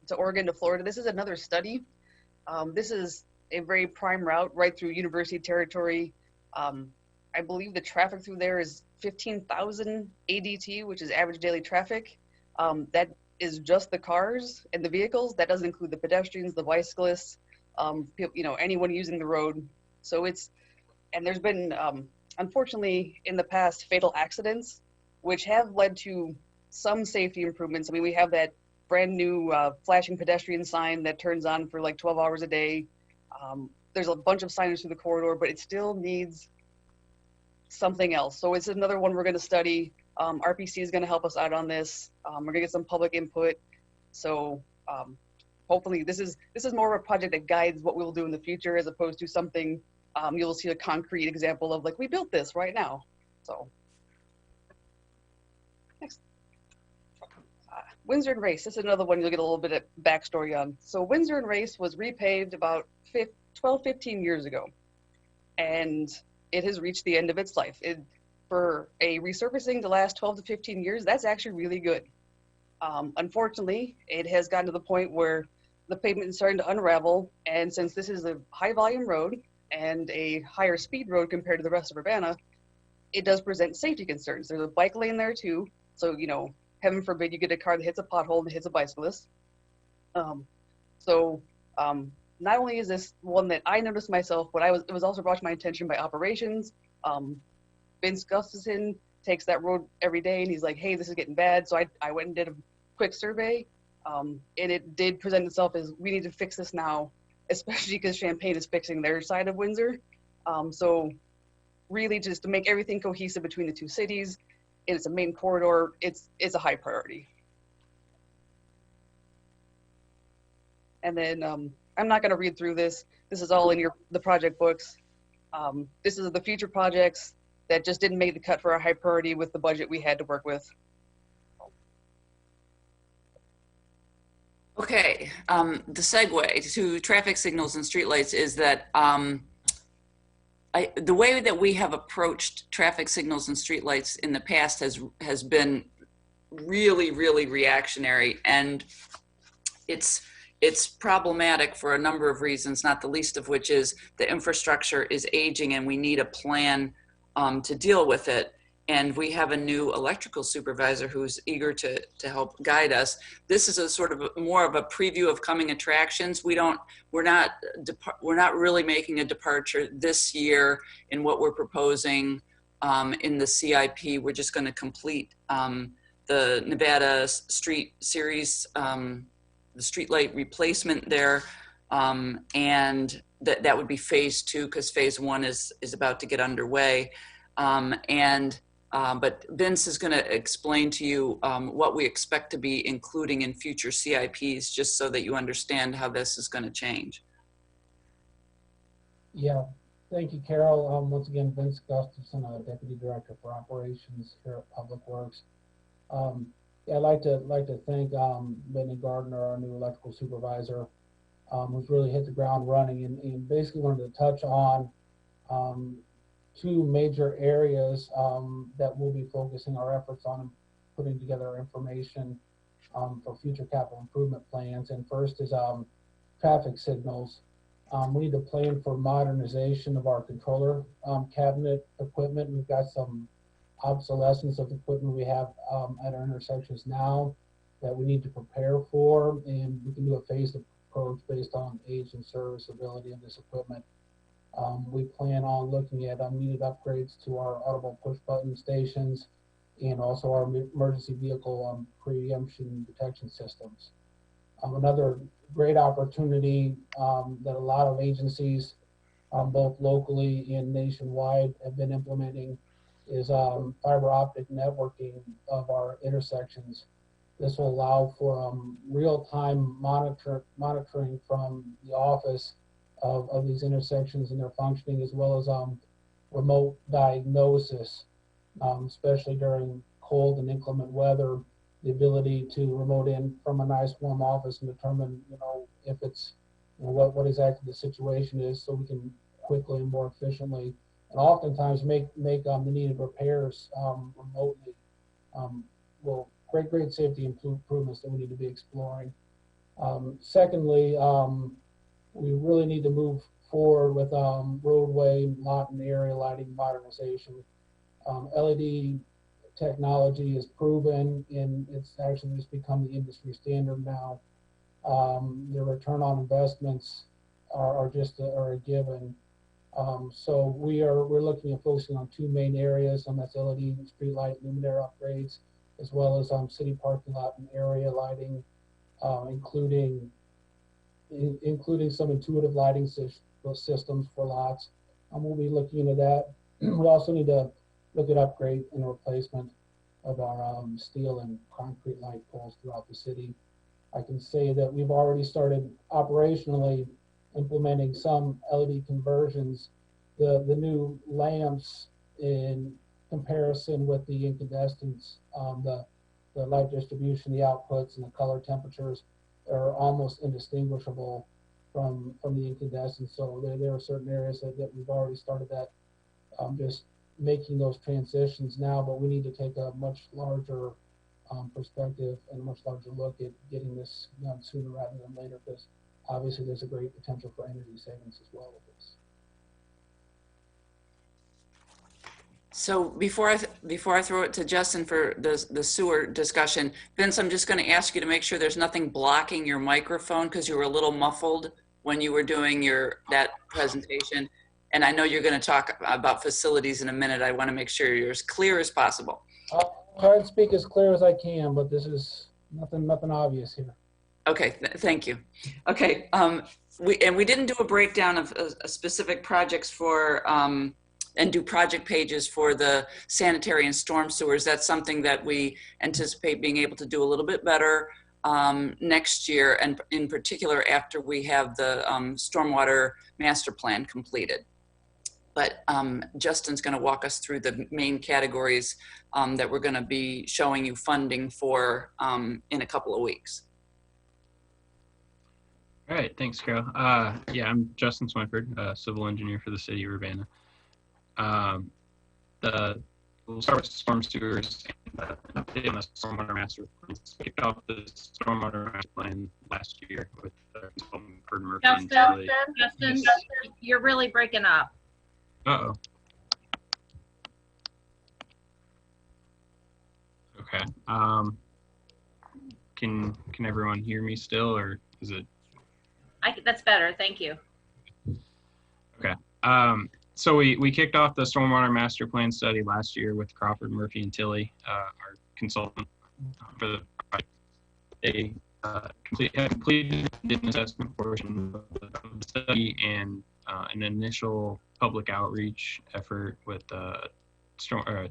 to Oregon, to Florida. This is another study. This is a very prime route right through University Territory. I believe the traffic through there is 15,000 ADT, which is average daily traffic. That is just the cars and the vehicles. That doesn't include the pedestrians, the bicyclists, anyone using the road. So and there's been, unfortunately, in the past, fatal accidents, which have led to some safety improvements. I mean, we have that brand new flashing pedestrian sign that turns on for like 12 hours a day. There's a bunch of signage through the corridor, but it still needs something else. So it's another one we're going to study. RPC is going to help us out on this. We're going to get some public input. So hopefully this is more of a project that guides what we'll do in the future, as opposed to something you'll see a concrete example of, like, we built this right now. So next. Windsor and Race, this is another one you'll get a little bit of backstory on. So Windsor and Race was repaved about 12, 15 years ago, and it has reached the end of its life. For a resurfacing to last 12 to 15 years, that's actually really good. Unfortunately, it has gotten to the point where the pavement is starting to unravel, and since this is a high volume road and a higher speed road compared to the rest of Urbana, it does present safety concerns. There's a bike lane there too, so heaven forbid you get a car that hits a pothole and hits a bicyclist. Not only is this one that I noticed myself, but it was also brought to my attention by operations. Vince Gustafson takes that road every day, and he's like, hey, this is getting bad. So I went and did a quick survey, and it did present itself as, we need to fix this now, especially because Champaign is fixing their side of Windsor. So really just to make everything cohesive between the two cities, and it's a main corridor, it's a high priority. And then I'm not going to read through this. This is all in the project books. This is the future projects that just didn't make the cut for a high priority with the budget we had to work with. Okay, the segue to traffic signals and streetlights is that the way that we have approached traffic signals and streetlights in the past has been really, really reactionary, and it's problematic for a number of reasons, not the least of which is the infrastructure is aging and we need a plan to deal with it. And we have a new electrical supervisor who's eager to help guide us. This is a sort of more of a preview of coming attractions. We're not really making a departure this year in what we're proposing in the CIP. We're just going to complete the Nevada Street Series, the streetlight replacement there, and that would be phase 2, because phase 1 is about to get underway. But Vince is going to explain to you what we expect to be including in future CIPs, just so that you understand how this is going to change. Yeah, thank you, Carol. Once again, Vince Gustafson, Deputy Director for Operations here at Public Works. Yeah, I'd like to thank Whitney Gardner, our new electrical supervisor, who's really hit the ground running, and basically wanted to touch on 2 major areas that we'll be focusing our efforts on, putting together our information for future capital improvement plans. And first is traffic signals. We need to plan for modernization of our controller cabinet equipment. We've got some obsolescence of equipment we have at our intersections now that we need to prepare for, and we can do a phased approach based on age and serviceability of this equipment. We plan on looking at needed upgrades to our audible push button stations and also our emergency vehicle preemption detection systems. Another great opportunity that a lot of agencies both locally and nationwide have been implementing is fiber optic networking of our intersections. This will allow for real-time monitoring from the office of these intersections and their functioning, as well as remote diagnosis, especially during cold and inclement weather. The ability to remote in from a nice warm office and determine, if it's, what exactly the situation is, so we can quickly and more efficiently, and oftentimes make the needed repairs remotely. Well, great safety improvements that we need to be exploring. Secondly, we really need to move forward with roadway, lot, and area lighting modernization. LED technology is proven, and it's actually just become the industry standard now. The return on investments are a given. So we're looking at focusing on two main areas, and that's LED street light luminaire upgrades, as well as city parking lot and area lighting, including some intuitive lighting systems for lots. We'll be looking into that. We also need to look at upgrade and replacement of our steel and concrete light poles throughout the city. I can say that we've already started operationally implementing some LED conversions. The new lamps, in comparison with the incandescents, the light distribution, the outputs, and the color temperatures are almost indistinguishable from the incandescents. So there are certain areas that we've already started that, just making those transitions now, but we need to take a much larger perspective and a much larger look at getting this done sooner rather than later, because obviously there's a great potential for energy savings as well with this. So before I throw it to Justin for the sewer discussion, Vince, I'm just going to ask you to make sure there's nothing blocking your microphone, because you were a little muffled when you were doing that presentation. And I know you're going to talk about facilities in a minute. I want to make sure you're as clear as possible. I'll try and speak as clear as I can, but this is nothing obvious here. Okay, thank you. Okay, we didn't do a breakdown of specific projects for and do project pages for the sanitary and storm sewers. That's something that we anticipate being able to do a little bit better next year, and in particular after we have the stormwater master plan completed. But Justin's going to walk us through the main categories that we're going to be showing you funding for in a couple of weeks. All right, thanks, Carol. Yeah, I'm Justin Swinford, civil engineer for the city of Urbana. We'll start with storm sewers and an update on the stormwater master plan. We kicked off the stormwater master plan last year with Murphy and Tilly. Justin, you're really breaking up. Uh-oh. Okay. Can everyone hear me still, or is it? That's better. Thank you. Okay. So we kicked off the stormwater master plan study last year with Crawford, Murphy, and Tilly, our consultant for the project. They have completed an assessment portion of the study and an initial public outreach effort with a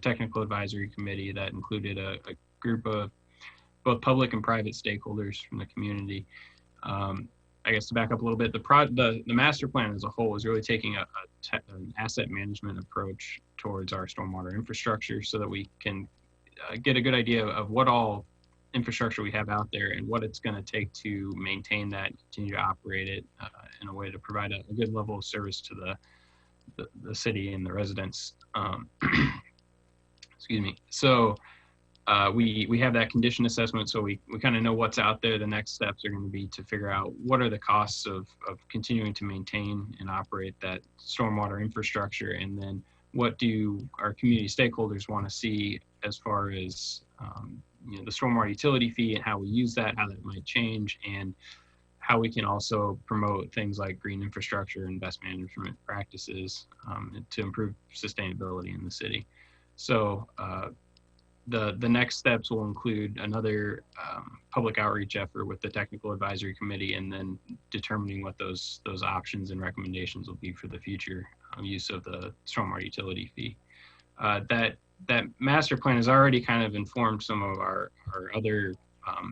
technical advisory committee that included a group of both public and private stakeholders from the community. I guess to back up a little bit, the master plan as a whole is really taking an asset management approach towards our stormwater infrastructure, so that we can get a good idea of what all infrastructure we have out there and what it's going to take to maintain that, continue to operate it in a way to provide a good level of service to the city and the residents. Excuse me. So we have that condition assessment, so we kind of know what's out there. The next steps are going to be to figure out what are the costs of continuing to maintain and operate that stormwater infrastructure, and then what do our community stakeholders want to see as far as the stormwater utility fee and how we use that, how that might change, and how we can also promote things like green infrastructure and best management practices to improve sustainability in the city. So the next steps will include another public outreach effort with the technical advisory committee, and then determining what those options and recommendations will be for the future use of the stormwater utility fee. That master plan has already kind of informed some of our other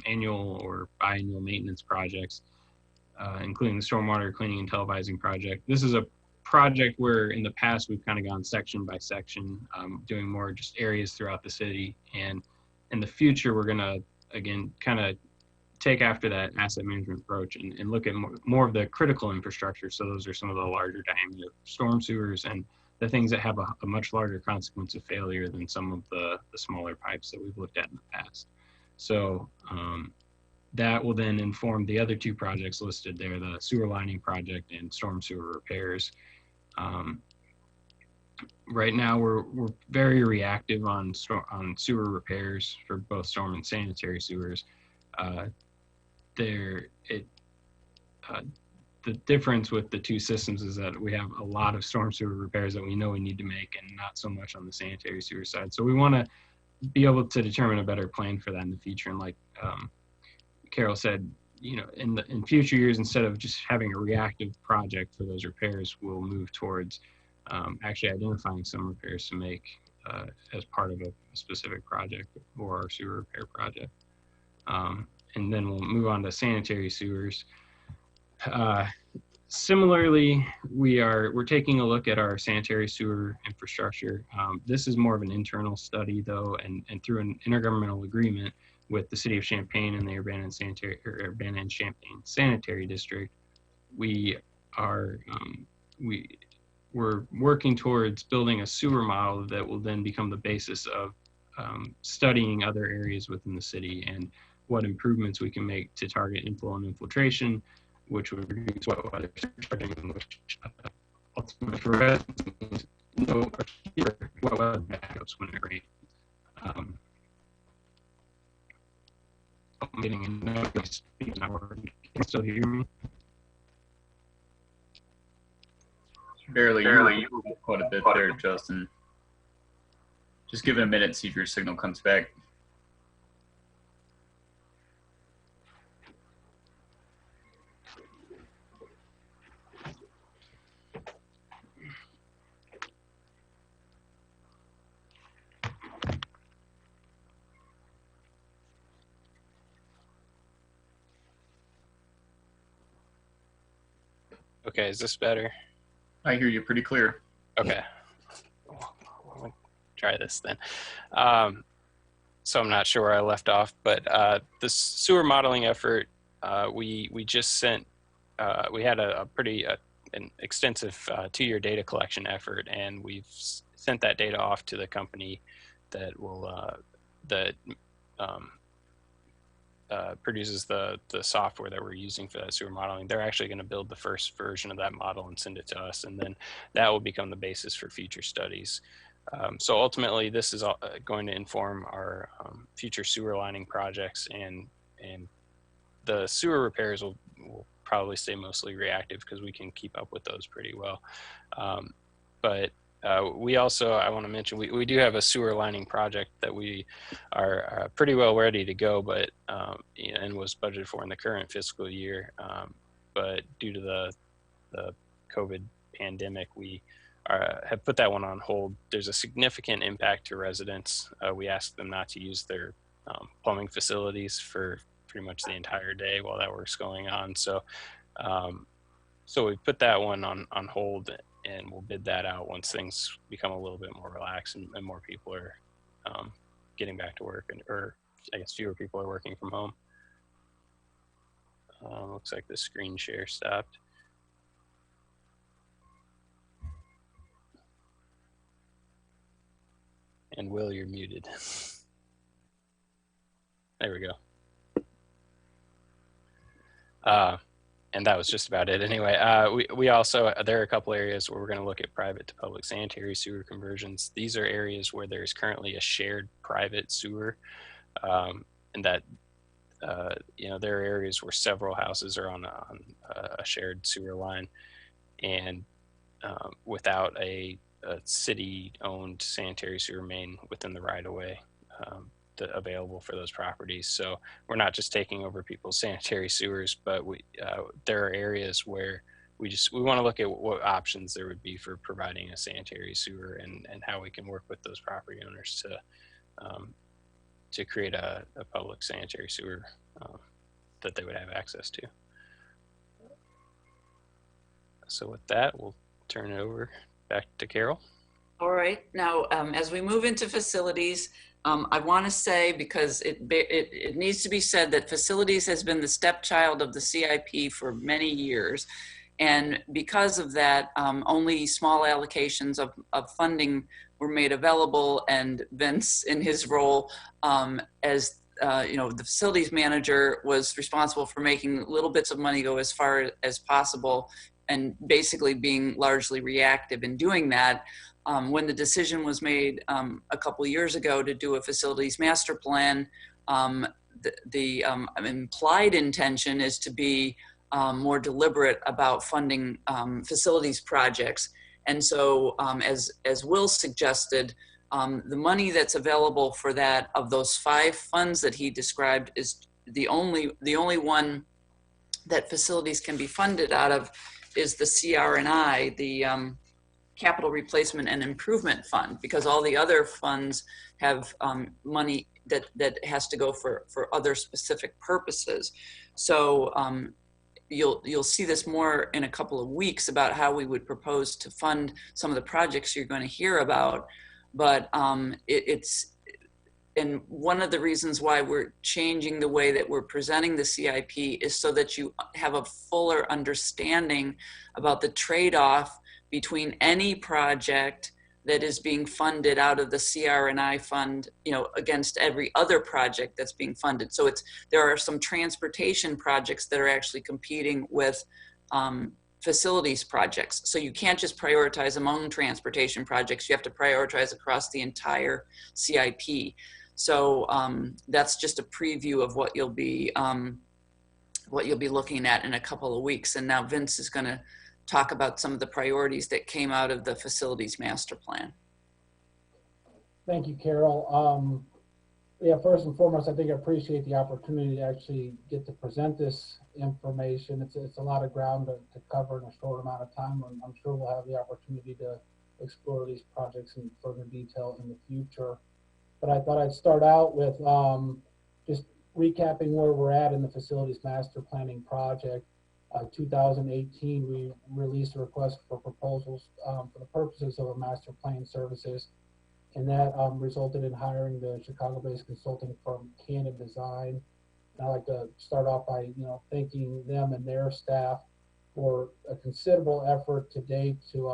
annual or biannual maintenance projects, including the stormwater cleaning and televising project. This is a project where in the past we've kind of gone section by section, doing more just areas throughout the city. And in the future, we're going to, again, kind of take after that asset management approach and look at more of the critical infrastructure. So those are some of the larger diameter storm sewers and the things that have a much larger consequence of failure than some of the smaller pipes that we've looked at in the past. So that will then inform the other two projects listed there, the sewer lining project and storm sewer repairs. Right now, we're very reactive on sewer repairs for both storm and sanitary sewers. The difference with the two systems is that we have a lot of storm sewer repairs that we know we need to make, and not so much on the sanitary sewer side. So we want to be able to determine a better plan for that in the future. And like Carol said, you know, in future years, instead of just having a reactive project for those repairs, we'll move towards actually identifying some repairs to make as part of a specific project or our sewer repair project. And then we'll move on to sanitary sewers. Similarly, we're taking a look at our sanitary sewer infrastructure. This is more of an internal study though, and through an intergovernmental agreement with the City of Champaign and the Urbana and Champaign Sanitary District, we're working towards building a sewer model that will then become the basis of studying other areas within the city and what improvements we can make to target inflow and infiltration, which would reduce wet weather surcharging, which ultimately for residents means no wet weather backups when it rains. I'm getting a noise because now can you still hear me? Barely. You were quite a bit there, Justin. Just give it a minute, see if your signal comes back. Okay, is this better? I hear you pretty clear. Okay. I'll try this then. So I'm not sure where I left off, but the sewer modeling effort, we just sent, we had a pretty an extensive 2-year data collection effort, and we've sent that data off to the company that will, produces the software that we're using for that sewer modeling. They're actually going to build the first version of that model and send it to us, and then that will become the basis for future studies. So ultimately, this is going to inform our future sewer lining projects, and the sewer repairs will probably stay mostly reactive because we can keep up with those pretty well. But we also, I want to mention, we do have a sewer lining project that we are pretty well ready to go, but and was budgeted for in the current fiscal year. But due to the COVID pandemic, we have put that one on hold. There's a significant impact to residents. We asked them not to use their plumbing facilities for pretty much the entire day while that work's going on. So, so we put that one on hold, and we'll bid that out once things become a little bit more relaxed and more people are getting back to work, or I guess fewer people are working from home. Looks like the screen share stopped. And Will, you're muted. There we go. And that was just about it. Anyway, we also, there are a couple areas where we're going to look at private to public sanitary sewer conversions. These are areas where there's currently a shared private sewer, and that, you know, there are areas where several houses are on a shared sewer line, and without a city-owned sanitary sewer main within the right-of-way. available for those properties. So we're not just taking over people's sanitary sewers, but there are areas where we want to look at what options there would be for providing a sanitary sewer and how we can work with those property owners to create a public sanitary sewer that they would have access to. So with that, we'll turn it over back to Carol. All right. Now, as we move into facilities, I want to say, because it needs to be said, that facilities has been the stepchild of the CIP for many years. And because of that, only small allocations of funding were made available. And Vince, in his role as the facilities manager, was responsible for making little bits of money go as far as possible, and basically being largely reactive in doing that. When the decision was made a couple of years ago to do a facilities master plan, the implied intention is to be more deliberate about funding facilities projects. And so, as Will suggested, the money that's available for that, of those 5 funds that he described, is the only one that facilities can be funded out of is the CR&I, the Capital Replacement and Improvement Fund, because all the other funds have money that has to go for other specific purposes. So you'll see this more in a couple of weeks about how we would propose to fund some of the projects you're going to hear about. But and one of the reasons why we're changing the way that we're presenting the CIP is so that you have a fuller understanding about the trade-off between any project that is being funded out of the CR&I fund, against every other project that's being funded. So there are some transportation projects that are actually competing with facilities projects. So you can't just prioritize among transportation projects. You have to prioritize across the entire CIP. So that's just a preview of what you'll be looking at in a couple of weeks. And now Vince is going to talk about some of the priorities that came out of the facilities master plan. Thank you, Carol. First and foremost, I think I appreciate the opportunity to actually get to present this information. It's a lot of ground to cover in a short amount of time, and I'm sure we'll have the opportunity to explore these projects in further detail in the future. But I thought I'd start out with just recapping where we're at in the facilities master planning project. 2018, we released a request for proposals for the purposes of a master plan services, and that resulted in hiring the Chicago-based consulting firm Canon Design. And I'd like to start off by thanking them and their staff for a considerable effort to date to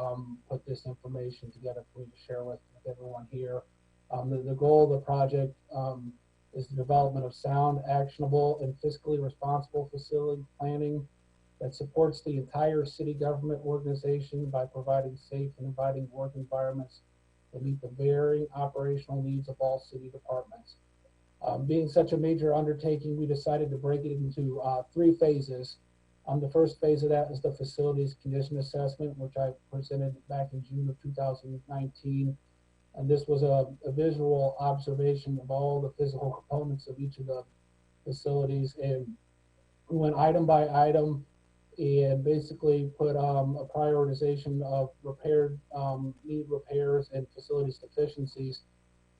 put this information together for me to share with everyone here. The goal of the project is the development of sound, actionable, and fiscally responsible facility planning that supports the entire city government organization by providing safe and inviting work environments that meet the varying operational needs of all city departments. Being such a major undertaking, we decided to break it into 3 phases. The first phase of that is the facilities condition assessment, which I presented back in June of 2019. And this was a visual observation of all the physical components of each of the facilities. And we went item by item and basically put a prioritization of need repairs and facilities deficiencies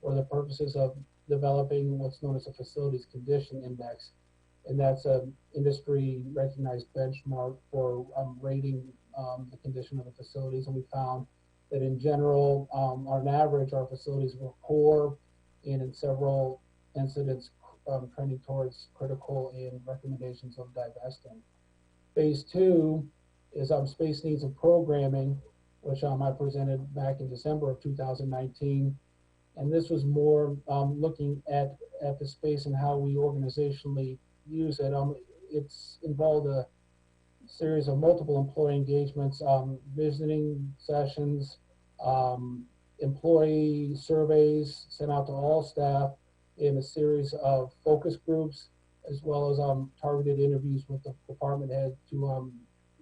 for the purposes of developing what's known as a facilities condition index. And that's an industry recognized benchmark for rating the condition of the facilities. And we found that in general, on average, our facilities were poor, and in several incidents trending towards critical and recommendations of divesting. Phase 2 is space needs and programming, which I presented back in December of 2019. And this was more looking at the space and how we organizationally use it. It's involved a series of multiple employee engagements, visiting sessions, employee surveys sent out to all staff, in a series of focus groups, as well as targeted interviews with the department head to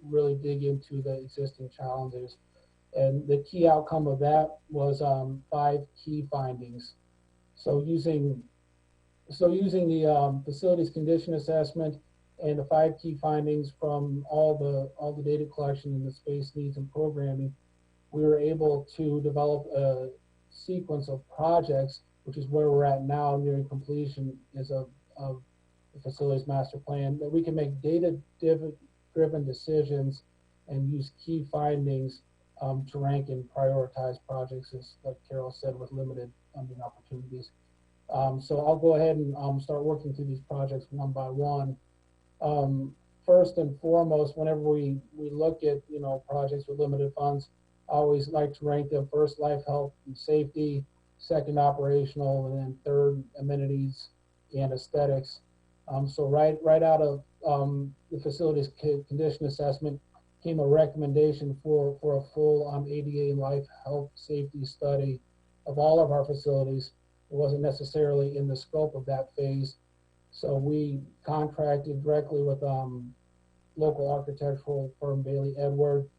really dig into the existing challenges. And the key outcome of that was 5 key findings. So using the facilities condition assessment and the 5 key findings from all the data collection in the space needs and programming, we were able to develop a sequence of projects, which is where we're at now, nearing completion is of the facilities master plan, that we can make data-driven decisions and use key findings to rank and prioritize projects, as like Carol said, with limited funding opportunities. So I'll go ahead and start working through these projects one by one. First and foremost, whenever we look at projects with limited funds, I always like to rank them first: life, health, and safety; second, operational; and then third, amenities and aesthetics. So right out of the facilities condition assessment came a recommendation for a full ADA and life, health, safety study of all of our facilities. It wasn't necessarily in the scope of that phase, so we contracted directly with local architectural firm Bailey Edward,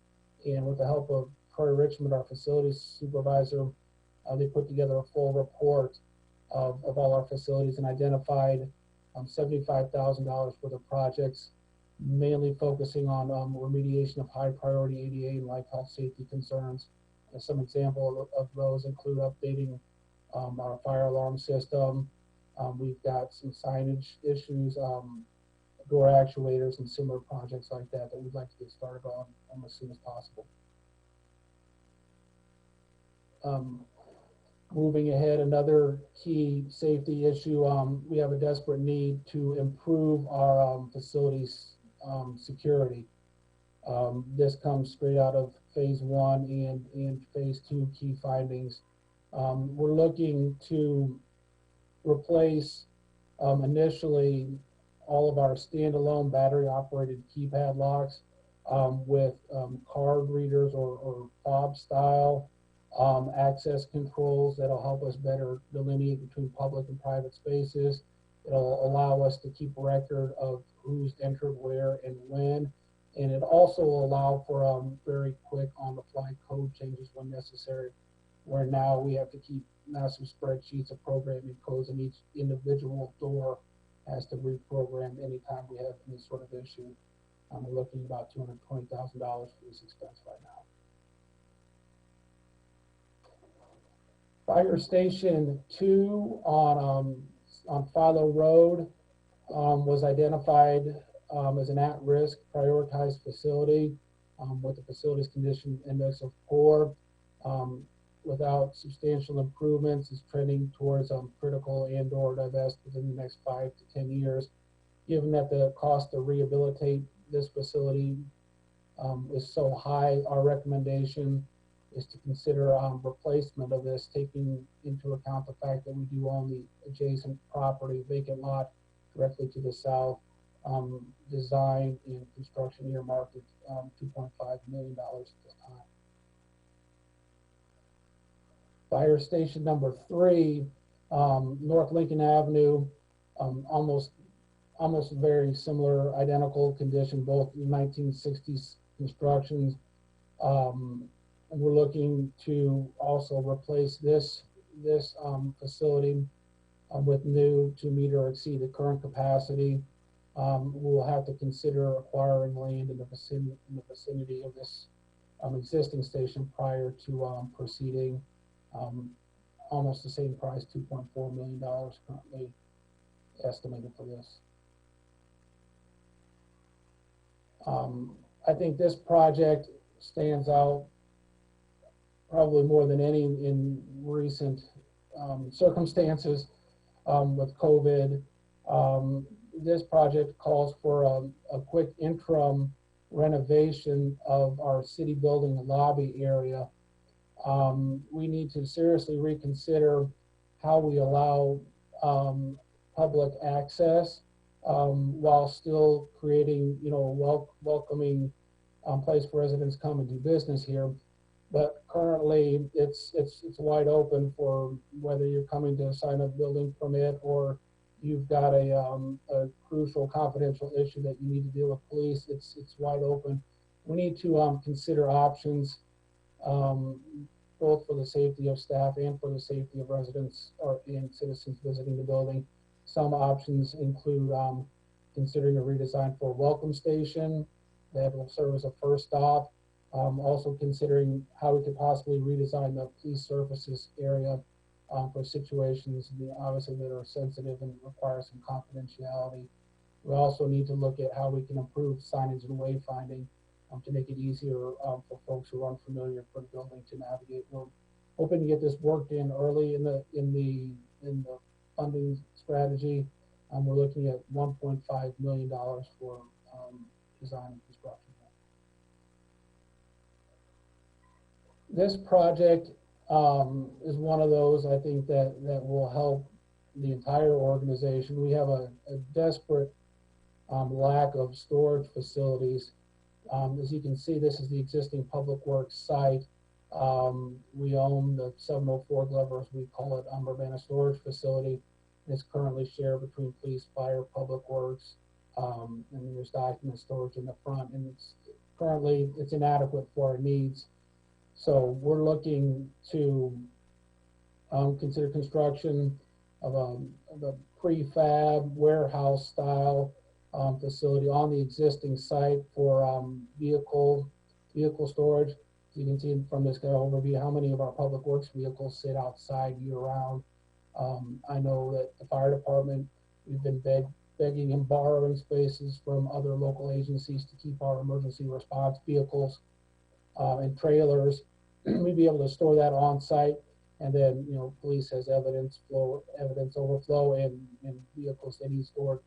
and with the help of Troy Richmond, our facilities supervisor, they put together a full report of all our facilities and identified $75,000 worth of projects, mainly focusing on remediation of high priority ADA and life, health, safety concerns. Some example of those include updating our fire alarm system. We've got some signage issues, door actuators, and similar projects like that we'd like to get started on as soon as possible. Moving ahead, another key safety issue, we have a desperate need to improve our facilities security. This comes straight out of phase 1 and phase 2 key findings. We're looking to replace initially all of our standalone battery operated keypad locks with card readers or fob style access controls that'll help us better delineate between public and private spaces. It'll allow us to keep record of who's entered where and when, and it also will allow for very quick on-the-fly code changes when necessary, where now we have to keep massive spreadsheets of programming codes, and each individual door has to reprogram anytime we have any sort of issue. We're looking at about $220,000 for this expense right now. Fire Station 2 on Philo Road was identified as an at-risk prioritized facility with a facilities condition index of 4. Without substantial improvements, is trending towards critical and/or divest within the next 5 to 10 years. Given that the cost to rehabilitate this facility is so high, our recommendation is to consider replacement of this, taking into account the fact that we do own the adjacent property, vacant lot directly to the south. Design and construction earmarked at $2.5 million at this time. Fire Station number 3, North Lincoln Avenue, almost very similar, identical condition, both 1960s constructions. We're looking to also replace this facility with new to meet or exceed the current capacity. We'll have to consider acquiring land in the vicinity of this existing station prior to proceeding. Almost the same price, $2.4 million currently estimated for this. I think this project stands out probably more than any in recent circumstances with COVID. This project calls for a quick interim renovation of our city building lobby area. We need to seriously reconsider how we allow public access while still creating, a welcoming place for residents to come and do business here. But currently, it's wide open for whether you're coming to sign a building permit or you've got a crucial confidential issue that you need to deal with police. It's wide open. We need to consider options both for the safety of staff and for the safety of residents and citizens visiting the building. Some options include considering a redesign for a welcome station that will serve as a first stop. Also considering how we could possibly redesign the police services area for situations obviously that are sensitive and require some confidentiality. We also need to look at how we can improve signage and wayfinding to make it easier for folks who are unfamiliar for the building to navigate. We're hoping to get this worked in early in the funding strategy. We're looking at $1.5 million for design and construction. This project is one of those I think that will help the entire organization. We have a desperate lack of storage facilities. As you can see, this is the existing public works site. We own the 704 Glover, as we call it, Urbana storage facility. It's currently shared between police, fire, public works, and there's document storage in the front. And it's inadequate for our needs. So we're looking to consider construction of a prefab warehouse style facility on the existing site for vehicle storage. So you can see from this kind of overview how many of our public works vehicles sit outside year round. I know that the fire department, we've been begging and borrowing spaces from other local agencies to keep our emergency response vehicles and trailers. We'd be able to store that on site, and then police has evidence overflow, and vehicles they need stored.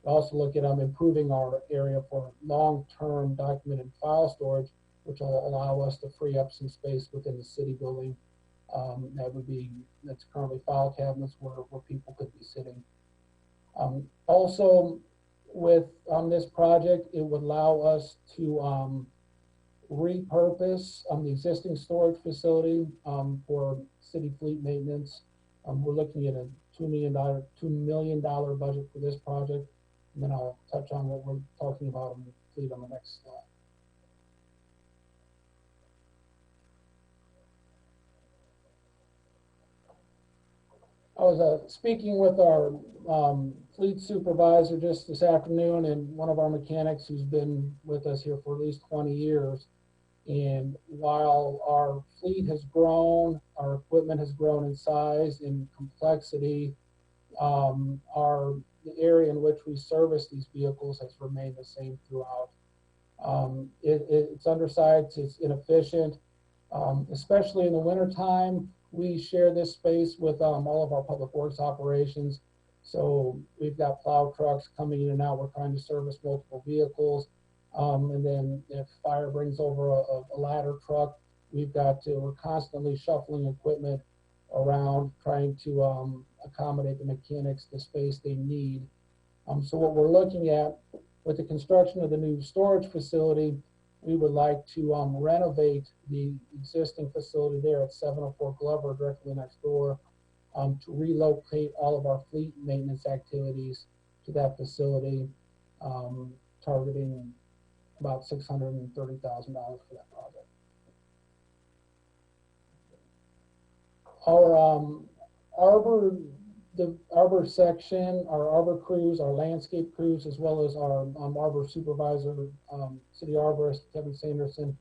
We also look at improving our area for long-term documented file storage, which will allow us to free up some space within the city building. That's currently file cabinets where people could be sitting. Also, with this project, it would allow us to repurpose the existing storage facility for city fleet maintenance. We're looking at a $2 million budget for this project, and then I'll touch on what we're talking about on the fleet on the next slide. I was speaking with our fleet supervisor just this afternoon, and one of our mechanics who's been with us here for at least 20 years. And while our fleet has grown, our equipment has grown in size and complexity, the area in which we service these vehicles has remained the same throughout. It's undersized, it's inefficient, especially in the wintertime. We share this space with all of our public works operations. So we've got plow trucks coming in and out. We're trying to service multiple vehicles. And then if fire brings over a ladder truck, we're constantly shuffling equipment around, trying to accommodate the mechanics the space they need. So what we're looking at with the construction of the new storage facility, we would like to renovate the existing facility there at 704 Glover, directly next door, to relocate all of our fleet maintenance activities to that facility, targeting about $630,000 for that project. Our the arbor section, our arbor crews, our landscape crews, as well as our arbor supervisor, city arborist Kevin Sanderson,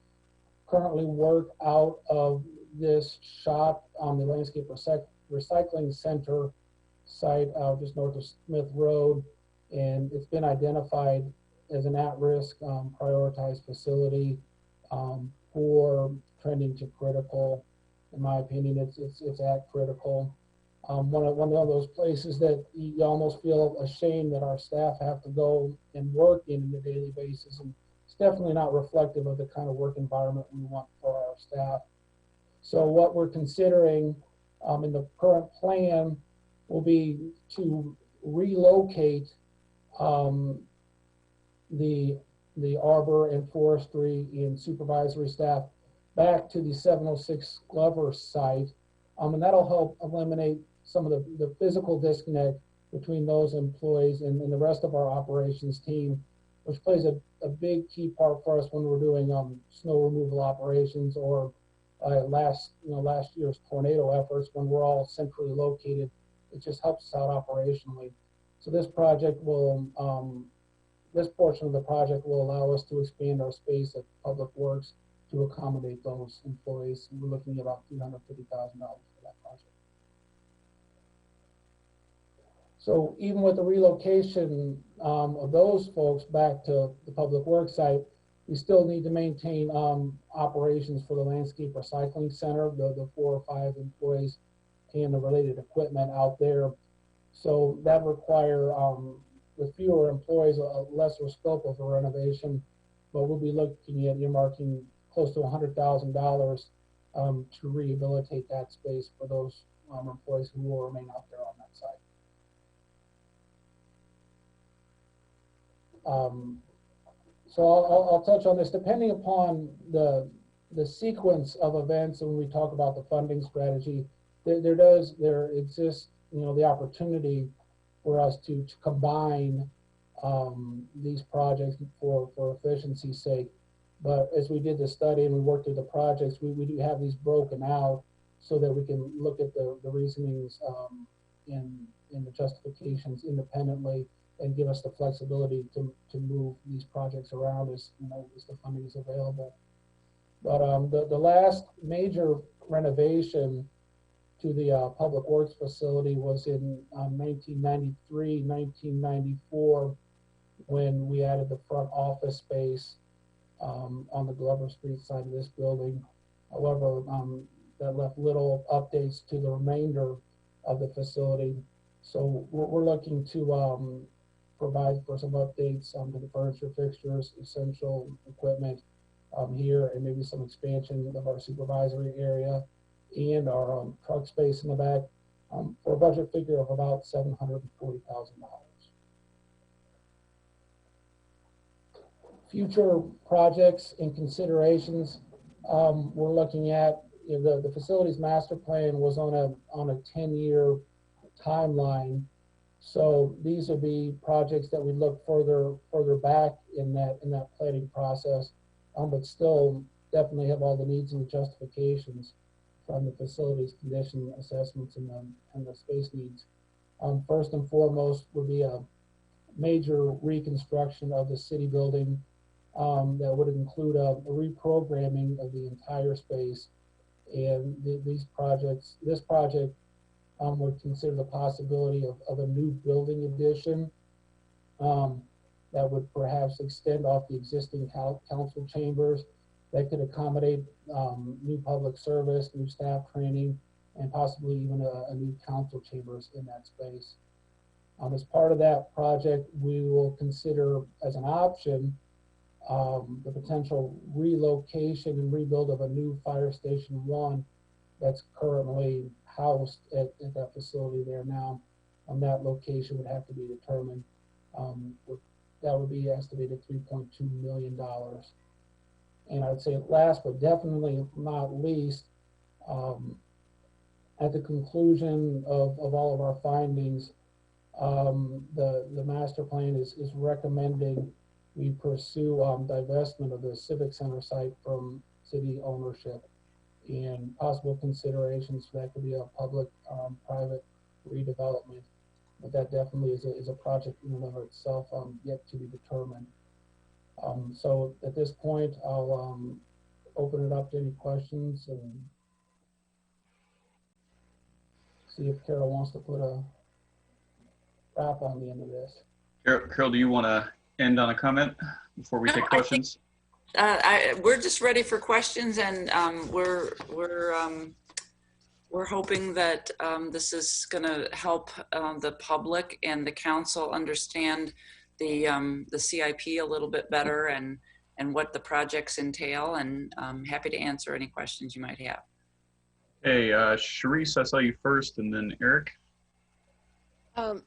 currently work out of this shop on the landscape recycling center site just north of Smith Road, and it's been identified as an at-risk prioritized facility for trending to critical. In my opinion, it's at critical. One of those places that you almost feel ashamed that our staff have to go and work in on a daily basis, and it's definitely not reflective of the kind of work environment we want for our staff. So what we're considering in the current plan will be to relocate the arbor and forestry and supervisory staff back to the 706 Glover site, and that'll help eliminate some of the physical disconnect between those employees and the rest of our operations team, which plays a big key part for us when we're doing snow removal operations or last year's tornado efforts when we're all centrally located. It just helps us out operationally. So this project will, this portion of the project will allow us to expand our space at Public Works to accommodate those employees. And we're looking at about $350,000 for that project. So even with the relocation of those folks back to the Public Works site, we still need to maintain operations for the Landscape Recycling Center, the 4 or 5 employees and the related equipment out there. So that require, with fewer employees, a lesser scope of a renovation, but we'll be looking at earmarking close to $100,000 to rehabilitate that space for those employees who will remain out there on that site. So I'll touch on this. Depending upon the sequence of events, and when we talk about the funding strategy, there exists, the opportunity for us to combine these projects for efficiency's sake. But as we did the study and we worked through the projects, we do have these broken out so that we can look at the reasonings and the justifications independently, and give us the flexibility to move these projects around as the funding is available. But the last major renovation to the Public Works facility was in 1993, 1994, when we added the front office space on the Glover Street side of this building. However, that left little updates to the remainder of the facility. So we're looking to provide for some updates to the furniture, fixtures, essential equipment here, and maybe some expansion of our supervisory area and our truck space in the back for a budget figure of about $740,000. Future projects and considerations we're looking at, the facilities master plan was on a 10-year timeline. So these would be projects that we look further back in that planning process, but still definitely have all the needs and the justifications from the facilities condition assessments and the space needs. First and foremost would be a major reconstruction of the city building that would include a reprogramming of the entire space. And this project would consider the possibility of a new building addition that would perhaps extend off the existing council chambers that could accommodate new public service, new staff training, and possibly even a new council chambers in that space. As part of that project, we will consider as an option the potential relocation and rebuild of a new Fire Station 1 that's currently housed at that facility there now. That location would have to be determined. That would be estimated $3.2 million. And I'd say last but definitely not least, at the conclusion of all of our findings, the master plan is recommending we pursue divestment of the Civic Center site from city ownership, and possible considerations for that could be a public-private redevelopment. But that definitely is a project in and of itself yet to be determined. So at this point, I'll open it up to any questions and see if Carol wants to put a wrap on the end of this. Carol, do you want to end on a comment before we take questions? We're just ready for questions, and we're hoping that this is going to help the public and the council understand the CIP a little bit better and what the projects entail, and I'm happy to answer any questions you might have. Hey, Sharice, I saw you first, and then Eric. I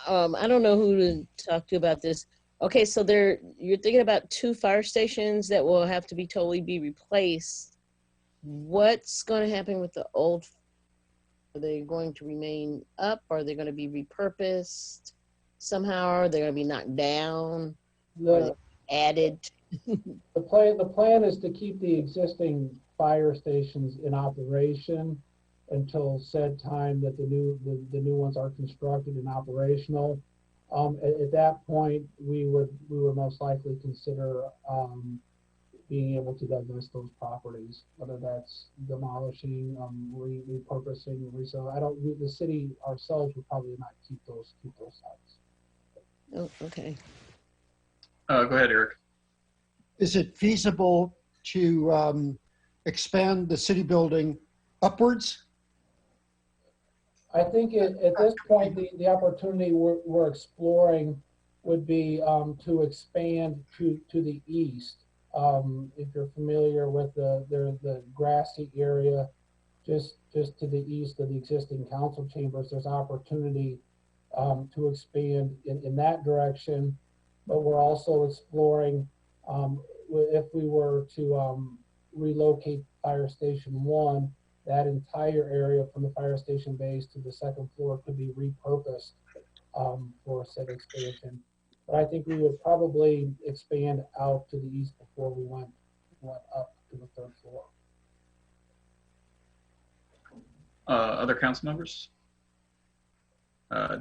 don't know who to talk to about this. Okay, so you're thinking about 2 fire stations that will have to totally be replaced. What's going to happen with the old? Are they going to remain up? Are they going to be repurposed somehow? Are they going to be knocked down? Or added? The plan is to keep the existing fire stations in operation until said time that the new ones are constructed and operational. At that point, we would most likely consider being able to divest those properties, whether that's demolishing, repurposing, resale. The city ourselves would probably not keep those sites. Oh, okay. Go ahead, Eric. Is it feasible to expand the city building upwards? I think at this point, the opportunity we're exploring would be to expand to the east. If you're familiar with the grassy area just to the east of the existing council chambers, there's opportunity to expand in that direction. But we're also exploring if we were to relocate Fire Station 1, that entire area from the fire station base to the second floor could be repurposed for said expansion. But I think we would probably expand out to the east before we went up to the third floor. Other council members?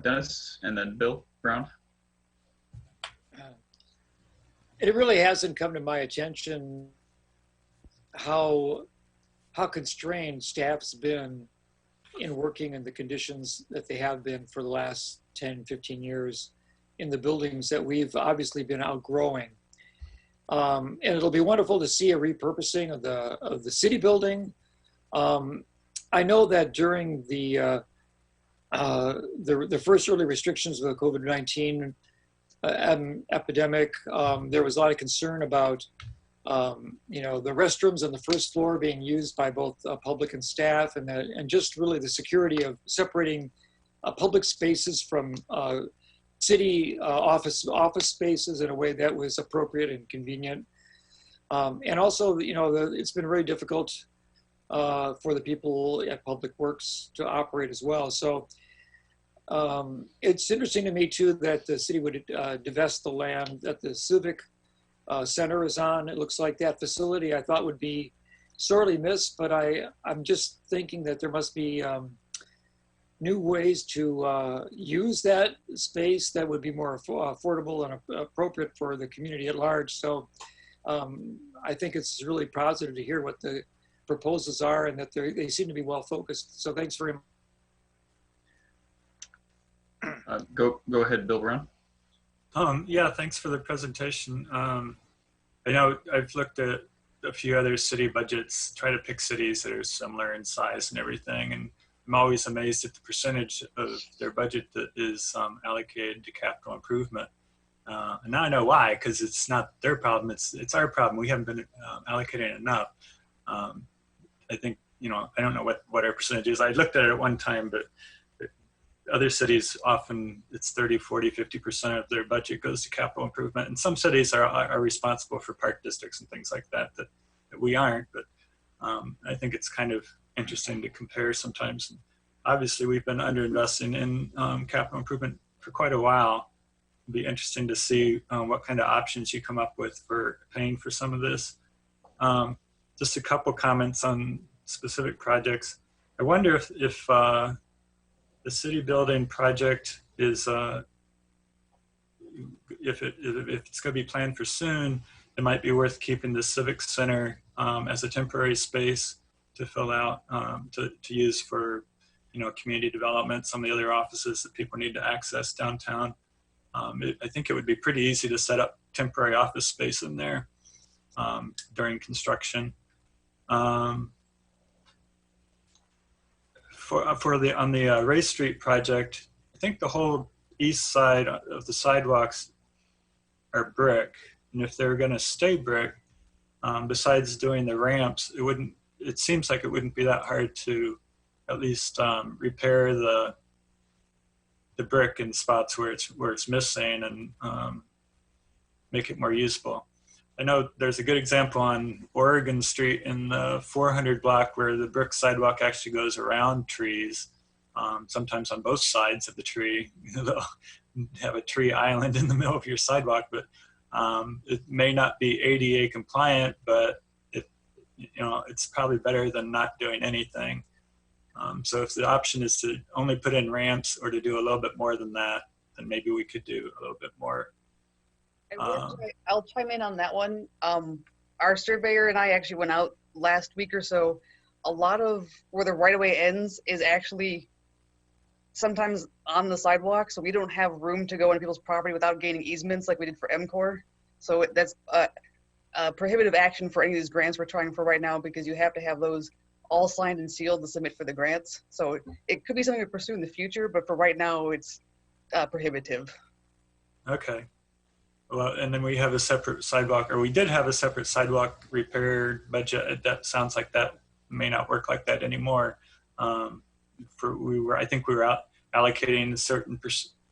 Dennis and then Bill Brown. It really hasn't come to my attention how constrained staff's been in working in the conditions that they have been for the last 10, 15 years in the buildings that we've obviously been outgrowing. And it'll be wonderful to see a repurposing of the city building. I know that during the first early restrictions of the COVID-19 epidemic, there was a lot of concern about the restrooms on the first floor being used by both public and staff, and just really the security of separating public spaces from city office spaces in a way that was appropriate and convenient. And also, it's been very difficult for the people at Public Works to operate as well. So it's interesting to me too that the city would divest the land that the Civic Center is on. It looks like that facility I thought would be sorely missed, but I'm just thinking that there must be new ways to use that space that would be more affordable and appropriate for the community at large. So I think it's really positive to hear what the proposals are and that they seem to be well focused. So thanks very much. Go ahead, Bill Brown. Yeah, thanks for the presentation. I know I've looked at a few other city budgets, try to pick cities that are similar in size and everything, and I'm always amazed at the percentage of their budget that is allocated to capital improvement. And now I know why, because it's not their problem, it's our problem. We haven't been allocating enough. I think, I don't know what our percentage is. I looked at it at one time, but other cities often it's 30, 40, 50% of their budget goes to capital improvement. And some cities are responsible for park districts and things like that we aren't. But I think it's kind of interesting to compare sometimes. Obviously, we've been underinvesting in capital improvement for quite a while. It'd be interesting to see what kind of options you come up with for paying for some of this. Just a couple comments on specific projects. I wonder if the city building project is, if it's going to be planned for soon, it might be worth keeping the Civic Center as a temporary space to fill out, to use for, community development, some of the other offices that people need to access downtown. I think it would be pretty easy to set up temporary office space in there during construction. On the Ray Street project, I think the whole east side of the sidewalks are brick, and if they're going to stay brick, besides doing the ramps, it seems like it wouldn't be that hard to at least repair the brick in spots where it's missing and make it more usable. I know there's a good example on Oregon Street in the 400 block where the brick sidewalk actually goes around trees, sometimes on both sides of the tree. They'll have a tree island in the middle of your sidewalk, but it may not be ADA compliant, but it's probably better than not doing anything. So if the option is to only put in ramps or to do a little bit more than that, then maybe we could do a little bit more. I'll chime in on that one. Our surveyor and I actually went out last week or so. A lot of where the right-of-way ends is actually sometimes on the sidewalk, so we don't have room to go into people's property without gaining easements like we did for MCOR. So that's a prohibitive action for any of these grants we're trying for right now, because you have to have those all signed and sealed to submit for the grants. So it could be something to pursue in the future, but for right now, it's prohibitive. Okay. Well, and then we have a separate sidewalk, or we did have a separate sidewalk repair budget. That sounds like that may not work like that anymore. I think we were out allocating a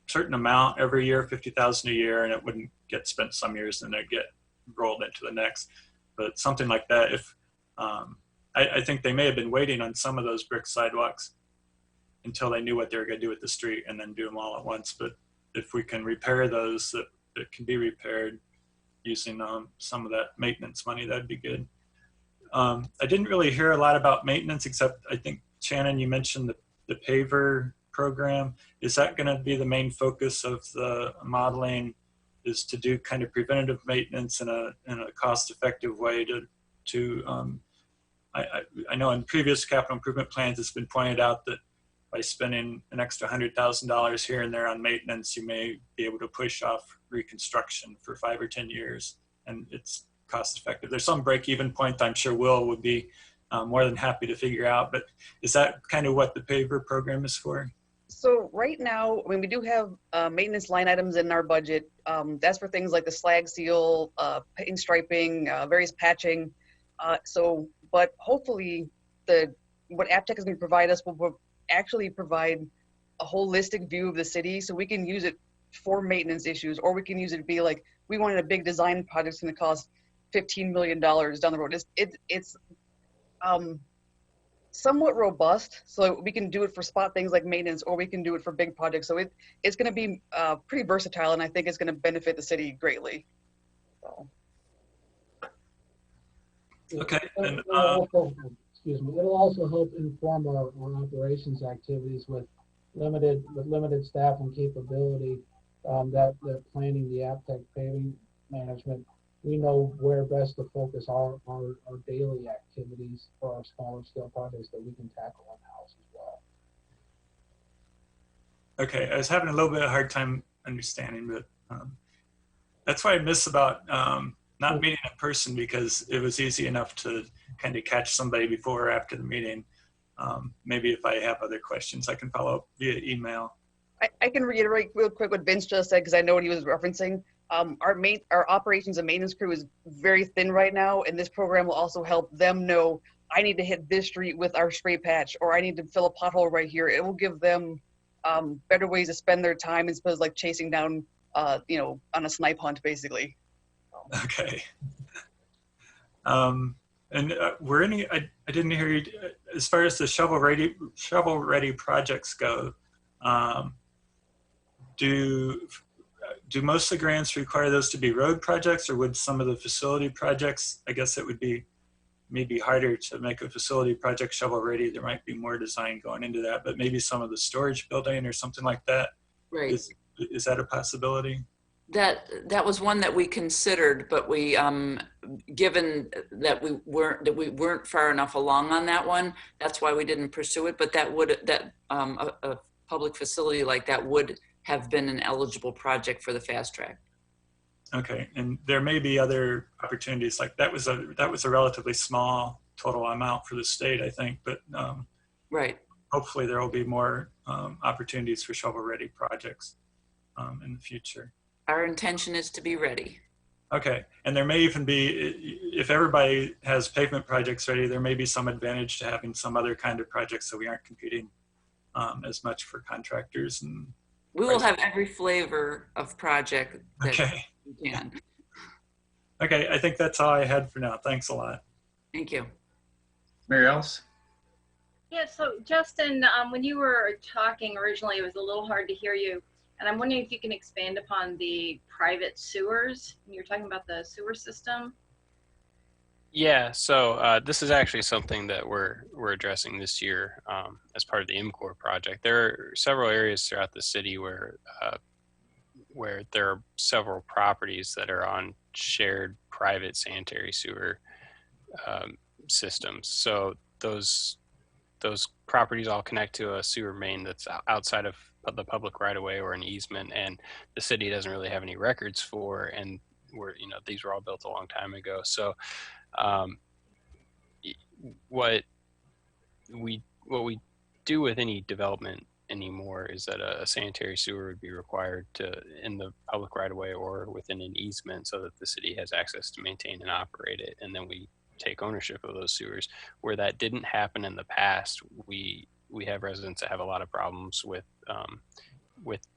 certain amount every year, 50,000 a year, and it wouldn't get spent some years and it'd get rolled into the next. But something like that, if I think they may have been waiting on some of those brick sidewalks until they knew what they were going to do with the street and then do them all at once. But if we can repair those that can be repaired using some of that maintenance money, that'd be good. I didn't really hear a lot about maintenance, except I think, Shannon, you mentioned the paver program. Is that going to be the main focus of the modeling, is to do kind of preventative maintenance in a cost-effective way I know in previous capital improvement plans, it's been pointed out that by spending an extra $100,000 here and there on maintenance, you may be able to push off reconstruction for 5 or 10 years, and it's cost effective. There's some break-even point I'm sure Will would be more than happy to figure out, but is that kind of what the paver program is for? So right now, I mean, we do have maintenance line items in our budget. That's for things like the slag seal, paint striping, various patching. But hopefully what AppTech is going to provide us will actually provide a holistic view of the city, so we can use it for maintenance issues, or we can use it to be like, we wanted a big design project going to cost $15 million down the road. It's somewhat robust, so we can do it for spot things like maintenance, or we can do it for big projects. So it's going to be pretty versatile, and I think it's going to benefit the city greatly. So. Okay. And, it'll also help inform our operations activities with limited staff and capability. That planning the AppTech paving management, we know where best to focus our daily activities for our smaller scale projects that we can tackle in-house as well. Okay, I was having a little bit of a hard time understanding, but that's what I miss about not meeting in person, because it was easy enough to kind of catch somebody before or after the meeting. Maybe if I have other questions, I can follow up via email. I can reiterate real quick what Vince just said, because I know what he was referencing. Our operations and maintenance crew is very thin right now, and this program will also help them know, I need to hit this street with our spray patch, or I need to fill a pothole right here. It will give them better ways to spend their time instead of like chasing down, on a snipe hunt, basically. Okay. And were any? I didn't hear you. As far as the shovel ready projects go, do most of the grants require those to be road projects, or would some of the facility projects? I guess it would be maybe harder to make a facility project shovel ready. There might be more design going into that, but maybe some of the storage building or something like that. Right. Is that a possibility? That was one that we considered, but we, given that we weren't far enough along on that one, that's why we didn't pursue it. But a public facility like that would have been an eligible project for the fast track. Okay, and there may be other opportunities. Like that was a relatively small total amount for the state, I think, but right. Hopefully there will be more opportunities for shovel-ready projects in the future. Our intention is to be ready. Okay, and there may even be, if everybody has pavement projects ready, there may be some advantage to having some other kind of projects, so we aren't competing as much for contractors. And we will have every flavor of project that okay. we can. Okay, I think that's all I had for now. Thanks a lot. Thank you. Mary Alice? Yeah, so Justin, when you were talking originally, it was a little hard to hear you. And I'm wondering if you can expand upon the private sewers. You're talking about the sewer system. Yeah, so this is actually something that we're addressing this year as part of the MCOR project. There are several areas throughout the city where there are several properties that are on shared private sanitary sewer systems. So those properties all connect to a sewer main that's outside of the public right of way or an easement, and the city doesn't really have any records for, and these were all built a long time ago. So what we do with any development anymore is that a sanitary sewer would be required in the public right of way or within an easement, so that the city has access to maintain and operate it, and then we take ownership of those sewers. Where that didn't happen in the past, we have residents that have a lot of problems with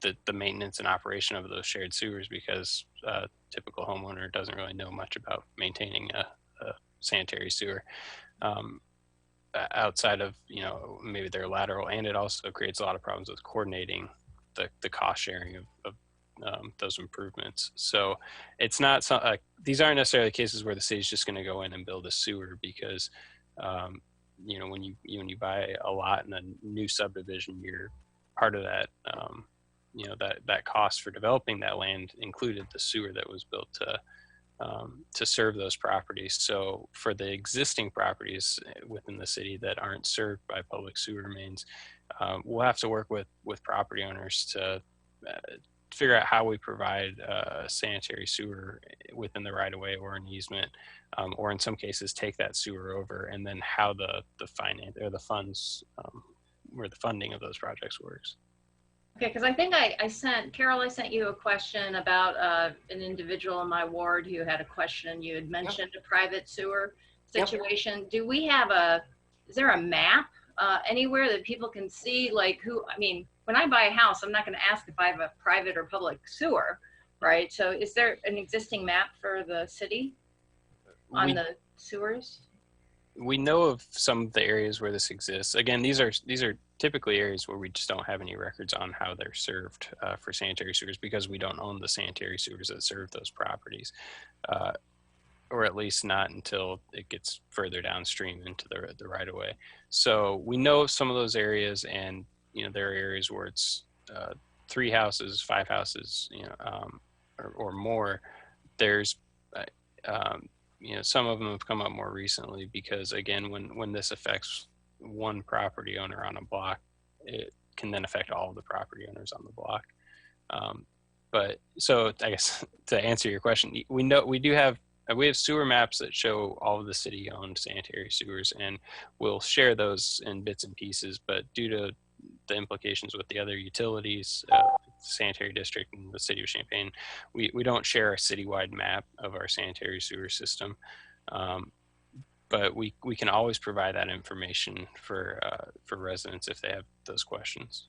the maintenance and operation of those shared sewers, because a typical homeowner doesn't really know much about maintaining a sanitary sewer. Outside of maybe their lateral, and it also creates a lot of problems with coordinating the cost sharing of those improvements. So it's not these aren't necessarily cases where the city's just going to go in and build a sewer, because when you buy a lot in a new subdivision, you're part of that that cost for developing that land included the sewer that was built to serve those properties. So for the existing properties within the city that aren't served by public sewer mains, we'll have to work with property owners to figure out how we provide a sanitary sewer within the right of way or an easement, or in some cases take that sewer over, and then how the finance or the funds where the funding of those projects works. Okay, because I think I sent you a question about an individual in my ward who had a question. You had mentioned a private sewer situation. Yep. Do we have is there a map anywhere that people can see, like when I buy a house, I'm not going to ask if I have a private or public sewer, right? So is there an existing map for the city on the sewers? We know of some of the areas where this exists. Again, these are typically areas where we just don't have any records on how they're served for sanitary sewers, because we don't own the sanitary sewers that serve those properties, or at least not until it gets further downstream into the right of way. So we know some of those areas, and there are areas where it's 3 houses, 5 houses, or more. There's some of them have come up more recently, because again, when this affects one property owner on a block, it can then affect all of the property owners on the block. But so I guess to answer your question, we have sewer maps that show all of the city-owned sanitary sewers, and we'll share those in bits and pieces. But due to the implications with the other utilities, sanitary district and the city of Champaign, we don't share a citywide map of our sanitary sewer system. But we can always provide that information for residents if they have those questions.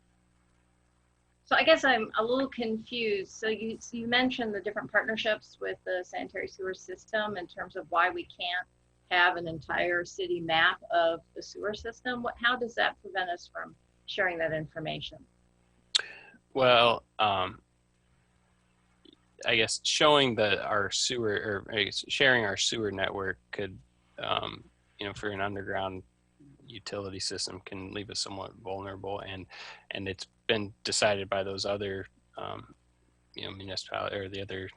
So I guess I'm a little confused. So you mentioned the different partnerships with the sanitary sewer system in terms of why we can't have an entire city map of the sewer system. How does that prevent us from sharing that information? Well, I guess showing that sharing our sewer network could, for an underground utility system, can leave us somewhat vulnerable, and it's been decided by those other, municipality or the other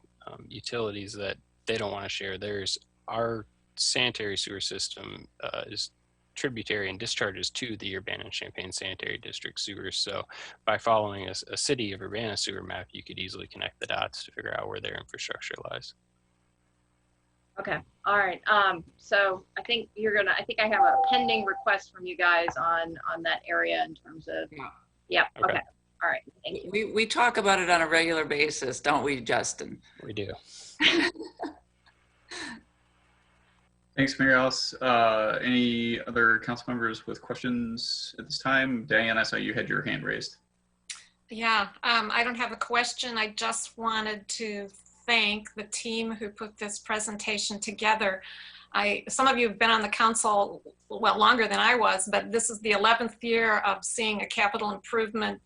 utilities that they don't want to share theirs. Our sanitary sewer system is tributary and discharges to the Urbana-Champaign Sanitary District sewers. So by following a city of Urbana sewer map, you could easily connect the dots to figure out where their infrastructure lies. Okay. All right. So I think I have a pending request from you guys on that area in terms of, yeah. Okay. All right. Thank you. We talk about it on a regular basis, don't we, Justin? We do. Thanks, Mary Alice. Any other council members with questions at this time? Diane, I saw you had your hand raised. Yeah, I don't have a question. I just wanted to thank the team who put this presentation together. Some of you have been on the council well longer than I was, but this is the 11th year of seeing a capital improvement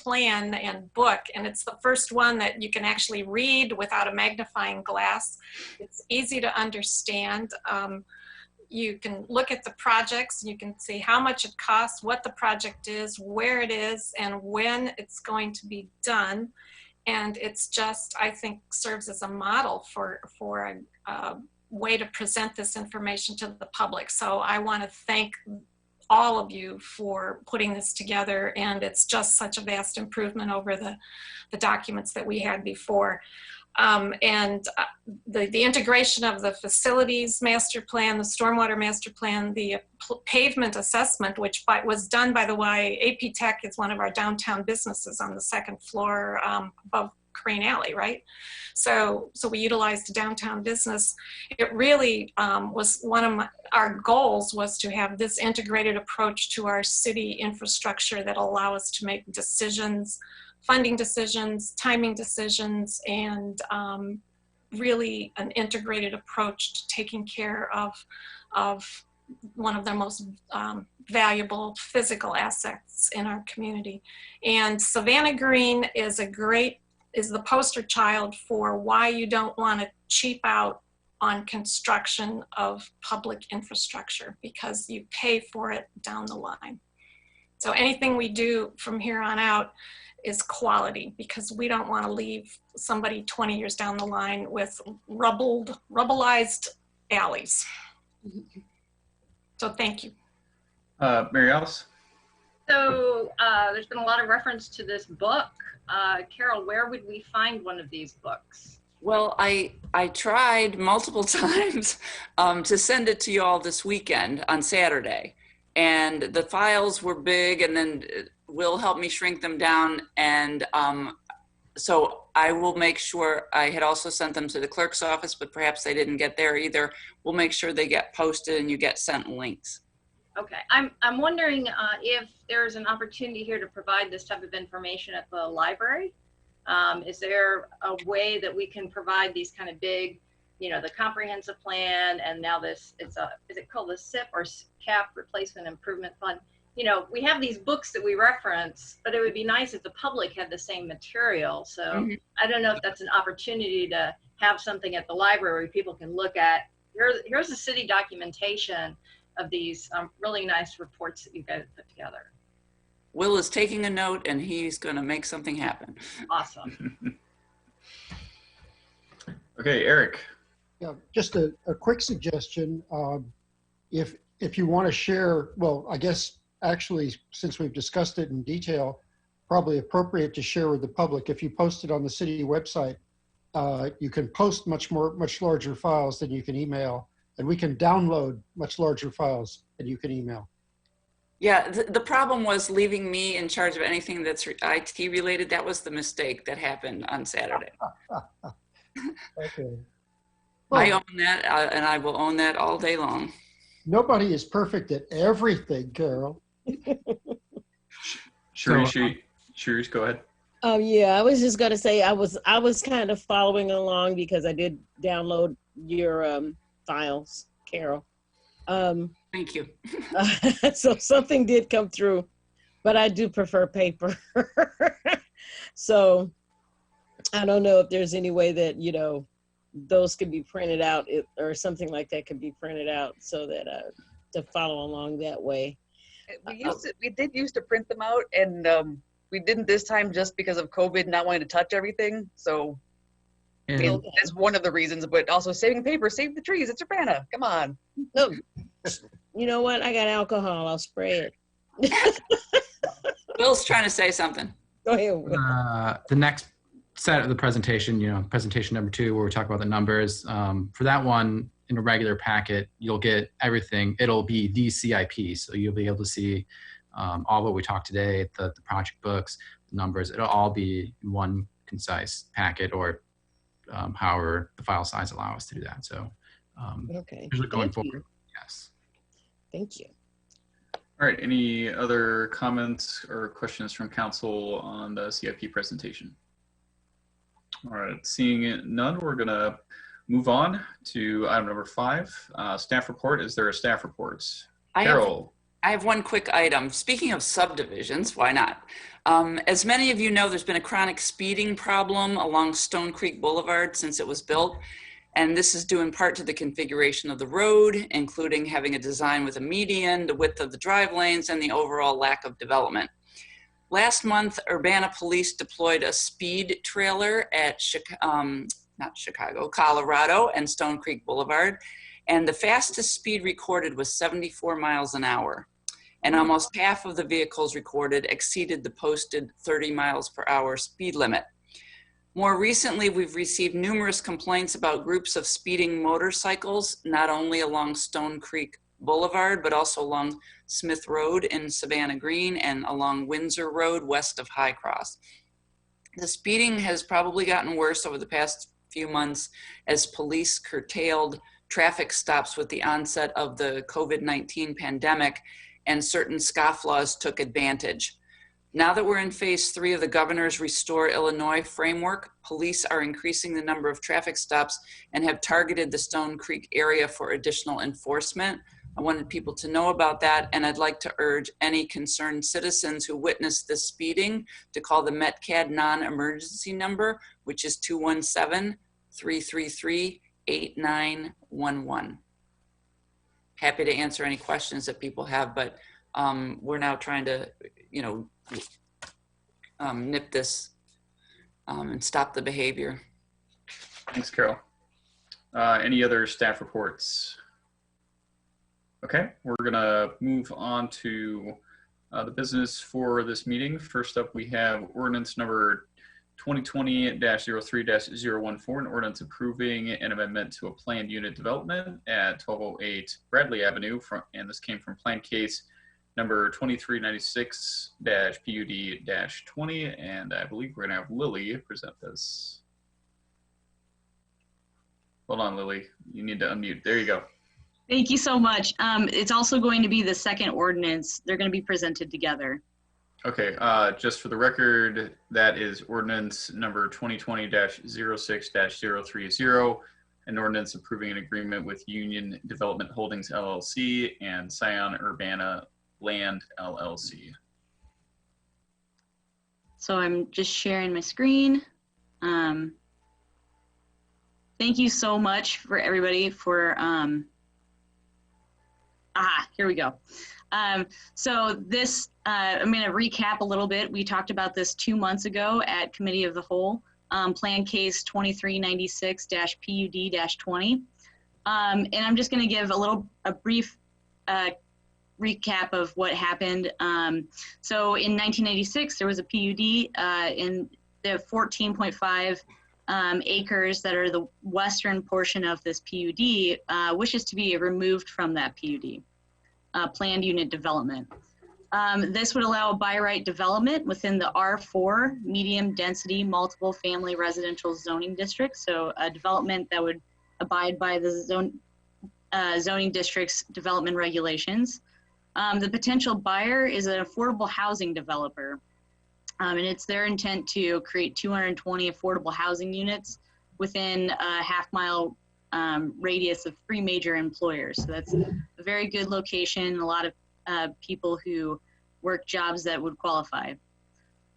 plan and book, and it's the first one that you can actually read without a magnifying glass. It's easy to understand. You can look at the projects, you can see how much it costs, what the project is, where it is, and when it's going to be done. And it's just, I think, serves as a model for a way to present this information to the public. So I want to thank all of you for putting this together, and it's just such a vast improvement over the documents that we had before. The integration of the facilities master plan, the stormwater master plan, the pavement assessment, which was done, by the way, AP Tech is one of our downtown businesses on the second floor above Crane Alley, right? So we utilized the downtown business. It really was one of our goals, was to have this integrated approach to our city infrastructure that allow us to make decisions, funding decisions, timing decisions, and really an integrated approach to taking care of one of the most valuable physical assets in our community. And Savannah Green is the poster child for why you don't want to cheap out on construction of public infrastructure, because you pay for it down the line. So anything we do from here on out is quality, because we don't want to leave somebody 20 years down the line with rubbleized alleys. So thank you. Mary Alice? So there's been a lot of reference to this book. Carol, where would we find one of these books? Well, I tried multiple times to send it to you all this weekend on Saturday, and the files were big, and then Will help me shrink them down, and so I will make sure. I had also sent them to the clerk's office, but perhaps they didn't get there either. We'll make sure they get posted and you get sent links. Okay, I'm wondering if there's an opportunity here to provide this type of information at the library. Is there a way that we can provide these kind of big, the comprehensive plan, and now this, is it called the SIP or CAP Replacement Improvement Fund? We have these books that we reference, but it would be nice if the public had the same material. So I don't know if that's an opportunity to have something at the library where people can look at, here's the city documentation of these really nice reports that you guys put together. Will is taking a note, and he's going to make something happen. Awesome. Okay, Eric. Yeah, just a quick suggestion. If you want to share, well, I guess actually, since we've discussed it in detail, probably appropriate to share with the public. If you post it on the city website, you can post much larger files than you can email, and we can download much larger files than you can email. Yeah, the problem was leaving me in charge of anything that's IT related. That was the mistake that happened on Saturday. Okay. Well, I own that, and I will own that all day long. Nobody is perfect at everything, Carol. Sharice, go ahead. Oh yeah, I was just gonna say I was kind of following along because I did download your files, Carol. Thank you. So something did come through, but I do prefer paper. So I don't know if there's any way that those could be printed out or something like that could be printed out so that to follow along that way. We did used to print them out, and we didn't this time just because of COVID not wanting to touch everything. So that's one of the reasons, but also saving paper, save the trees. It's Urbana. Come on. No, you know what? I got alcohol. I'll spray it. Bill's trying to say something. Go ahead. The next set of the presentation, presentation number 2, where we talk about the numbers. For that one, in a regular packet, you'll get everything. It'll be the CIP, so you'll be able to see all what we talked today, the project books, the numbers. It'll all be in one concise packet, or however the file size allow us to do that. So okay, usually going forward, yes. Thank you. All right, any other comments or questions from council on the CIP presentation? All right, seeing none, we're gonna move on to item number 5, staff report. Is there a staff report? I Carol. I have one quick item. Speaking of subdivisions, why not? As many of you know, there's been a chronic speeding problem along Stone Creek Boulevard since it was built. And this is due in part to the configuration of the road, including having a design with a median, the width of the drive lanes, and the overall lack of development. Last month, Urbana Police deployed a speed trailer at Colorado and Stone Creek Boulevard. And the fastest speed recorded was 74 miles an hour. And almost half of the vehicles recorded exceeded the posted 30 miles per hour speed limit. More recently, we've received numerous complaints about groups of speeding motorcycles, not only along Stone Creek Boulevard, but also along Smith Road in Savannah Green and along Windsor Road west of High Cross. The speeding has probably gotten worse over the past few months as police curtailed traffic stops with the onset of the COVID-19 pandemic, and certain scofflaws took advantage. Now that we're in phase 3 of the governor's Restore Illinois framework, police are increasing the number of traffic stops and have targeted the Stone Creek area for additional enforcement. I wanted people to know about that, and I'd like to urge any concerned citizens who witnessed this speeding to call the METCAD non-emergency number, which is 217-333-8911. Happy to answer any questions that people have, but we're now trying to, nip this and stop the behavior. Thanks, Carol. Any other staff reports? Okay, we're gonna move on to the business for this meeting. First up, we have ordinance number 2020-03-014, an ordinance approving an amendment to a planned unit development at 1208 Bradley Avenue, and this came from plan case number 2396-PUD-20, and I believe we're gonna have Lily present this. Hold on, Lily, you need to unmute. There you go. Thank you so much. It's also going to be the second ordinance. They're going to be presented together. Okay, just for the record, that is ordinance number 2020-06-030, an ordinance approving an agreement with Union Development Holdings LLC and Scion Urbana Land LLC. So I'm just sharing my screen. Thank you so much for everybody for, here we go. So this, I'm going to recap a little bit. We talked about this 2 months ago at Committee of the Whole, Plan Case 2396-PUD-20. And I'm just going to give a brief recap of what happened. So in 1996, there was a PUD in the 14.5 acres that are the western portion of this PUD wishes to be removed from that PUD, planned unit development. This would allow a by right development within the R4 medium density multiple family residential zoning district. So a development that would abide by the zoning district's development regulations. The potential buyer is an affordable housing developer. And it's their intent to create 220 affordable housing units within a half-mile radius of 3 major employers. So that's a very good location, a lot of people who work jobs that would qualify.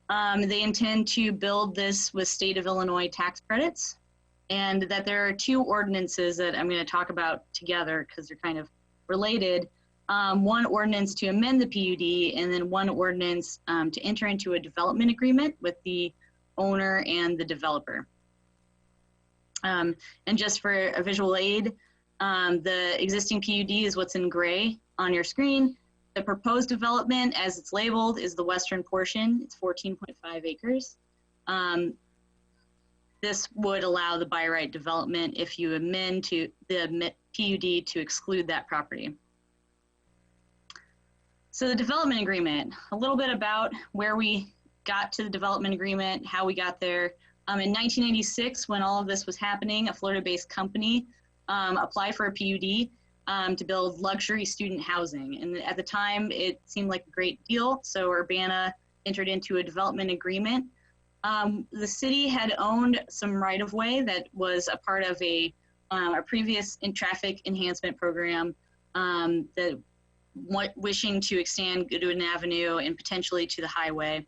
They intend to build this with state of Illinois tax credits, and that there are 2 ordinances that I'm going to talk about together because they're kind of related. One ordinance to amend the PUD, and then one ordinance to enter into a development agreement with the owner and the developer. And just for a visual aid, the existing PUD is what's in gray on your screen. The proposed development, as it's labeled, is the western portion. It's 14.5 acres. This would allow the by right development if you amend to the PUD to exclude that property. So the development agreement, a little bit about where we got to the development agreement, how we got there. In 1986, when all of this was happening, a Florida-based company applied for a PUD to build luxury student housing. And at the time, it seemed like a great deal. So Urbana entered into a development agreement. The city had owned some right-of-way that was a part of a previous traffic enhancement program that wishing to extend Goodwin Avenue and potentially to the highway.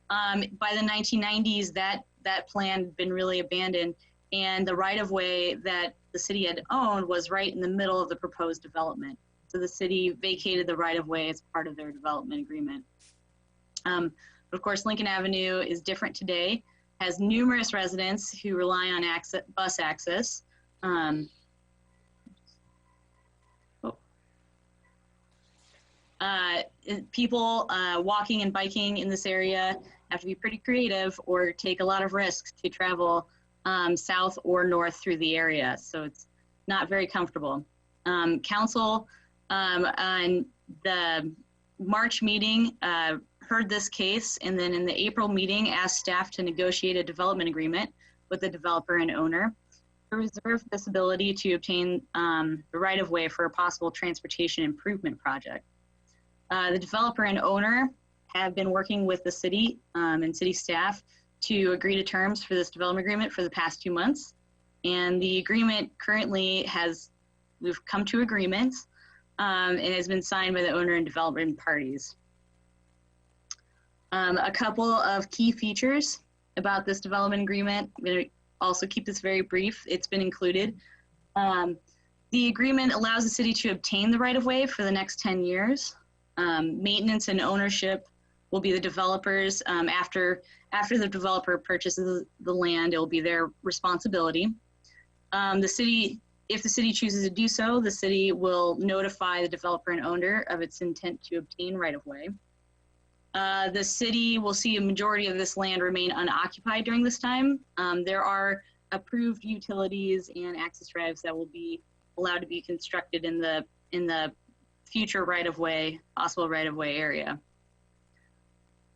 By the 1990s, that plan had been really abandoned, and the right-of-way that the city had owned was right in the middle of the proposed development. So the city vacated the right-of-way as part of their development agreement. But of course, Lincoln Avenue is different today, has numerous residents who rely on bus access. People walking and biking in this area have to be pretty creative or take a lot of risks to travel south or north through the area. So it's not very comfortable. Council on the March meeting heard this case, and then in the April meeting asked staff to negotiate a development agreement with the developer and owner to reserve this ability to obtain the right-of-way for a possible transportation improvement project. The developer and owner have been working with the city and city staff to agree to terms for this development agreement for the past 2 months. And the agreement currently we've come to agreements and has been signed by the owner and development parties. A couple of key features about this development agreement. I'm going to also keep this very brief. It's been included. The agreement allows the city to obtain the right-of-way for the next 10 years. Maintenance and ownership will be the developers. After the developer purchases the land, it will be their responsibility. If the city chooses to do so, the city will notify the developer and owner of its intent to obtain right-of-way. The city will see a majority of this land remain unoccupied during this time. There are approved utilities and access drives that will be allowed to be constructed in the future possible right-of-way area.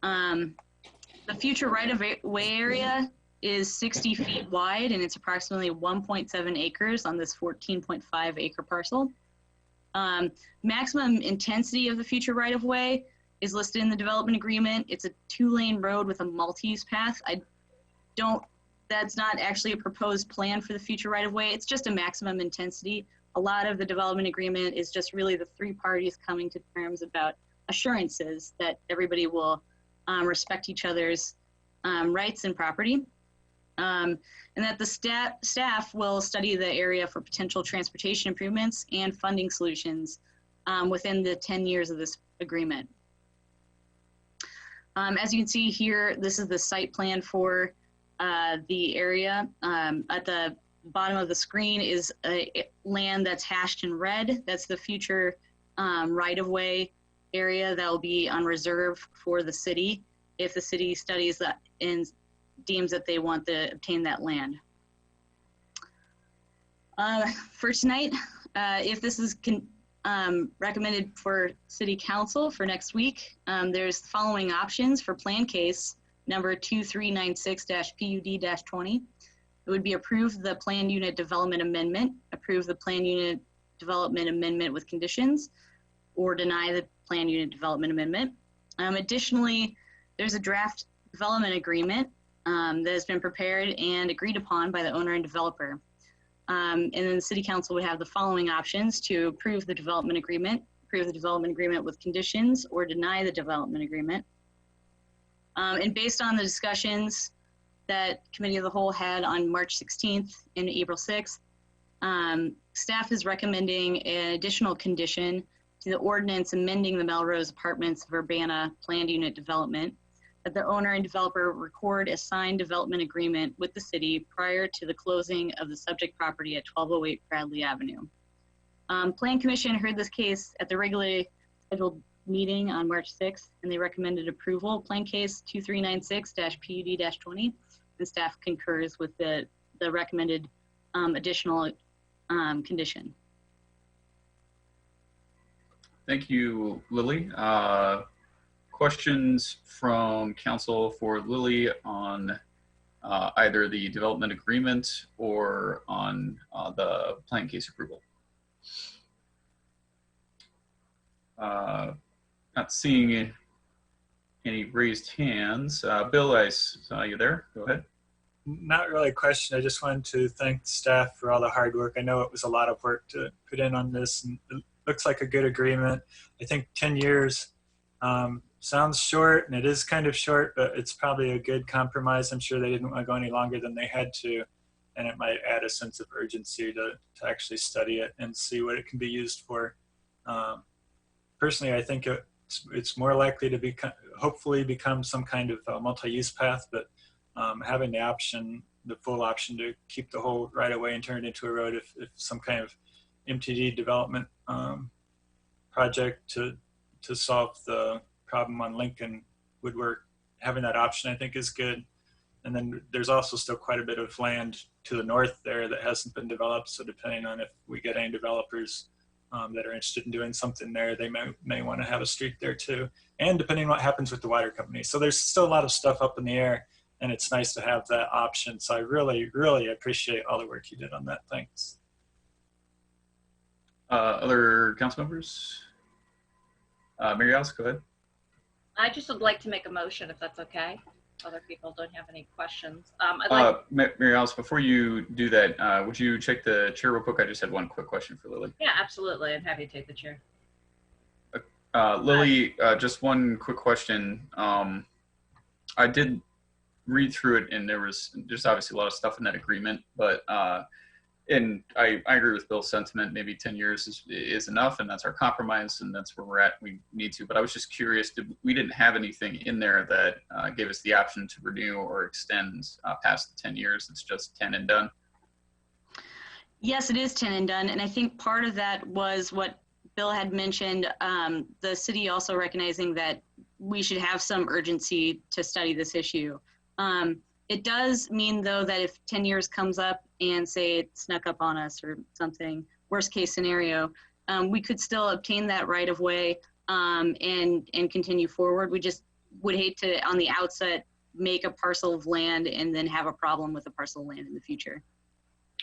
The future right-of-way area is 60 feet wide, and it's approximately 1.7 acres on this 14.5 acre parcel. Maximum intensity of the future right-of-way is listed in the development agreement. It's a 2-lane road with a multi-use path. That's not actually a proposed plan for the future right-of-way. It's just a maximum intensity. A lot of the development agreement is just really the 3 parties coming to terms about assurances that everybody will respect each other's rights and property. And that the staff will study the area for potential transportation improvements and funding solutions within the 10 years of this agreement. As you can see here, this is the site plan for the area. At the bottom of the screen is a land that's hashed in red. That's the future right-of-way area that will be on reserve for the city if the city studies that and deems that they want to obtain that land. For tonight, if this is recommended for City Council for next week, there's the following options for plan case number 2396-PUD-20. It would be approve the plan unit development amendment, approve the plan unit development amendment with conditions, or deny the plan unit development amendment. Additionally, there's a draft development agreement that has been prepared and agreed upon by the owner and developer. And then the City Council would have the following options to approve the development agreement with conditions, or deny the development agreement. And based on the discussions that Committee of the Whole had on March 16th and April 6th, staff is recommending an additional condition to the ordinance amending the Melrose Apartments of Urbana planned unit development, that the owner and developer record a signed development agreement with the city prior to the closing of the subject property at 1208 Bradley Avenue. Plan Commission heard this case at the regularly scheduled meeting on March 6th, and they recommended approval. Plan case 2396-PUD-20, and staff concurs with the recommended additional condition. Thank you, Lily. Questions from council for Lily on either the development agreement or on the plan case approval? Not seeing any raised hands. Bill, I saw you there. Go ahead. Not really a question. I just wanted to thank the staff for all the hard work. I know it was a lot of work to put in on this, and looks like a good agreement. I think 10 years sounds short, and it is kind of short, but it's probably a good compromise. I'm sure they didn't want to go any longer than they had to, and it might add a sense of urgency to actually study it and see what it can be used for. Personally, I think it's more likely to hopefully become some kind of multi-use path, but having the option, the full option to keep the whole right of way and turn it into a road if some kind of MTD development project to solve the problem on Lincoln would work. Having that option, I think, is good. And then there's also still quite a bit of land to the north there that hasn't been developed. So depending on if we get any developers that are interested in doing something there, they may want to have a street there too. And depending on what happens with the water company. So there's still a lot of stuff up in the air, and it's nice to have that option. So I really, really appreciate all the work you did on that. Thanks. Other council members? Mary Alice, go ahead. I just would like to make a motion, if that's okay. Other people don't have any questions. I'd like Mary Alice, before you do that, would you check the chair real quick? I just had one quick question for Lily. Yeah, absolutely. I'm happy to take the chair. Lily, just one quick question. I did read through it, and there's obviously a lot of stuff in that agreement, but and I agree with Bill's sentiment. Maybe 10 years is enough, and that's our compromise, and that's where we're at. We need to. But I was just curious, we didn't have anything in there that gave us the option to renew or extend past the 10 years. It's just 10 and done. Yes, it is 10 and done. And I think part of that was what Bill had mentioned, the city also recognizing that we should have some urgency to study this issue. It does mean, though, that if 10 years comes up and say it snuck up on us or something, worst case scenario, we could still obtain that right of way and continue forward. We just would hate to, on the outset, make a parcel of land and then have a problem with a parcel of land in the future.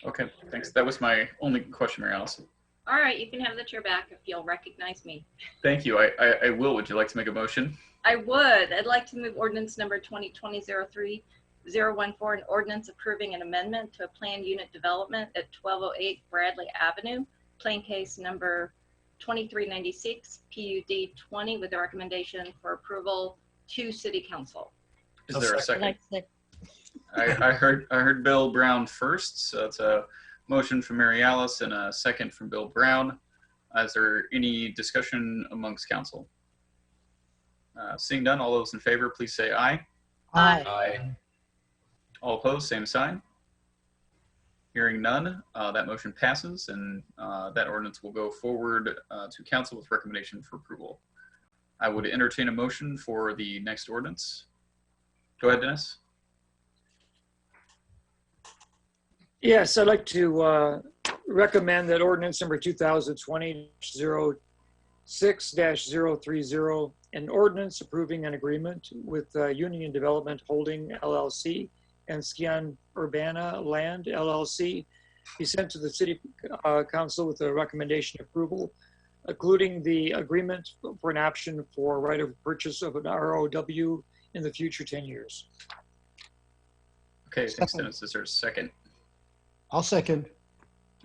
Okay, thanks. That was my only question, Mary Alice. All right, you can have the chair back if you'll recognize me. Thank you. I will. Would you like to make a motion? I would. I'd like to move ordinance number 2020-03. 014, an ordinance approving an amendment to a planned unit development at 1208 Bradley Avenue, plain case number 2396, PUD 20, with a recommendation for approval to City Council. Is there a second? I heard Bill Brown first, so it's a motion from Mary Alice and a second from Bill Brown. Is there any discussion amongst council? Seeing none, all those in favor, please say aye. Aye. Aye. All opposed, same sign. Hearing none, that motion passes, and that ordinance will go forward to council with recommendation for approval. I would entertain a motion for the next ordinance. Go ahead, Dennis. Yes, I'd like to recommend that ordinance number 2020-06-030, an ordinance approving an agreement with Union Development Holding LLC and Skian Urbana Land LLC be sent to the City Council with a recommendation approval, including the agreement for an option for right of purchase of an ROW in the future 10 years. Okay, thanks, Dennis. Is there a second? I'll second.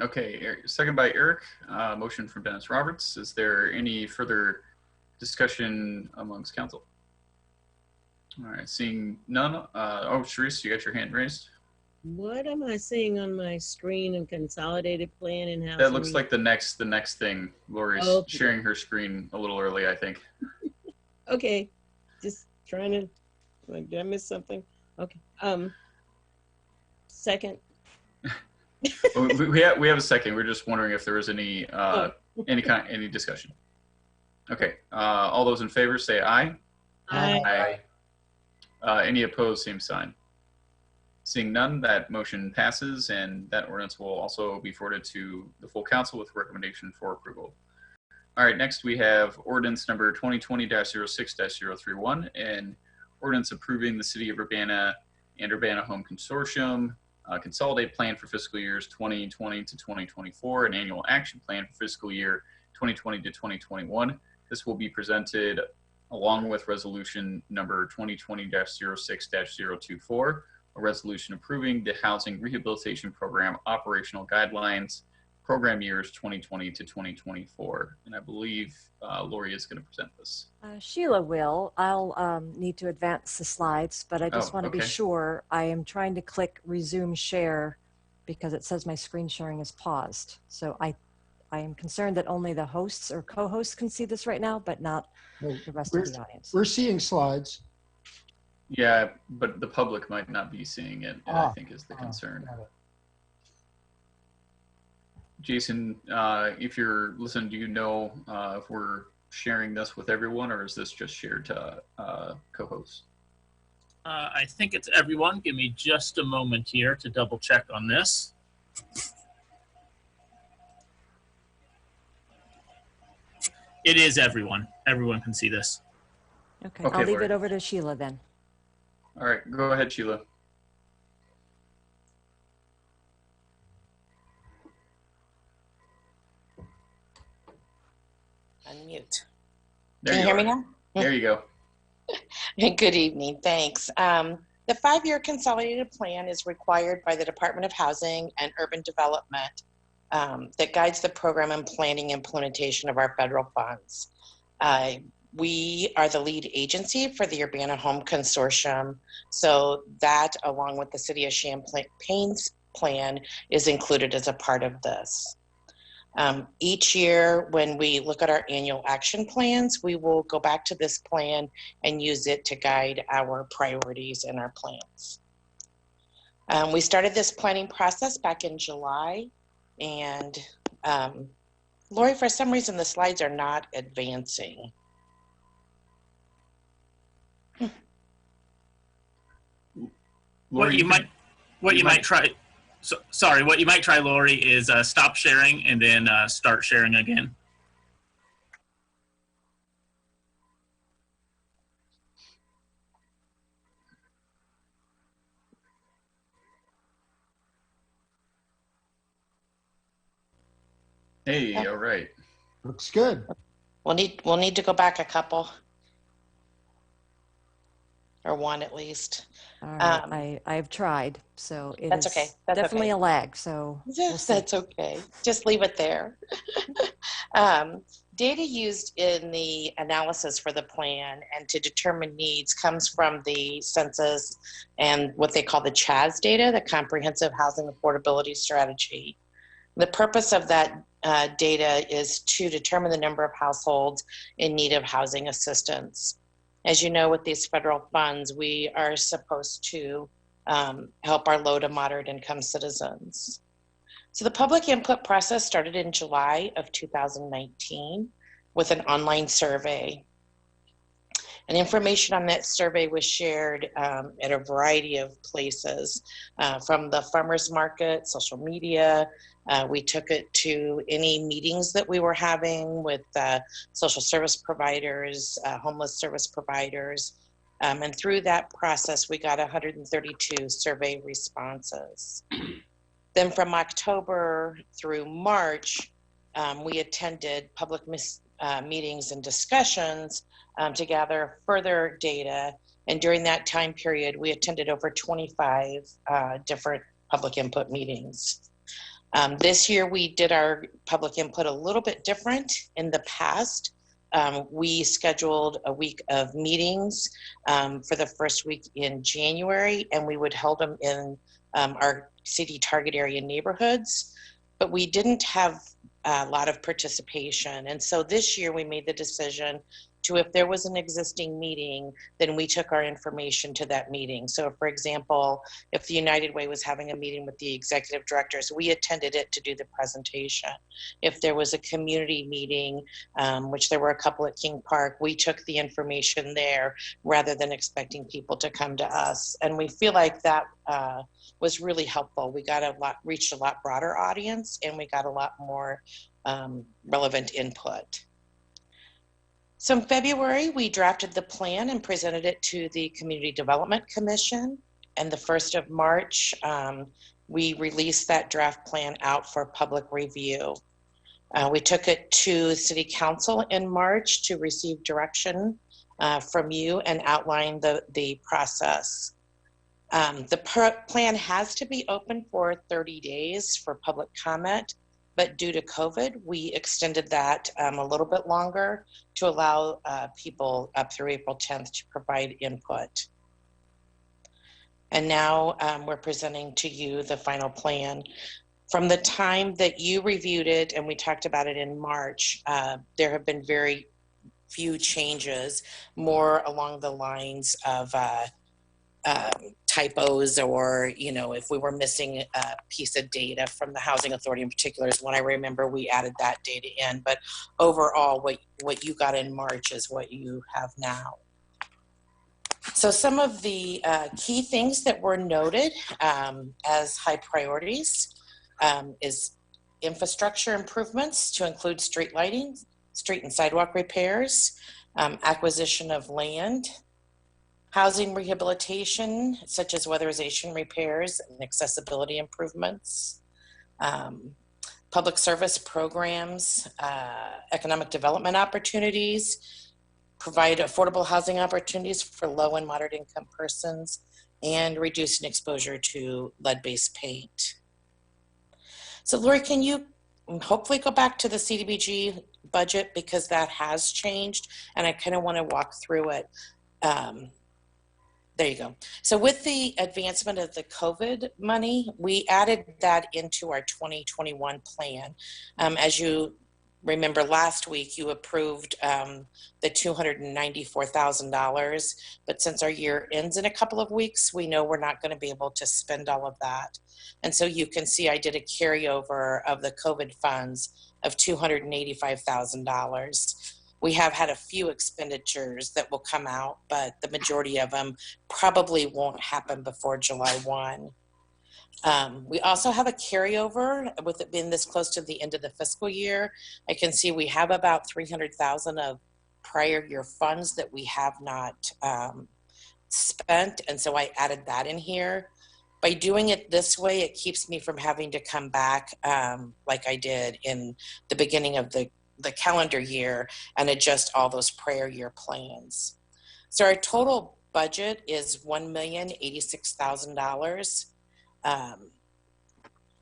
Okay, second by Eric. Motion from Dennis Roberts. Is there any further discussion amongst council? All right, seeing none. Oh, Sharice, you got your hand raised. What am I seeing on my screen in consolidated plan and housing? That looks like the next thing. Lori's Okay. sharing her screen a little early, I think. Okay, just trying to, did I miss something? Okay, second. we have a second. We're just wondering if there was any any discussion. Okay, all those in favor say aye. Aye. Any opposed, same sign. Seeing none, that motion passes, and that ordinance will also be forwarded to the full council with recommendation for approval. All right, next we have ordinance number 2020-06-031, and ordinance approving the City of Urbana and Urbana Home Consortium consolidated plan for fiscal years 2020 to 2024, an annual action plan for fiscal year 2020 to 2021. This will be presented along with resolution number 2020-06-024, a resolution approving the Housing Rehabilitation Program operational guidelines, program years 2020 to 2024. And I believe Lori is going to present this. Sheila will. I'll need to advance the slides, but I just Oh, want to be okay. sure. I am trying to click resume share because it says my screen sharing is paused. So I am concerned that only the hosts or co-hosts can see this right now, but not the rest of the audience. We're seeing slides. Yeah, but the public might not be seeing it, I think is the concern. Got it. Jason, if you're listening, do you know if we're sharing this with everyone, or is this just shared to co-hosts? I think it's everyone. Give me just a moment here to double check on this. It is everyone. Everyone can see this. Okay, I'll leave Lori. it over to Sheila then. All right, go ahead, Sheila. Unmute. There Can you hear me now? There you go. Good evening, thanks. The 5-year consolidated plan is required by the Department of Housing and Urban Development that guides the program and planning implementation of our federal funds. We are the lead agency for the Urbana Home Consortium, so that, along with the City of Champaign's plan, is included as a part of this. Each year, when we look at our annual action plans, we will go back to this plan and use it to guide our priorities and our plans. We started this planning process back in July, and Lori, for some reason, the slides are not advancing. Lori, What you might try, Lori, is stop sharing and then start sharing again. Hey, all right. Looks good. We'll need to go back a couple, or one at least. All right, I've tried, so That's is okay. That's definitely okay. a lag. So we'll see. That's okay. Just leave it there. Data used in the analysis for the plan and to determine needs comes from the census and what they call the CHAS data, the Comprehensive Housing Affordability Strategy. The purpose of that data is to determine the number of households in need of housing assistance. As you know, with these federal funds, we are supposed to help our low to moderate income citizens. So the public input process started in July of 2019 with an online survey. And information on that survey was shared at a variety of places, from the farmers market, social media. We took it to any meetings that we were having with social service providers, homeless service providers. And through that process, we got 132 survey responses. Then from October through March, we attended public meetings and discussions to gather further data. And during that time period, we attended over 25 different public input meetings. This year, we did our public input a little bit different. In the past, we scheduled a week of meetings for the first week in January, and we would hold them in our city target area neighborhoods, but we didn't have a lot of participation. And so this year we made the decision to, if there was an existing meeting, then we took our information to that meeting. So for example, if the United Way was having a meeting with the executive directors, we attended it to do the presentation. If there was a community meeting, which there were a couple at King Park, we took the information there rather than expecting people to come to us. And we feel like that was really helpful. We got reached a lot broader audience, and we got a lot more relevant input. So in February, we drafted the plan and presented it to the Community Development Commission. And the 1st of March, we released that draft plan out for public review. We took it to City Council in March to receive direction from you and outline the process. The plan has to be open for 30 days for public comment. but due to COVID, we extended that a little bit longer to allow people up through April 10th to provide input. And now we're presenting to you the final plan. From the time that you reviewed it, and we talked about it in March, there have been very few changes, more along the lines of typos, or, you know, if we were missing a piece of data from the Housing Authority in particular is when I remember we added that data in. But overall, what you got in March is what you have now. So some of the key things that were noted as high priorities is infrastructure improvements to include street lighting, street and sidewalk repairs, acquisition of land, housing rehabilitation, such as weatherization repairs and accessibility improvements, public service programs, economic development opportunities, provide affordable housing opportunities for low and moderate income persons, and reducing exposure to lead-based paint. So Lori, can you hopefully go back to the CDBG budget, because that has changed, and I kind of want to walk through it. There you go. So with the advancement of the COVID money, we added that into our 2021 plan. As you remember, last week you approved the $294,000, but since our year ends in a couple of weeks, we know we're not going to be able to spend all of that. And so you can see I did a carryover of the COVID funds of $285,000. We have had a few expenditures that will come out, but the majority of them probably won't happen before July 1. We also have a carryover with it being this close to the end of the fiscal year. I can see we have about 300,000 of prior year funds that we have not spent. And so I added that in here. By doing it this way, it keeps me from having to come back like I did in the beginning of the calendar year and adjust all those prior year plans. So our total budget is $1,086,000.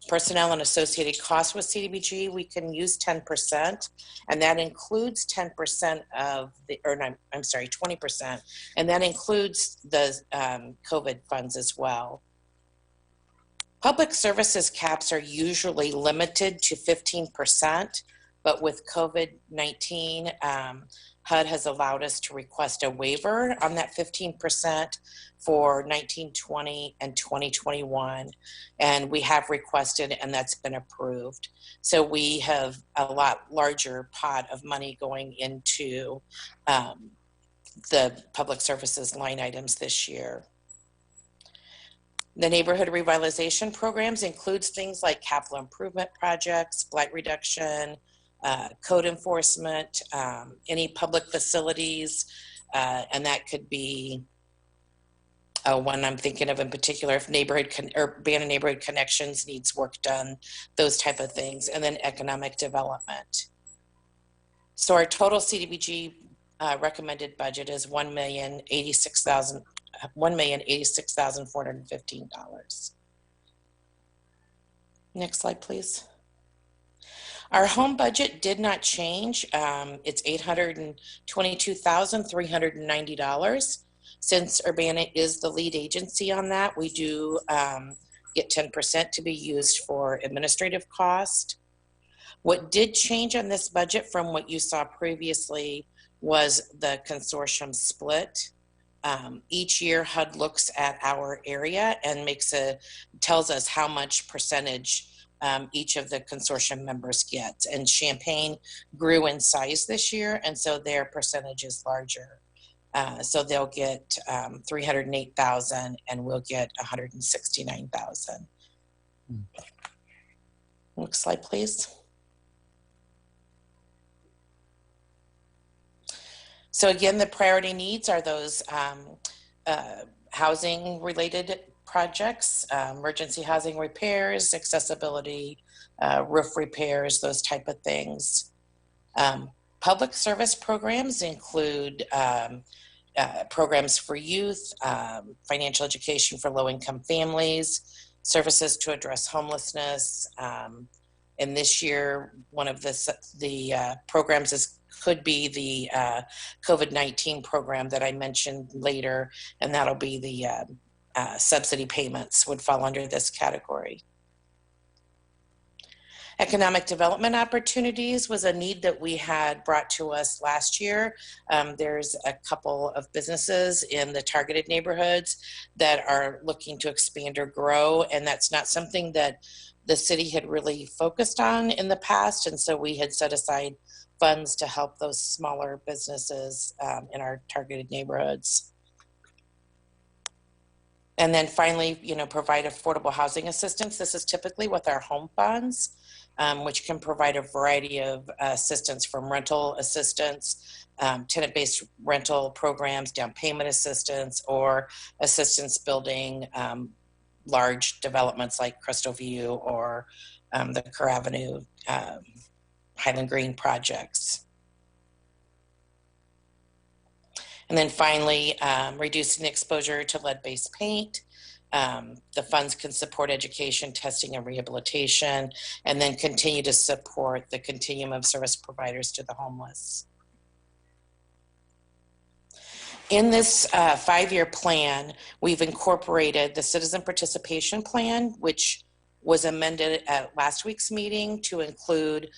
Personnel and associated costs with CDBG, we can use 10%, and that includes 10% of the, or no, I'm sorry, 20%, and that includes the COVID funds as well. Public services caps are usually limited to 15%, but with COVID-19, HUD has allowed us to request a waiver on that 15% for 1920 and 2021. And we have requested, and that's been approved. So we have a lot larger pot of money going into the public services line items this year. The neighborhood revitalization programs includes things like capital improvement projects, blight reduction, code enforcement, any public facilities, and that could be one I'm thinking of in particular, if neighborhood or band of neighborhood connections needs work done, those type of things, and then economic development. So our total CDBG recommended budget is $1,086,415. Next slide, please. Our home budget did not change. It's $822,390. Since Urbana is the lead agency on that, we do get 10% to be used for administrative cost. What did change on this budget from what you saw previously was the consortium split. Each year HUD looks at our area and tells us how much percentage each of the consortium members gets. And Champaign grew in size this year, and so their percentage is larger. So they'll get 308,000 and we'll get 169,000. Next slide, please. So again, the priority needs are those housing related projects, emergency housing repairs, accessibility, roof repairs, those type of things. Public service programs include programs for youth, financial education for low-income families, services to address homelessness, And this year, one of the programs could be the COVID-19 program that I mentioned later, and that'll be the subsidy payments would fall under this category. Economic development opportunities was a need that we had brought to us last year. There's a couple of businesses in the targeted neighborhoods that are looking to expand or grow, and that's not something that the city had really focused on in the past, and so we had set aside funds to help those smaller businesses in our targeted neighborhoods. And then finally, provide affordable housing assistance. This is typically with our home funds, which can provide a variety of assistance from rental assistance, tenant-based rental programs, down payment assistance, or assistance building large developments like Crystal View or the Kerr Avenue Highland Green projects. And then finally, reducing the exposure to lead-based paint. The funds can support education, testing, and rehabilitation, and then continue to support the continuum of service providers to the homeless. In this 5-year plan, we've incorporated the citizen participation plan, which was amended at last week's meeting to include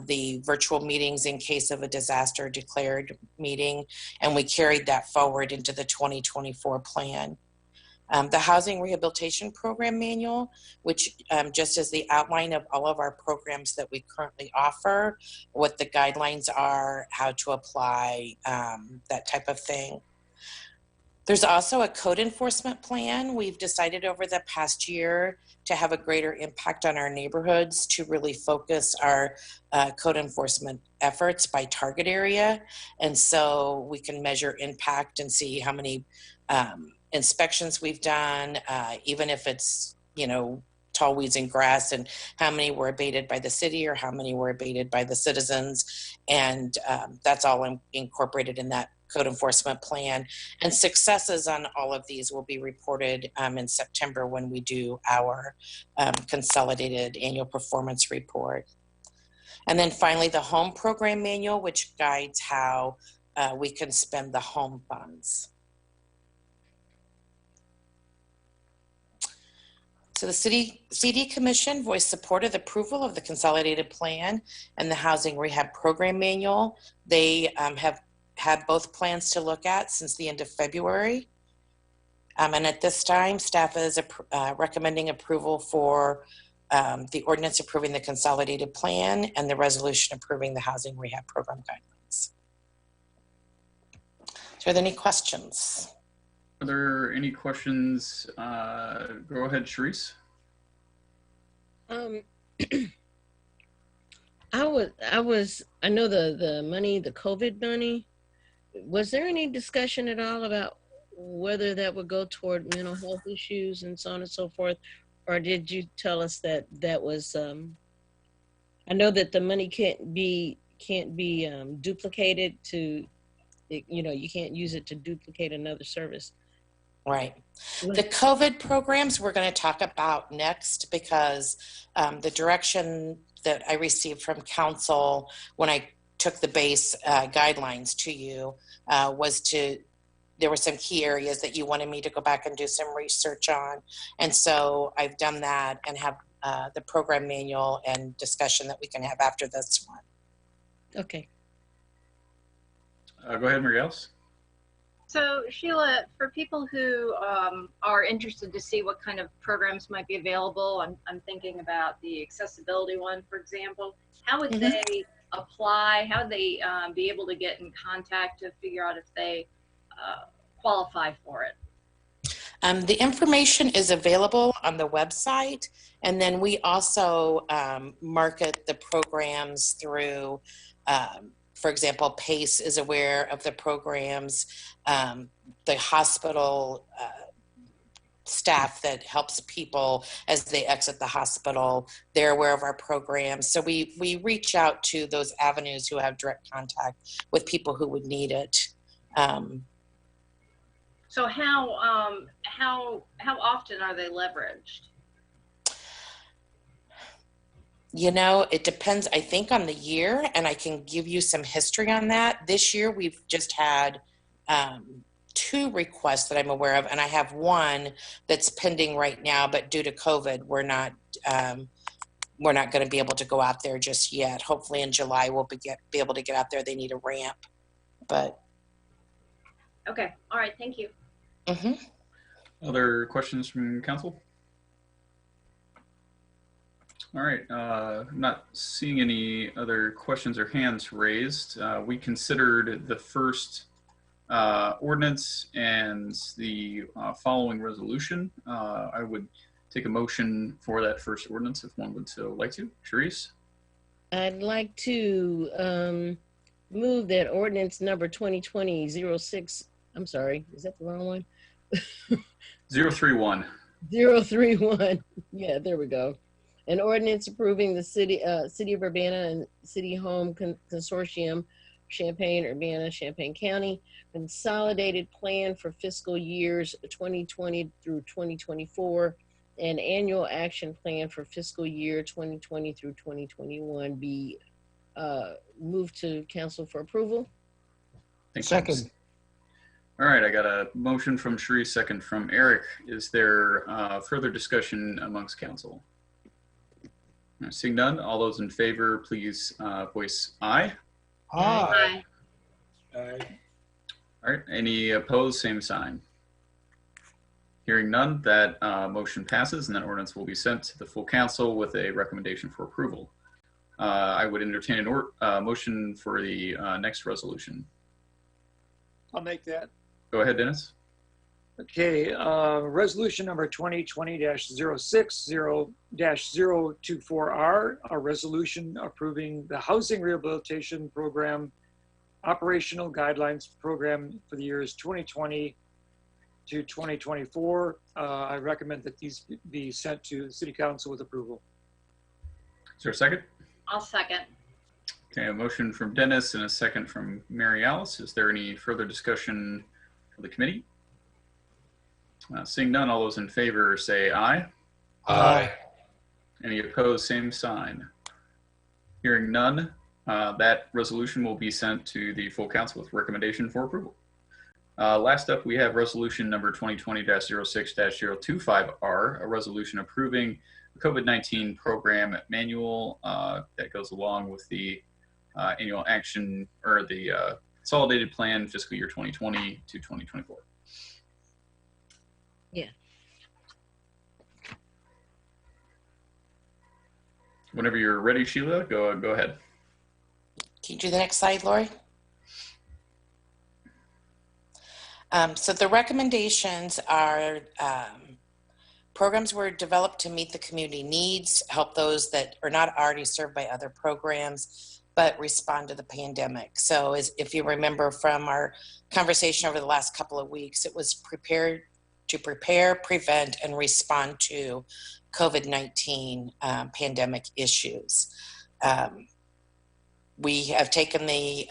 the virtual meetings in case of a disaster declared meeting, and we carried that forward into the 2024 plan. The Housing Rehabilitation Program Manual, which just is the outline of all of our programs that we currently offer, what the guidelines are, how to apply, that type of thing. There's also a code enforcement plan. We've decided over the past year to have a greater impact on our neighborhoods to really focus our code enforcement efforts by target area. And so we can measure impact and see how many inspections we've done, even if it's, tall weeds and grass, and how many were abated by the city or how many were abated by the citizens. And that's all incorporated in that code enforcement plan. And successes on all of these will be reported in September when we do our consolidated annual performance report. And then finally, the home program manual, which guides how we can spend the home funds. So the CD Commission voiced support of the approval of the consolidated plan and the housing rehab program manual. They have had both plans to look at since the end of February. And at this time, staff is recommending approval for the ordinance approving the consolidated plan and the resolution approving the housing rehab program guidelines. So are there any questions? Are there any questions? Go ahead, Sharice. I know the money, the COVID money, was there any discussion at all about whether that would go toward mental health issues and so on and so forth? Or did you tell us that that was, I know that the money can't be duplicated to, you can't use it to duplicate another service. Right. The COVID programs we're going to talk about next, because the direction that I received from council when I took the base guidelines to you there were some key areas that you wanted me to go back and do some research on. And so I've done that and have the program manual and discussion that we can have after this one. Okay. Go ahead, Mary Alice. So Sheila, for people who are interested to see what kind of programs might be available, I'm thinking about the accessibility one, for example. How would they apply? How would they be able to get in contact to figure out if they qualify for it? The information is available on the website, and then we also market the programs through for example, PACE is aware of the programs. The hospital staff that helps people as they exit the hospital, they're aware of our programs. So we reach out to those avenues who have direct contact with people who would need it. So how often are they leveraged? You know, it depends, I think, on the year, and I can give you some history on that. This year, we've just had 2 requests that I'm aware of, and I have one that's pending right now, but due to COVID, we're not going to be able to go out there just yet. Hopefully in July, we'll be able to get out there. They need a ramp, but. Okay, all right, thank you. Other questions from council? All right, not seeing any other questions or hands raised. We considered the first ordinance and the following resolution. I would take a motion for that first ordinance if one would so like to. Charisse? I'd like to move that ordinance number 2020-06, I'm sorry, is that the wrong one? 031. 031, yeah, there we go. An ordinance approving the City of Urbana and City Home Consortium, Champaign, Urbana, Champaign County, consolidated plan for fiscal years 2020 through 2024, and annual action plan for fiscal year 2020 through 2021 be moved to council for approval. Second. All right, I got a motion from Charisse, second from Eric. Is there further discussion amongst council? Seeing none, all those in favor, please voice aye. Aye. Aye. All right, any opposed, same sign. Hearing none, that motion passes and that ordinance will be sent to the full council with a recommendation for approval. I would entertain a motion for the next resolution. I'll make that. Go ahead, Dennis. Okay, resolution number 2020-060-024R, a resolution approving the Housing Rehabilitation Program operational guidelines program for the years 2020 to 2024. I recommend that these be sent to the City Council with approval. Is there a second? I'll second. Okay, a motion from Dennis and a second from Mary Alice. Is there any further discussion for the committee? Seeing none, all those in favor say aye. Aye. Any opposed, same sign. Hearing none, that resolution will be sent to the full council with recommendation for approval. Last up, we have resolution number 2020-06-025R, a resolution approving the COVID-19 program manual that goes along with the annual action or the consolidated plan fiscal year 2020 to 2024. Yeah. Whenever you're ready, Sheila, go ahead. Can you do the next slide, Lori? So the recommendations are programs were developed to meet the community needs, help those that are not already served by other programs, but respond to the pandemic. So if you remember from our conversation over the last couple of weeks, it was prepare, prevent, and respond to COVID-19 pandemic issues. We have taken the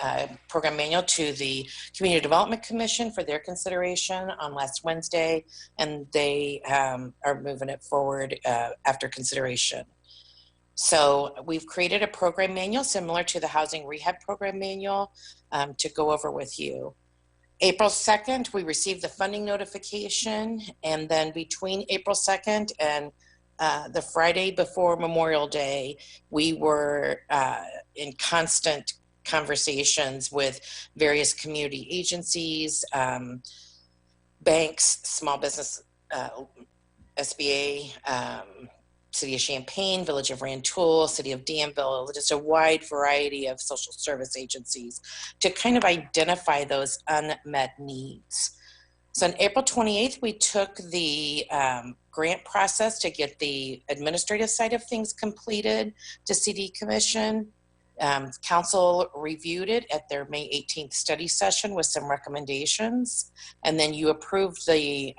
program manual to the Community Development Commission for their consideration on last Wednesday, and they are moving it forward after consideration. So we've created a program manual similar to the Housing Rehab Program Manual to go over with you. April 2nd, we received the funding notification, and then between April 2nd and the Friday before Memorial Day, we were in constant conversations with various community agencies, banks, small business, SBA, City of Champaign, Village of Rantoul, City of Danville, just a wide variety of social service agencies to kind of identify those unmet needs. So on April 28th, we took the grant process to get the administrative side of things completed to CD Commission. Council reviewed it at their May 18th study session with some recommendations. And then you approved the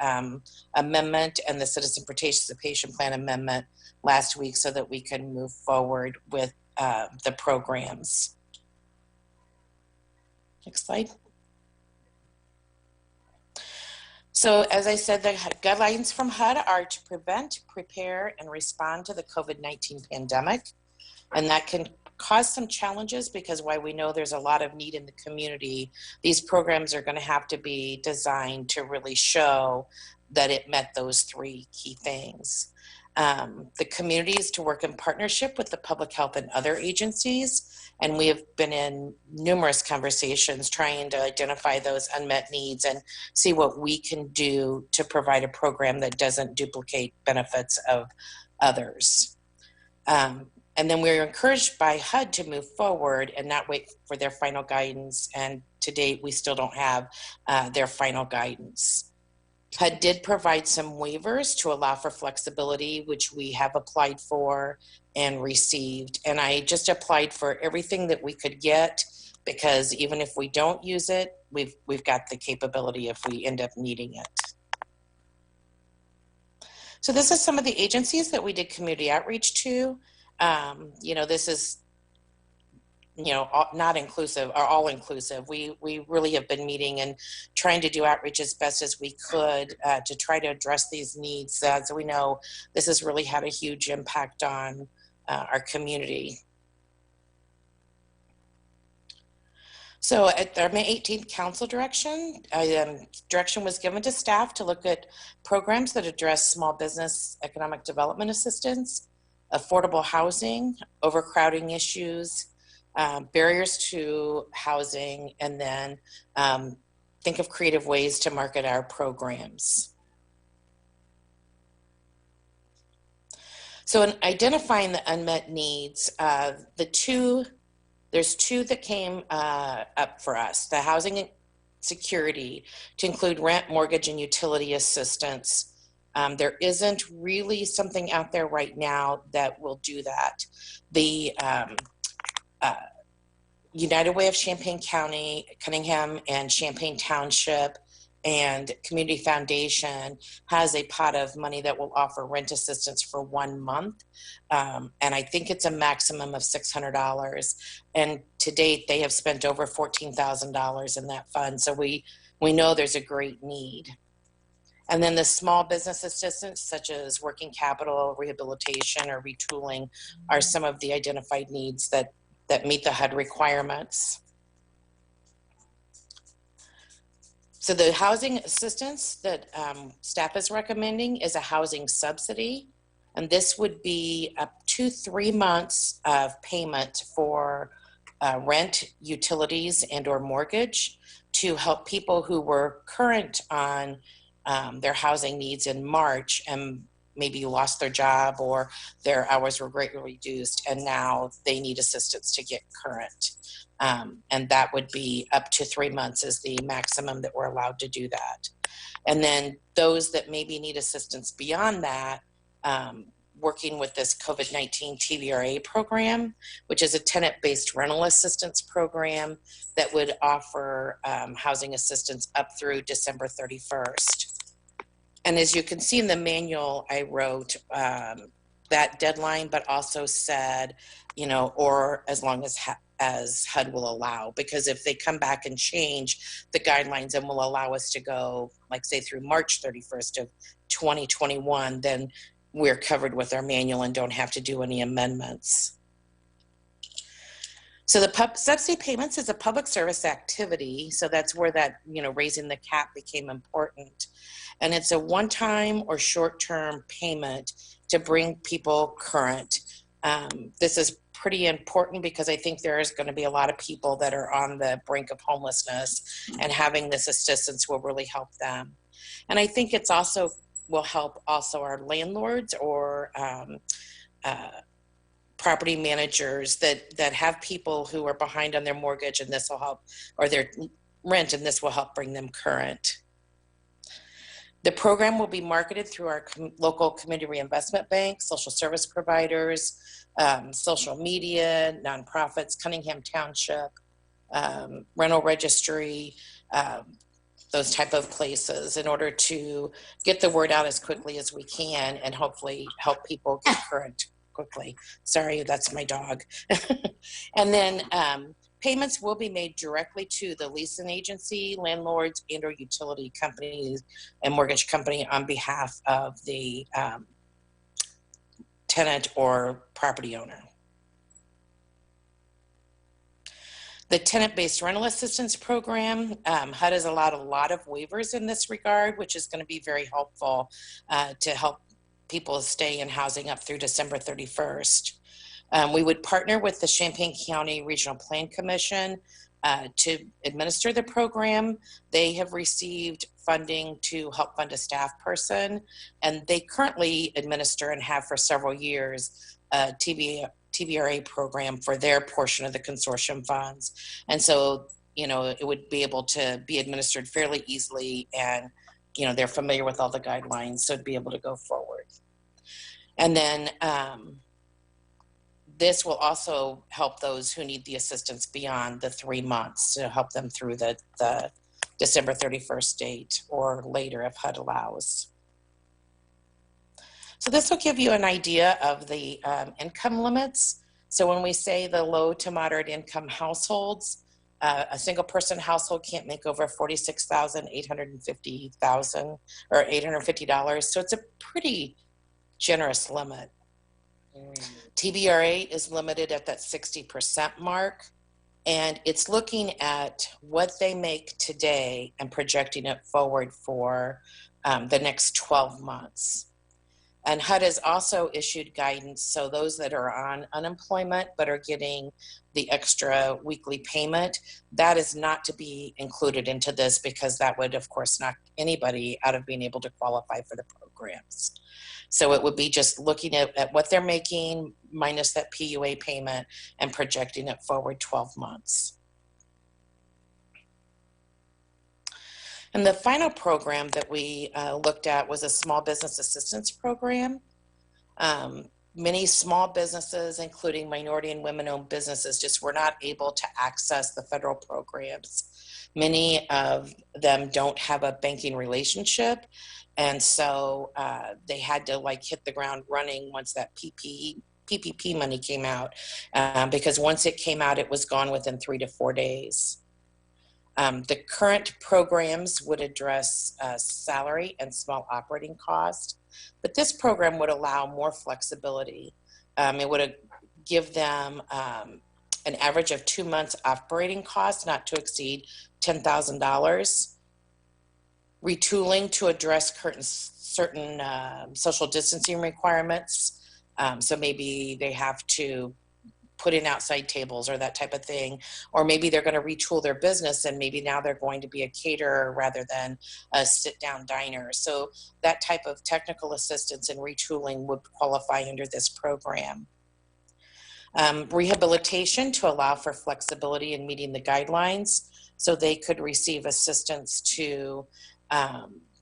amendment and the citizen participation plan amendment last week so that we can move forward with the programs. Next slide. So as I said, the guidelines from HUD are to prevent, prepare, and respond to the COVID-19 pandemic. And that can cause some challenges because while we know there's a lot of need in the community, these programs are going to have to be designed to really show that it met those three key things. The community is to work in partnership with the public health and other agencies. And we have been in numerous conversations trying to identify those unmet needs and see what we can do to provide a program that doesn't duplicate benefits of others. And then we're encouraged by HUD to move forward and not wait for their final guidance. And to date, we still don't have their final guidance. HUD did provide some waivers to allow for flexibility, which we have applied for and received. And I just applied for everything that we could get because even if we don't use it, we've got the capability if we end up needing it. So this is some of the agencies that we did community outreach to. This is, not inclusive or all inclusive. We really have been meeting and trying to do outreach as best as we could to try to address these needs. As we know, this has really had a huge impact on our community. So at our May 18th council direction was given to staff to look at programs that address small business economic development assistance, affordable housing, overcrowding issues, barriers to housing, and then think of creative ways to market our programs. So in identifying the unmet needs, there's two that came up for us: the housing and security, to include rent, mortgage, and utility assistance. There isn't really something out there right now that will do that. The United Way of Champaign County, Cunningham and Champaign Township, and Community Foundation has a pot of money that will offer rent assistance for 1 month. And I think it's a maximum of $600. And to date, they have spent over $14,000 in that fund. So we know there's a great need. And then the small business assistance, such as working capital, rehabilitation, or retooling, are some of the identified needs that meet the HUD requirements. So the housing assistance that staff is recommending is a housing subsidy. And this would be up to 3 months of payment for rent, utilities, and or mortgage to help people who were current on their housing needs in March and maybe lost their job or their hours were greatly reduced and now they need assistance to get current. And that would be up to 3 months is the maximum that we're allowed to do that. And then those that maybe need assistance beyond that, working with this COVID-19 TVRA program, which is a tenant-based rental assistance program that would offer housing assistance up through December 31st. And as you can see in the manual, I wrote that deadline, but also said, or as long as HUD will allow, because if they come back and change the guidelines and will allow us to go, like say through March 31st of 2021, then we're covered with our manual and don't have to do any amendments. So the subsidy payments is a public service activity. So that's where that, raising the cap became important. And it's a one-time or short-term payment to bring people current. This is pretty important because I think there is going to be a lot of people that are on the brink of homelessness, and having this assistance will really help them. And I think it's also will help also our landlords or property managers that have people who are behind on their mortgage, and this will help, or their rent, and this will help bring them current. The program will be marketed through our local community reinvestment bank, social service providers, social media, nonprofits, Cunningham Township, rental registry, those type of places, in order to get the word out as quickly as we can and hopefully help people get current quickly. Sorry, that's my dog. And then payments will be made directly to the leasing agency, landlords, and or utility companies and mortgage company on behalf of the tenant or property owner. The tenant-based rental assistance program, HUD has allowed a lot of waivers in this regard, which is going to be very helpful to help people stay in housing up through December 31st. We would partner with the Champaign County Regional Plan Commission to administer the program. They have received funding to help fund a staff person, and they currently administer and have for several years a TBRA program for their portion of the consortium funds. And so, you know, it would be able to be administered fairly easily, and, you know, they're familiar with all the guidelines, so it'd be able to go forward. And then this will also help those who need the assistance beyond the 3 months, to help them through the December 31st date or later if HUD allows. So this will give you an idea of the income limits. So when we say the low to moderate income households, a single person household can't make over $46,850 or $850. So it's a pretty generous limit. TBRA is limited at that 60% mark, and it's looking at what they make today and projecting it forward for the next 12 months. And HUD has also issued guidance, so those that are on unemployment but are getting the extra weekly payment, that is not to be included into this, because that would, of course, knock anybody out of being able to qualify for the programs. So it would be just looking at what they're making minus that PUA payment and projecting it forward 12 months. And the final program that we looked at was a small business assistance program. Many small businesses, including minority and women-owned businesses, just were not able to access the federal programs. Many of them don't have a banking relationship, and so they had to like hit the ground running once that PPP money came out, because once it came out, it was gone within 3 to 4 days. The current programs would address salary and small operating cost, but this program would allow more flexibility. It would give them an average of 2 months operating costs not to exceed $10,000, retooling to address certain social distancing requirements. So maybe they have to put in outside tables or that type of thing, or maybe they're going to retool their business and maybe now they're going to be a caterer rather than a sit-down diner. So that type of technical assistance and retooling would qualify under this program. Rehabilitation to allow for flexibility in meeting the guidelines, so they could receive assistance to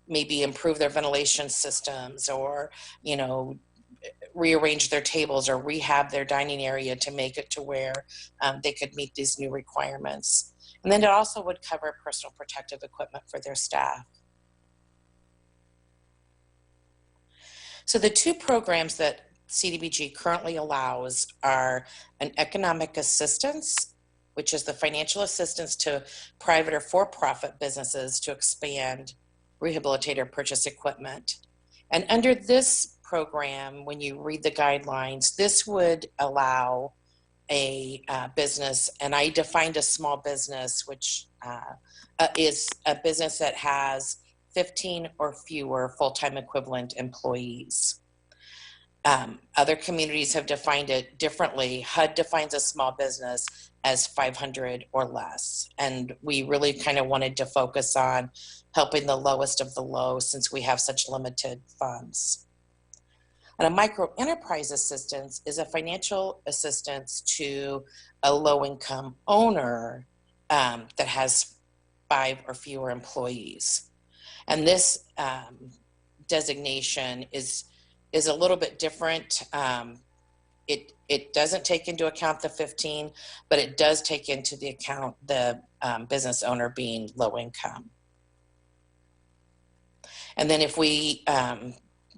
maybe improve their ventilation systems, or, you know, rearrange their tables or rehab their dining area to make it to where they could meet these new requirements. And then it also would cover personal protective equipment for their staff. So the two programs that CDBG currently allows are an economic assistance, which is the financial assistance to private or for-profit businesses to expand, rehabilitate, or purchase equipment. And under this program, when you read the guidelines, this would allow a business, and I defined a small business, which is a business that has 15 or fewer full-time equivalent employees. Other communities have defined it differently. HUD defines a small business as 500 or less. And we really kind of wanted to focus on helping the lowest of the low, since we have such limited funds. And a micro enterprise assistance is a financial assistance to a low-income owner that has 5 or fewer employees. And this designation is a little bit different. It doesn't take into account the 15, but it does take into the account the business owner being low income. And then if we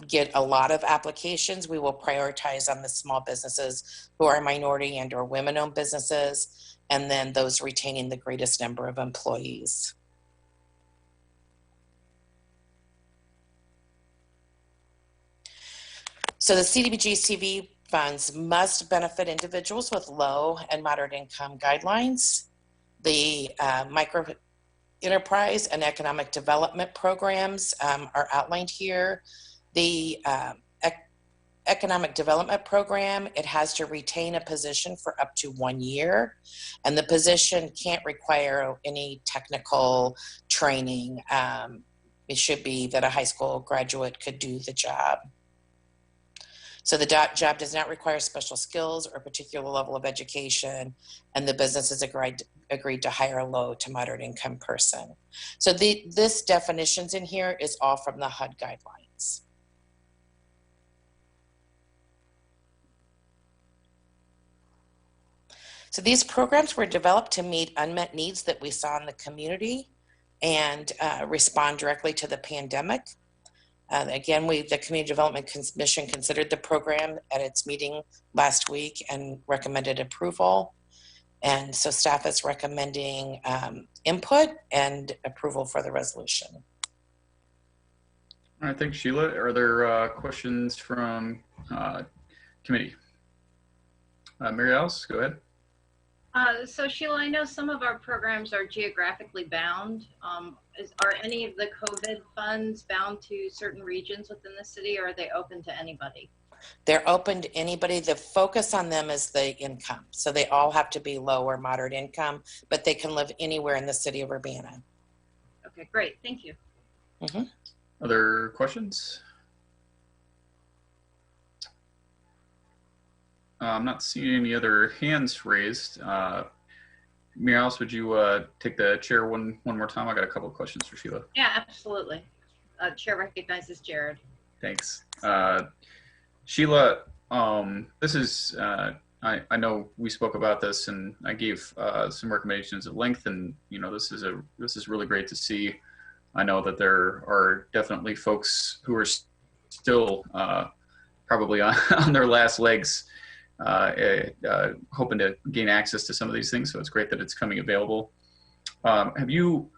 get a lot of applications, we will prioritize on the small businesses who are minority and or women-owned businesses, and then those retaining the greatest number of employees. So the CDBG CV funds must benefit individuals with low and moderate income guidelines. The micro enterprise and economic development programs are outlined here. The economic development program, it has to retain a position for up to 1 year, and the position can't require any technical training. It should be that a high school graduate could do the job. So the job does not require special skills or a particular level of education, and the business has agreed to hire a low to moderate income person. So this definitions in here is all from the HUD guidelines. So these programs were developed to meet unmet needs that we saw in the community and respond directly to the pandemic. Again, the Community Development Commission considered the program at its meeting last week and recommended approval. And so staff is recommending input and approval for the resolution. All right, thanks, Sheila. Are there questions from committee? Mary Alice, go ahead. So Sheila, I know some of our programs are geographically bound. Are any of the COVID funds bound to certain regions within the city, or are they open to anybody? They're open to anybody. The focus on them is the income. So they all have to be low or moderate income, but they can live anywhere in the city of Urbana. Okay, great. Thank you. Mm-hmm. Other questions? I'm not seeing any other hands raised. Mary Alice, would you take the chair one more time? I got a couple of questions for Sheila. Yeah, absolutely. Chair recognizes Jared. Thanks. Sheila, this is, I know we spoke about this and I gave some recommendations at length, and this is really great to see. I know that there are definitely folks who are still probably on their last legs, hoping to gain access to some of these things. So it's great that it's coming available. Have you,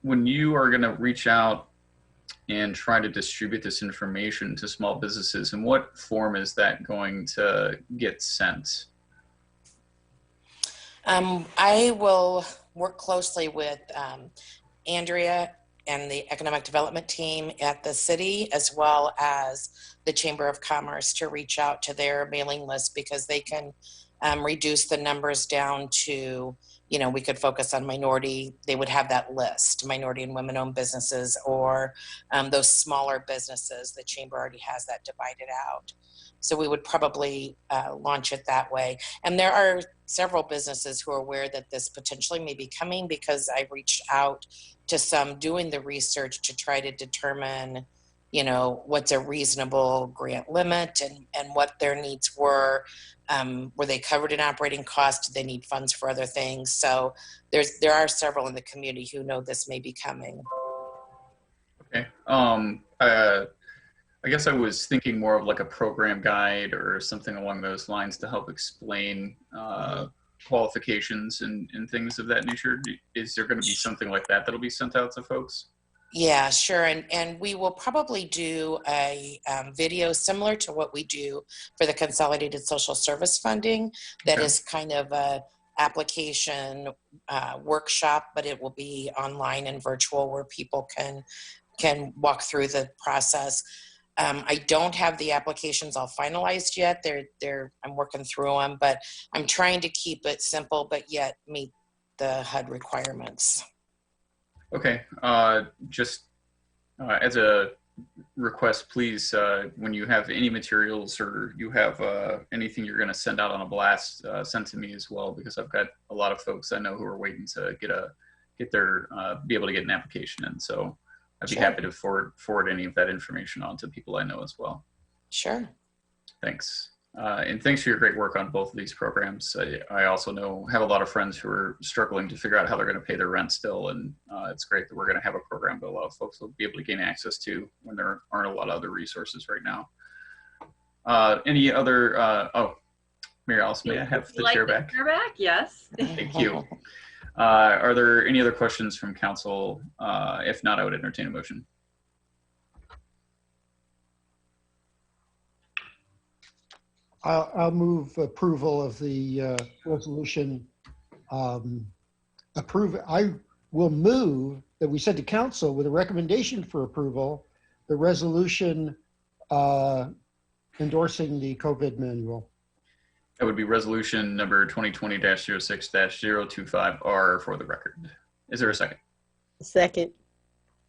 when you are going to reach out and try to distribute this information to small businesses, in what form is that going to get sent? I will work closely with Andrea and the economic development team at the city, as well as the Chamber of Commerce, to reach out to their mailing list, because they can reduce the numbers down to, we could focus on minority. They would have that list, minority and women-owned businesses, or those smaller businesses. The Chamber already has that divided out. So we would probably launch it that way. And there are several businesses who are aware that this potentially may be coming, because I reached out to some doing the research to try to determine, what's a reasonable grant limit and what their needs were. Were they covered in operating costs? Did they need funds for other things? So there are several in the community who know this may be coming. Okay. I guess I was thinking more of like a program guide or something along those lines to help explain qualifications and things of that nature. Is there going to be something like that that'll be sent out to folks? Yeah, sure. And we will probably do a video similar to what we do for the Consolidated Social Service Funding. That is kind of a application workshop, but it will be online and virtual, where people can walk through the process. I don't have the applications all finalized yet. I'm working through them, but I'm trying to keep it simple, but yet meet the HUD requirements. Okay. Just as a request, please, when you have any materials or you have anything you're going to send out on a blast, send to me as well, because I've got a lot of folks I know who are waiting to be able to get an application in. So I'd be happy to forward any of that information on to people I know as well. Sure. Thanks. And thanks for your great work on both of these programs. I also have a lot of friends who are struggling to figure out how they're going to pay their rent still. And it's great that we're going to have a program that a lot of folks will be able to gain access to when there aren't a lot of other resources right now. Any other, Mary Alice, may I have the chair back? Chair back? Yes. Thank you. Are there any other questions from council? If not, I would entertain a motion. I'll move approval of the resolution approve. I will move that we send to council with a recommendation for approval, the resolution endorsing the COVID manual. That would be resolution number 2020-06-025R for the record. Is there a second? Second.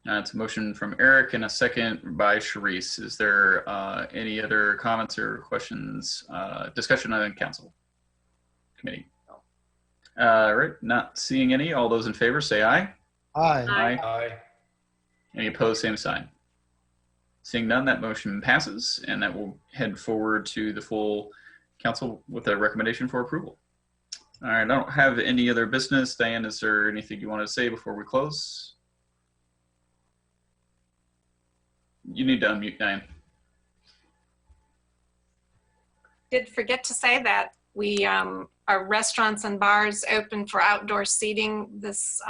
It's a motion from Eric and a second by Sharice. Is there any other comments or questions, discussion on council committee? All right, not seeing any. All those in favor say aye. Aye. Aye. Aye. Any opposed, same sign. Seeing none, that motion passes, and that will head forward to the full council with a recommendation for approval. All right, I don't have any other business. Diane, is there anything you want to say before we close? You need to unmute, Diane. Did forget to say that we our restaurants and bars open for outdoor seating this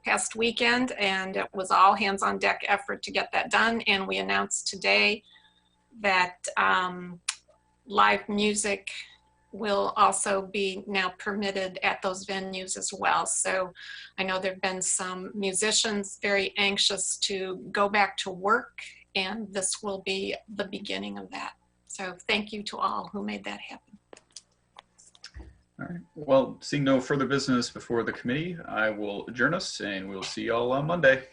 past weekend, and it was all hands on deck effort to get that done. And we announced today that live music will also be now permitted at those venues as well. So I know there have been some musicians very anxious to go back to work, and this will be the beginning of that. So thank you to all who made that happen. All right. Well, seeing no further business before the committee, I will adjourn us, and we'll see y'all on Monday.